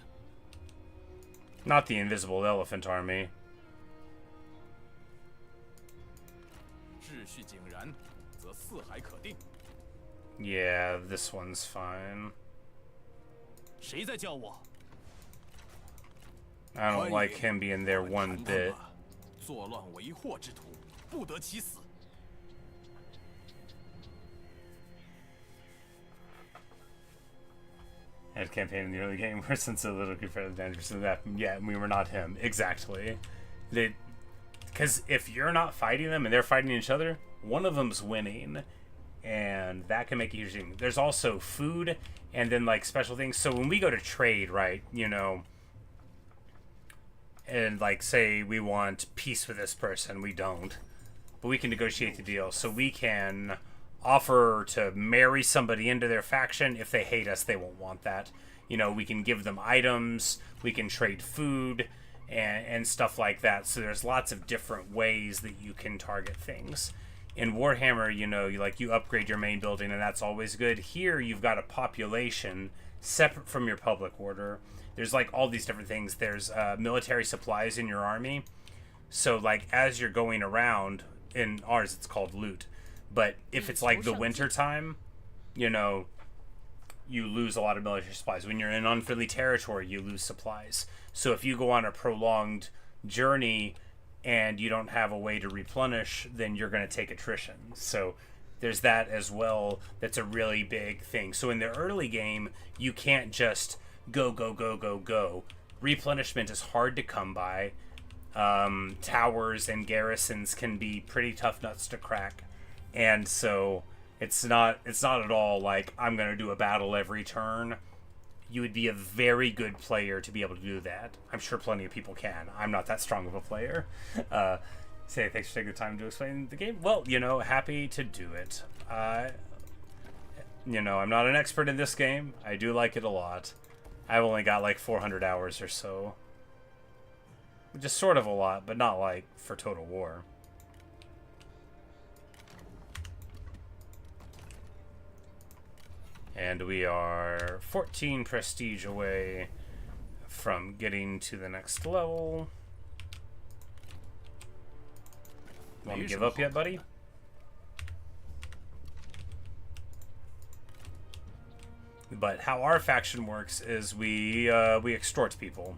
Not the invisible elephant army. 秩序井然，则四海可定。 Yeah, this one's fine. 谁在叫我？ I don't like him being there one bit. 作乱为祸之徒，不得其死。 Had campaign in the early game where since a little confederate advantage so that yeah, we were not him. Exactly. Because if you're not fighting them and they're fighting each other, one of them's winning. And that can make a huge thing. There's also food and then like special things. So when we go to trade, right, you know, and like say we want peace with this person, we don't. But we can negotiate the deal. So we can offer to marry somebody into their faction. If they hate us, they won't want that. You know, we can give them items, we can trade food and stuff like that. So there's lots of different ways that you can target things. In Warhammer, you know, you upgrade your main building, and that's always good. Here you've got a population separate from your public order. There's like all these different things. There's military supplies in your army. So like as you're going around, in ours it's called loot. But if it's like the winter time, you know, you lose a lot of military supplies. When you're in unfriendly territory, you lose supplies. So if you go on a prolonged journey and you don't have a way to replenish, then you're going to take attrition. So there's that as well. That's a really big thing. So in the early game, you can't just go. Replenishment is hard to come by. Towers and garrisons can be pretty tough nuts to crack. And so it's not at all like I'm going to do a battle every turn. you would be a very good player to be able to do that. I'm sure plenty of people can. I'm not that strong of a player. Say thanks for taking the time to explain the game. Well, you know, happy to do it. You know, I'm not an expert in this game. I do like it a lot. I've only got like 400 hours or so. Which is sort of a lot, but not like for Total War. And we are 14 prestige away from getting to the next level. Want to give up yet, buddy? But how our faction works is we extort people.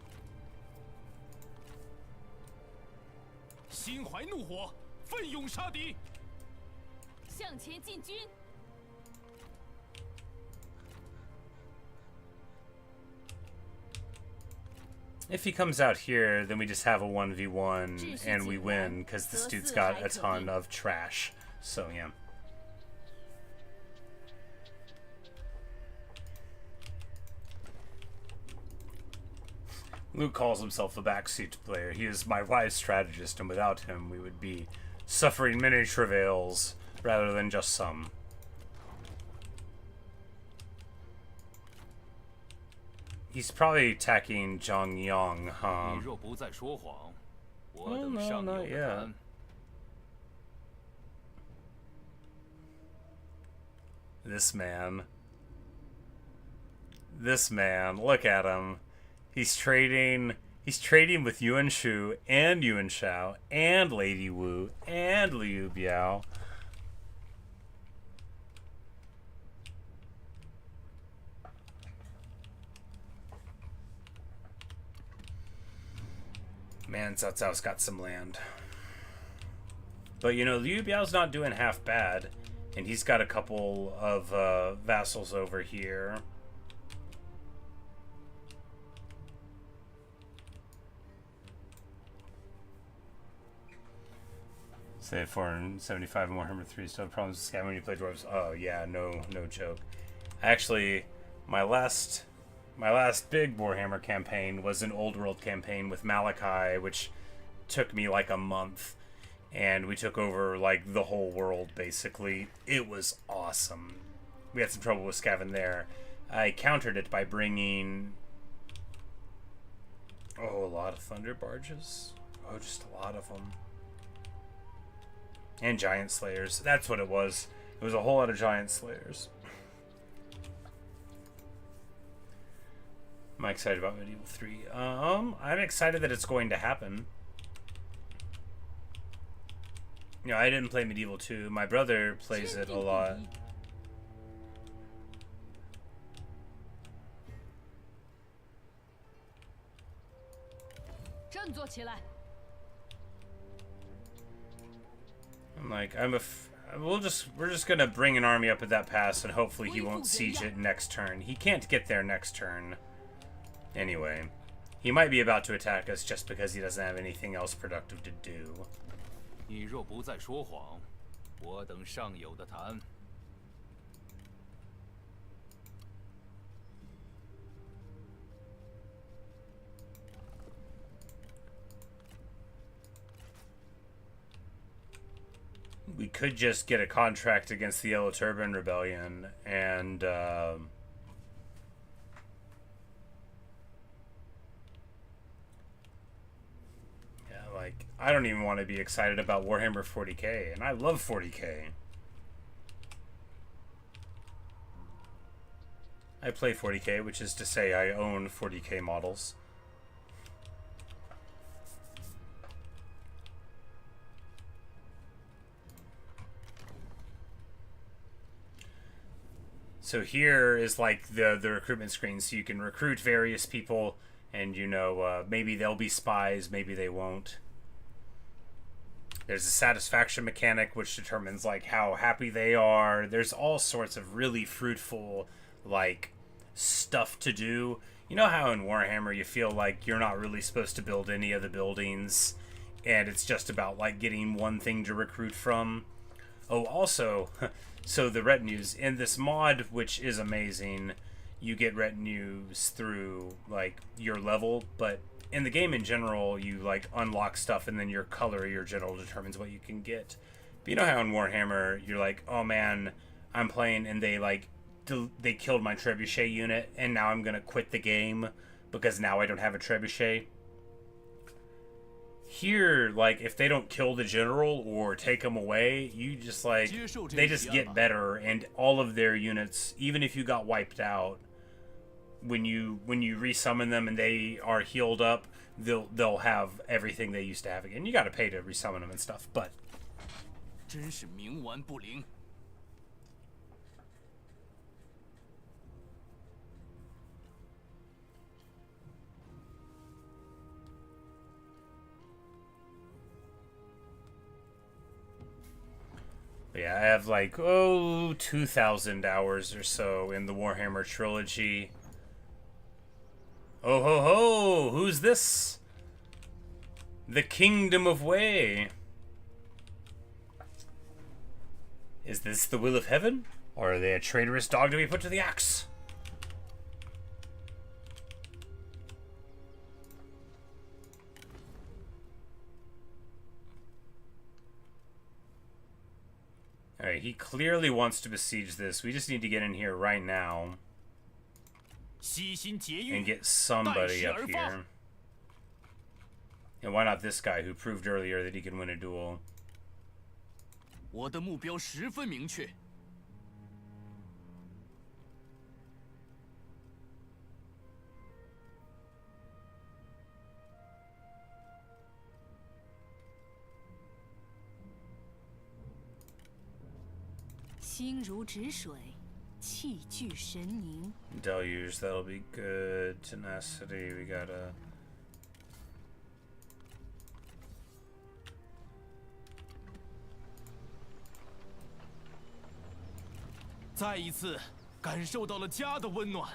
心怀怒火，奋勇杀敌。向前进军。 If he comes out here, then we just have a 1v1 and we win because this dude's got a ton of trash. So yeah. Luke calls himself a backseat player. He is my wise strategist, and without him, we would be suffering many travails rather than just some. He's probably attacking Zheng, huh? 你若不再说谎，我 Oh, 等 no, 上 not 有的 yet. 谈。 This man, look at him. He's trading with Yuan Shu and Yuan Shao and Lady Wu and Liu Biao. Man, Cao Cao's got some land. But, you know, Liu Biao's not doing half bad. And he's got a couple of vassals over here. Say 475 and Warhammer 3 still have problems with scamming when you play dwarves. Oh yeah, no joke. Actually, my last big Warhammer campaign was an Old World campaign with Malachi, which took me like a month, and we took over like the whole world basically. It was awesome. We had some trouble with Scaven there. I countered it by bringing a lot of Thunder Barges. Oh, just a lot of them. And Giant Slayers. That's what it was. It was a whole lot of Giant Slayers. Am I excited about Medieval 3? I'm excited that it's going to happen. You know, I didn't play Medieval 2. My brother plays it a lot. I'm like, we're just gonna bring an army up at that pass, and hopefully he won't siege it next turn. He can't get there next turn. Anyway, he might be about to attack us just because he doesn't have anything else productive to do. 你若不再说谎，我等尚有的谈。 We could just get a contract against the Yellow Turban Rebellion, and yeah, like, I don't even want to be excited about Warhammer 40k, and I love 40k. I play 40k, which is to say I own 40k models. So here is like the recruitment screen, so you can recruit various people, and you know, maybe they'll be spies, maybe they won't. There's a satisfaction mechanic which determines like how happy they are. There's all sorts of really fruitful like stuff to do. You know how in Warhammer you feel like you're not really supposed to build any of the buildings, and it's just about like getting one thing to recruit from. Oh, also, so the retinues in this mod, which is amazing, you get retinues through like your level, but in the game in general, you like unlock stuff and then your color of your general determines what you can get. But you know how in Warhammer you're like, oh man, I'm playing and they killed my trebuchet unit and now I'm gonna quit the game because now I don't have a trebuchet. Here, like, if they don't kill the general or take them away, you just like, they just get better, and all of their units, even if you got wiped out, when you resummon them and they are healed up, they'll have everything they used to have again. You got to pay to resummon them and stuff, but 真是冥顽不灵。 yeah, I have like, 2,000 hours or so in the Warhammer trilogy. Oh ho ho! Who's this? The Kingdom of Wei. Is this the will of heaven? Or are they a traitorous dog to be put to the axe? Alright, he clearly wants to besiege this. We just need to get in here right now. 悉心节 And 欲， get somebody up here. And why not this guy who proved earlier that he can win a duel? 我的目标十分明确。心如止水，气聚神凝。 Deluge, that'll be good. Tenacity, we gotta... 再一次感受到了家的温暖。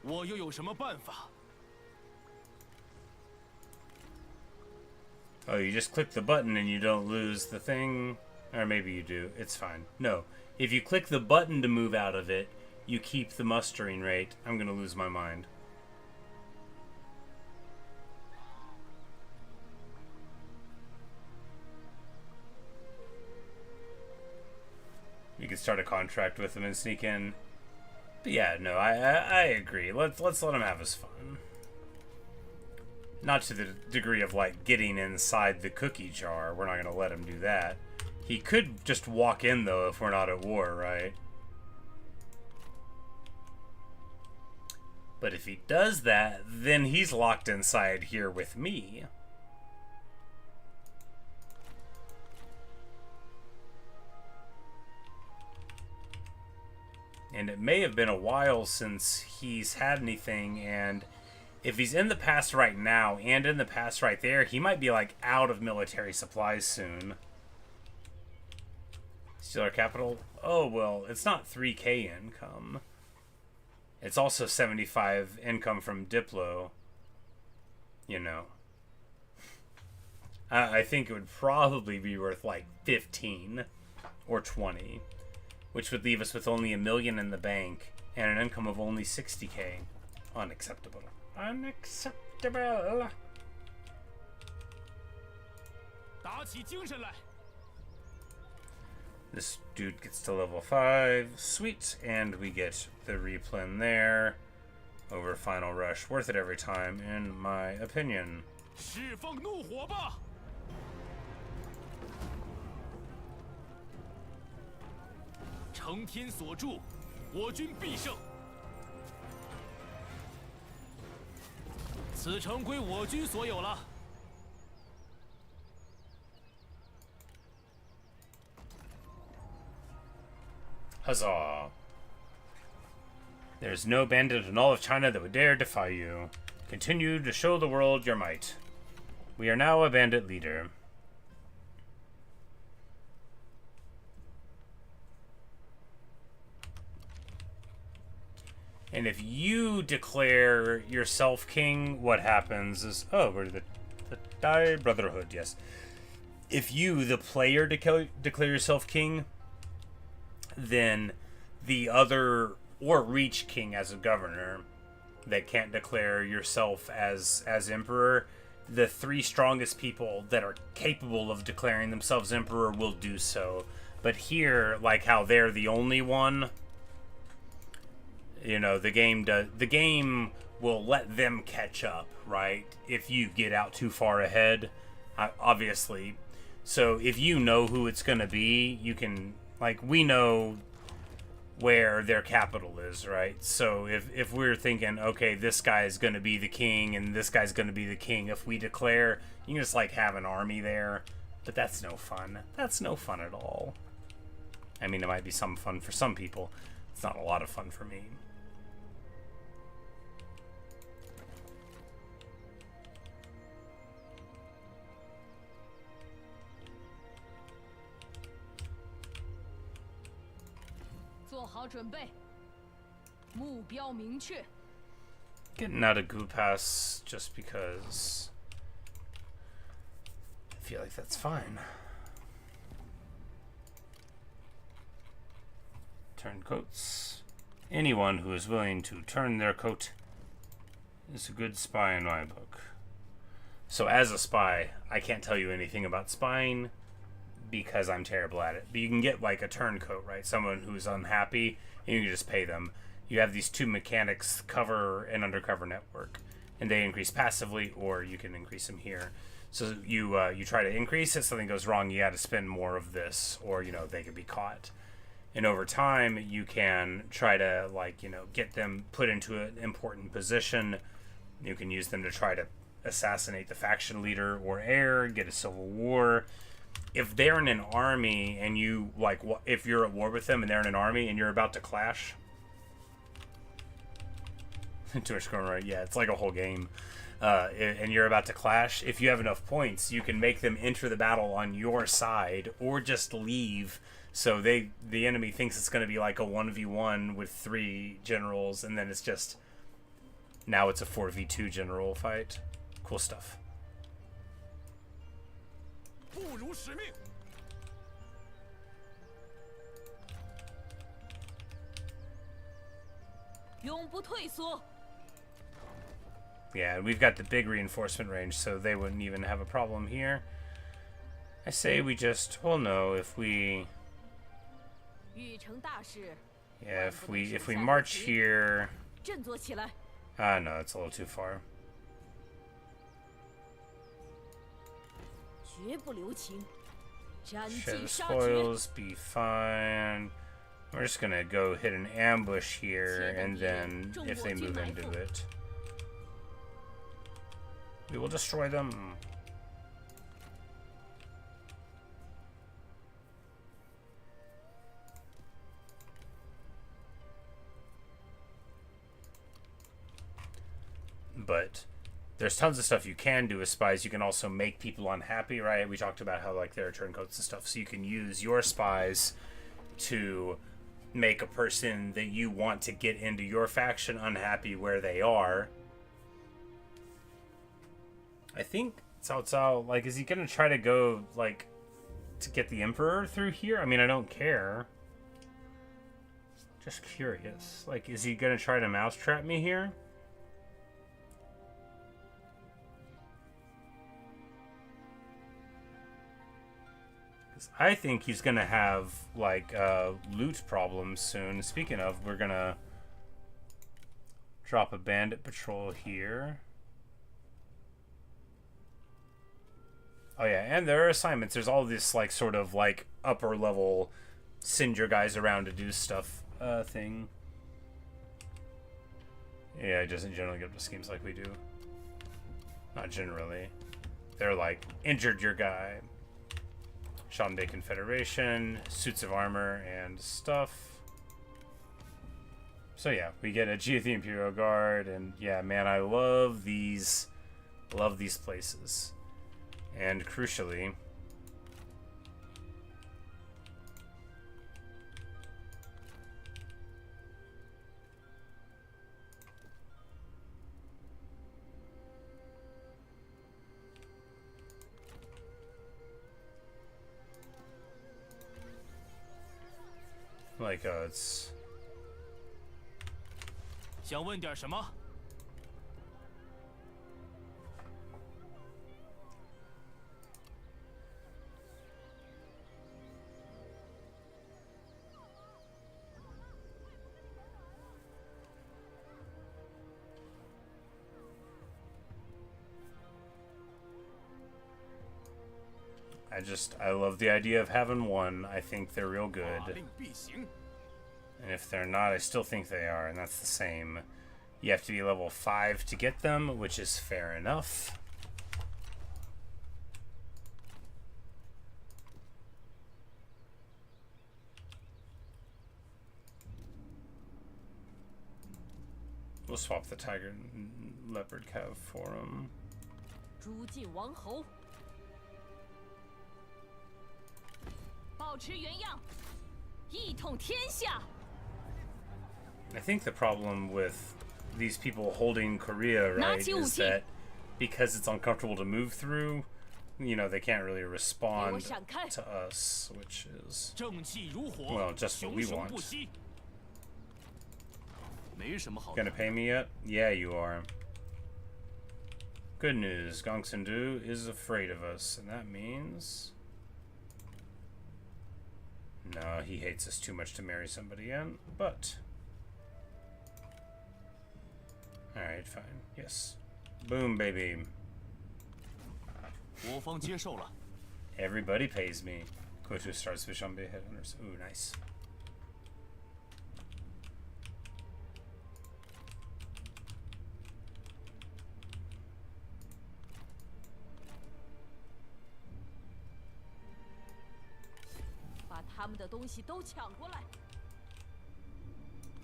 我又有什么办法？ Oh, you just click the button and you don't lose the thing? Or maybe you do. It's fine. No. If you click the button to move out of it, you keep the mustering rate. I'm gonna lose my mind. You can start a contract with them and sneak in. But yeah, no, I agree. Let's let him have his fun. Not to the degree of like getting inside the cookie jar. We're not gonna let him do that. He could just walk in though if we're not at war, right? But if he does that, then he's locked inside here with me. And it may have been a while since he's had anything, and if he's in the past right now and in the past right there, he might be like out of military supplies soon. Steal our capital? Oh, well, it's not 3k income. It's also 75 income from Diplo. You know. I think it would probably be worth like 15 or 20. Which would leave us with only 1 million in the bank and an income of only 60k. Unacceptable. Unacceptable. 打起精神来！ This dude gets to level 5. Sweet. And we get the replen there. Over Final Rush. Worth it every time, in my opinion. 释放怒火吧！ 承天所助，我军必胜。此城归我军所有了。Huzzah. There's no bandit in all of China that would dare defy you. Continue to show the world your might. We are now a bandit leader. And if you declare yourself king, what happens is... Oh, we're the Dai Brotherhood, yes. If you, the player, declare yourself king, then the other... Or reach king as a governor that can't declare yourself as emperor, the 3 strongest people that are capable of declaring themselves emperor will do so. But here, like how they're the only one... You know, the game will let them catch up, right? If you get out too far ahead, obviously. So if you know who it's going to be, you can, like, we know where their capital is, right? So if we're thinking, okay, this guy is going to be the king and this guy's going to be the king, if we declare, you can just, like, have an army there. But that's no fun. That's no fun at all. I mean, it might be some fun for some people. It's not a lot of fun for me. Getting out of Goo Pass just because I feel like that's fine. Turn coats. Anyone who is willing to turn their coat is a good spy in my book. So as a spy, I can't tell you anything about spying because I'm terrible at it. But you can get like a turncoat, right? Someone who's unhappy, and you can just pay them. You have these 2 mechanics, cover and undercover network, and they increase passively, or you can increase them here. So you try to increase it, something goes wrong, you got to spend more of this, or you know they could be caught. And over time, you can try to, like, you know, get them put into an important position. You can use them to try to assassinate the faction leader or heir, get a civil war. If they're in an army and you, like, if you're at war with them and they're in an army and you're about to clash. Twitch going right, yeah, it's like a whole game. And you're about to clash. If you have enough points, you can make them enter the battle on your side or just leave. So the enemy thinks it's going to be like a 1v1 with 3 generals, and then it's just, now it's a 4v2 general fight. Cool stuff. 不辱使命。 永不退缩。 Yeah, we've got the big reinforcement range, so they wouldn't even have a problem here. I say we just, well, no, if we, 玉成大事， yeah, if we march here, 振作起来。 no, it's a little too far. 绝不留情，斩 Share 尽 the 杀绝。 spoils, be fine. We're just gonna go hit an ambush here, and then if they move into it, we will destroy them. But there's tons of stuff you can do as spies. You can also make people unhappy, right? We talked about how, like, there are turncoats and stuff, so you can use your spies to make a person that you want to get into your faction unhappy where they are. I think Cao Cao, like, is he gonna try to go, like, to get the Emperor through here? I mean, I don't care. Just curious. Like, is he gonna try to mousetrap me here? I think he's gonna have, like, loot problems soon. Speaking of, we're gonna drop a bandit patrol here. Oh yeah, and there are assignments. There's all this, like, sort of, like, upper level send your guys around to do stuff thing. Yeah, it doesn't generally get up to schemes like we do. Not generally. They're like, injured your guy. Shandae Confederation, suits of armor and stuff. So yeah, we get a G of the Imperial Guard, and yeah, man, I love these places. And crucially, like it's 想问点什么？ I love the idea of having one. I think they're real good. 法令必行。 And if they're not, I still think they are, and that's the same. You have to be level 5 to get them, which is fair enough. We'll swap the tiger and leopard cav for them. 诛尽王侯，保持原样，一统天下。 I think the problem with these people holding Korea, right, is that because it's uncomfortable to move through, you know, they can't really respond to us, which is, 正气如火， well, just what we 熊熊 want. 不息。没什么好。 Gonna pay me yet? Yeah, you are. Good news, Gongsun-du is afraid of us, and that means... No, he hates us too much to marry somebody in, but... Alright, fine. Yes. Boom, baby. 我方接受了。 Everybody pays me. Go to starts fish on big headhunters. Ooh, nice. "把他们的东西都抢过来，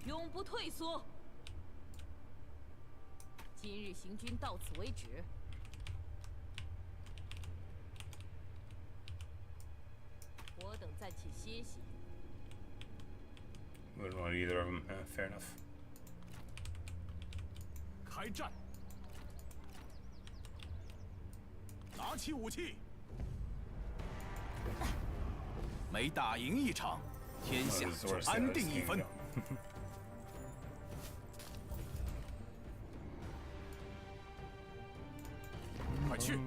永不退缩。今日行军到此为止。我等暂且歇息。 Wouldn't want either of them. Fair enough. 开战！拿起武器！每打赢一场，天下 Well, 就 Zora 安 says 定一 king 分。 go. 快去！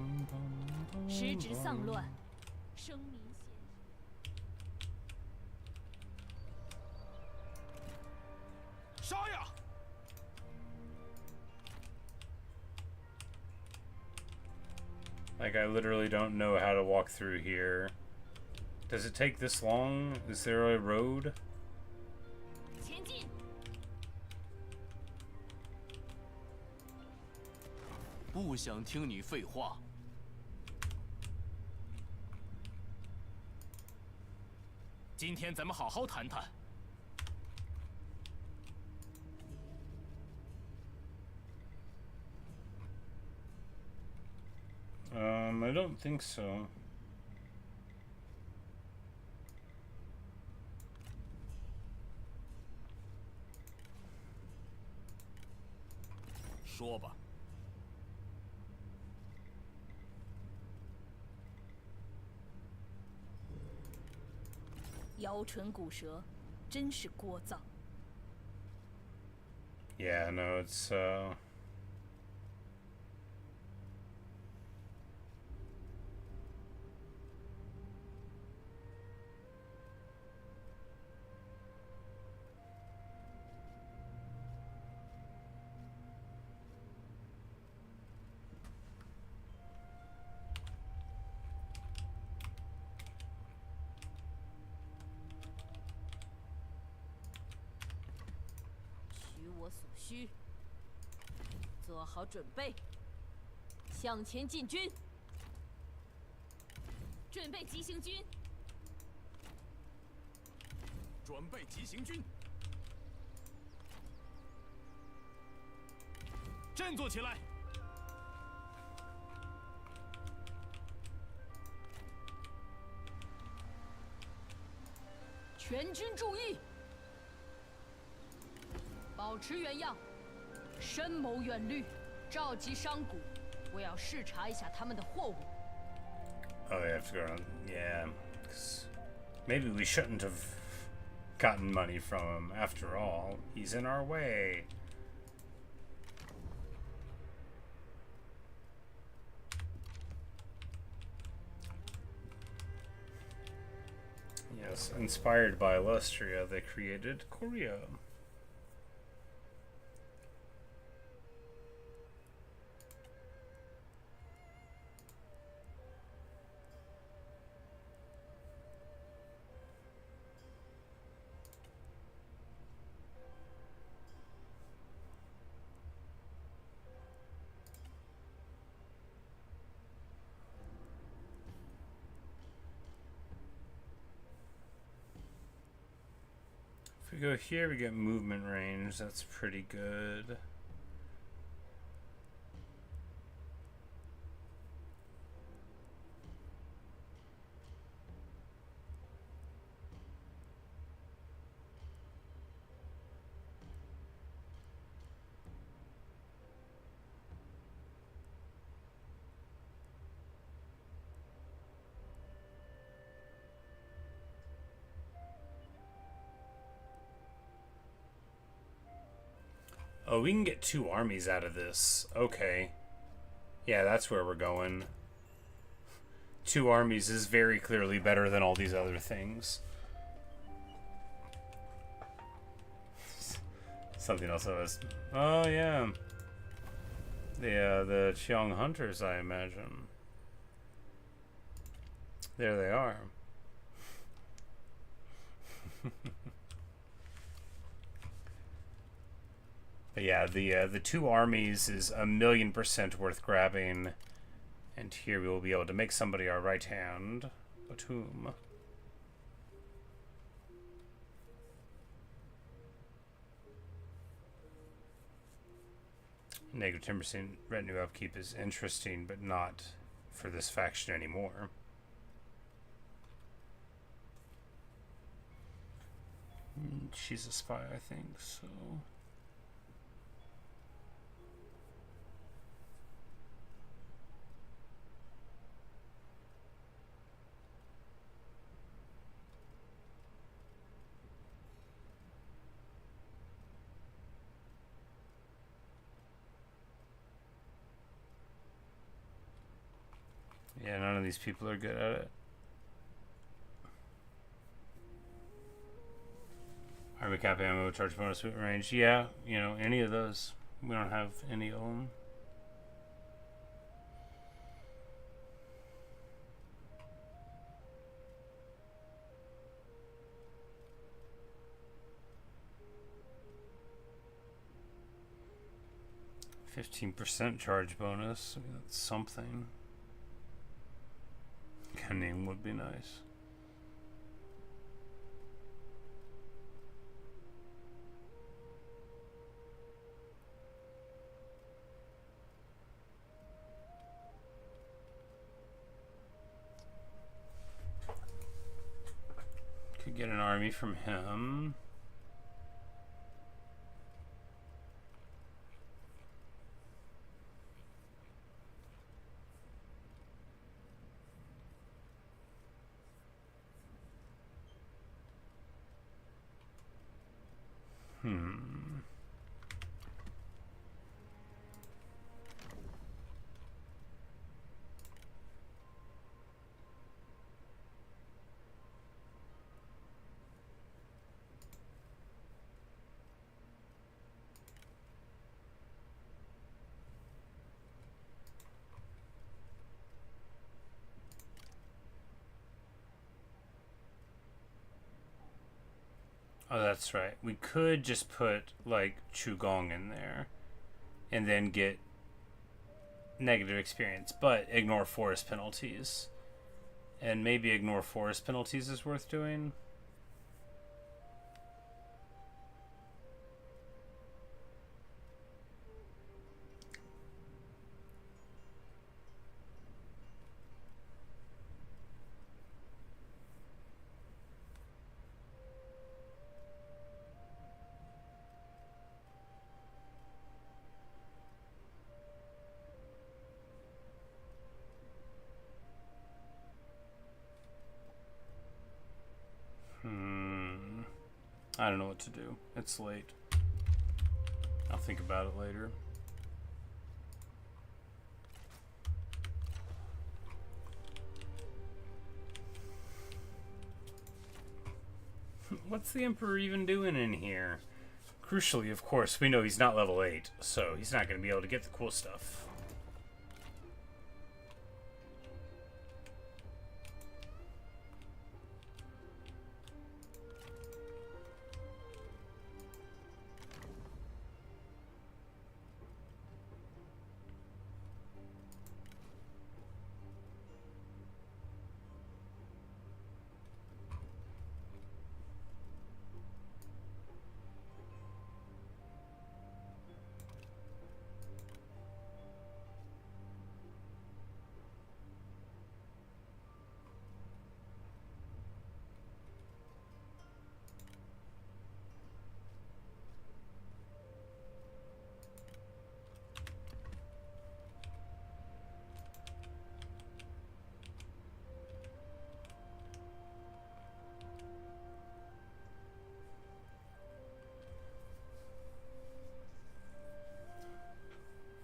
时值丧乱，生民贤。 杀呀！ Like, I literally don't know how to walk through here. Does it take this long? Is there a road? 前进！ 不想听你废话。今天咱们好好谈谈。 I don't think so. 说吧。摇唇鼓舌，真是聒噪。 Yeah, no, it's,做好准备，向前进军。准备急行军。准备急行军。振作起来！全军注意，保持原样，深谋远虑，召集商贾，我要视察一下他们的货物。 Oh, they have to go around. Yeah. 'Cause maybe we shouldn't have gotten money from him. After all, he's in our way. Yes, inspired by Illustria, they created Korea. If we go here, we get movement range. That's pretty good. Oh, we can get 2 armies out of this. Okay. Yeah, that's where we're going. 2 armies is very clearly better than all these other things. Something else I was... Oh, yeah. The Qiong hunters, I imagine. There they are. But yeah, the 2 armies is 1,000,000% worth grabbing, and here we will be able to make somebody our right hand. But whom? Negative 10% retinue upkeep is interesting, but not for this faction anymore. She's a spy, I think, so... Yeah, none of these people are good at it. Army cap ammo, charge bonus movement range. Yeah, you know, any of those. We don't have any of them. %15 charge bonus. I mean, that's something. Name would be nice. Could get an army from him. Oh, that's right. We could just put, like, Chugong in there and then get negative experience, but ignore forest penalties. And maybe ignore forest penalties is worth doing. I don't know what to do. It's late. I'll think about it later. What's the Emperor even doing in here? Crucially, of course, we know he's not level 8, so he's not going to be able to get the cool stuff.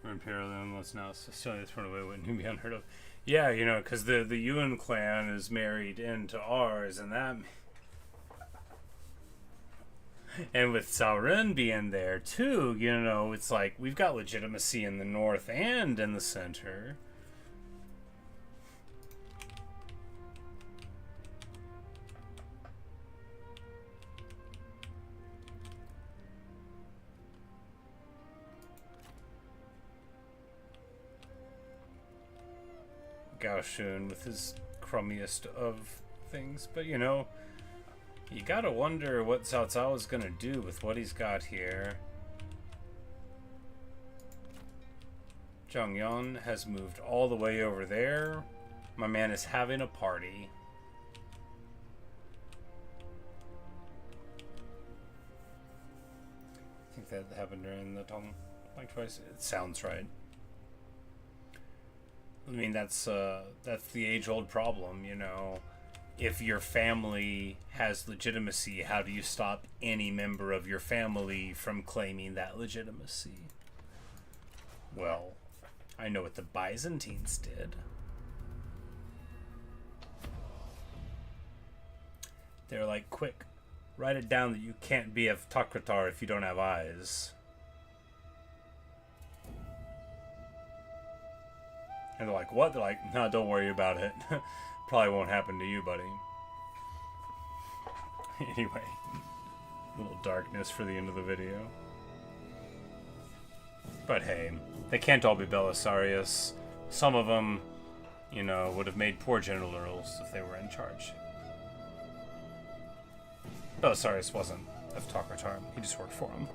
Imperial, let's now selling this away wouldn't be unheard of. Yeah, you know, because the Yuan clan is married into ours, and that, and with Cao Ren being there too, you know, it's like we've got legitimacy in the north and in the center. Gao Shun with his crummiest of things, but you know, you gotta wonder what Cao Cao is gonna do with what he's got here. Zheng Yan has moved all the way over there. My man is having a party. I think that happened during the Tong like twice. It sounds right. I mean, that's the age-old problem, you know. If your family has legitimacy, how do you stop any member of your family from claiming that legitimacy? Well, I know what the Byzantines did. They're like, quick, write it down that you can't be a Tok'ratar if you don't have eyes. And they're like, what? They're like, no, don't worry about it. Probably won't happen to you, buddy. Anyway, a little darkness for the end of the video. But hey, they can't all be Belisarius. Some of them, you know, would have made poor generals if they were in charge. Belisarius wasn't a Tok'ratar. He just worked for him.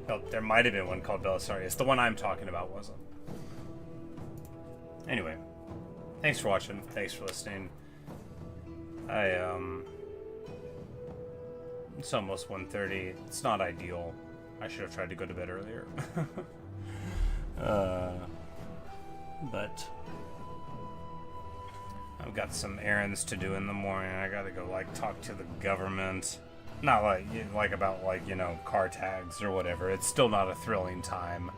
Oh, there might have been one called Belisarius. The one I'm talking about wasn't. Anyway, thanks for watching. Thanks for listening. It's almost 1:30. It's not ideal. I should have tried to go to bed earlier. But I've got some errands to do in the morning. I gotta go, like, talk to the government. Not like about, like, you know, car tags or whatever. It's still not a thrilling time,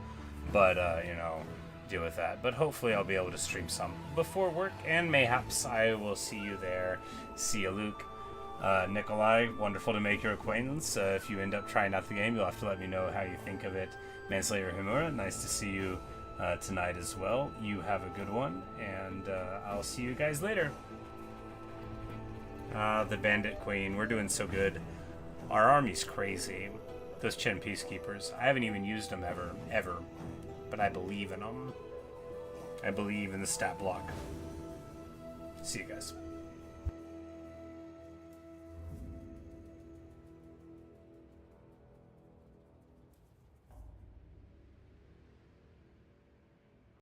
but you know, deal with that. But hopefully I'll be able to stream some before work, and mayhaps I will see you there. See you, Luke. Nikolai, wonderful to make your acquaintance. If you end up trying out the game, you'll have to let me know how you think of it. Manslayer Himura, nice to see you tonight as well. You have a good one, and I'll see you guys later. The Bandit Queen, we're doing so good. Our army's crazy. Those Chen Peacekeepers. I haven't even used them ever. But I believe in them. I believe in the stat block. See you guys.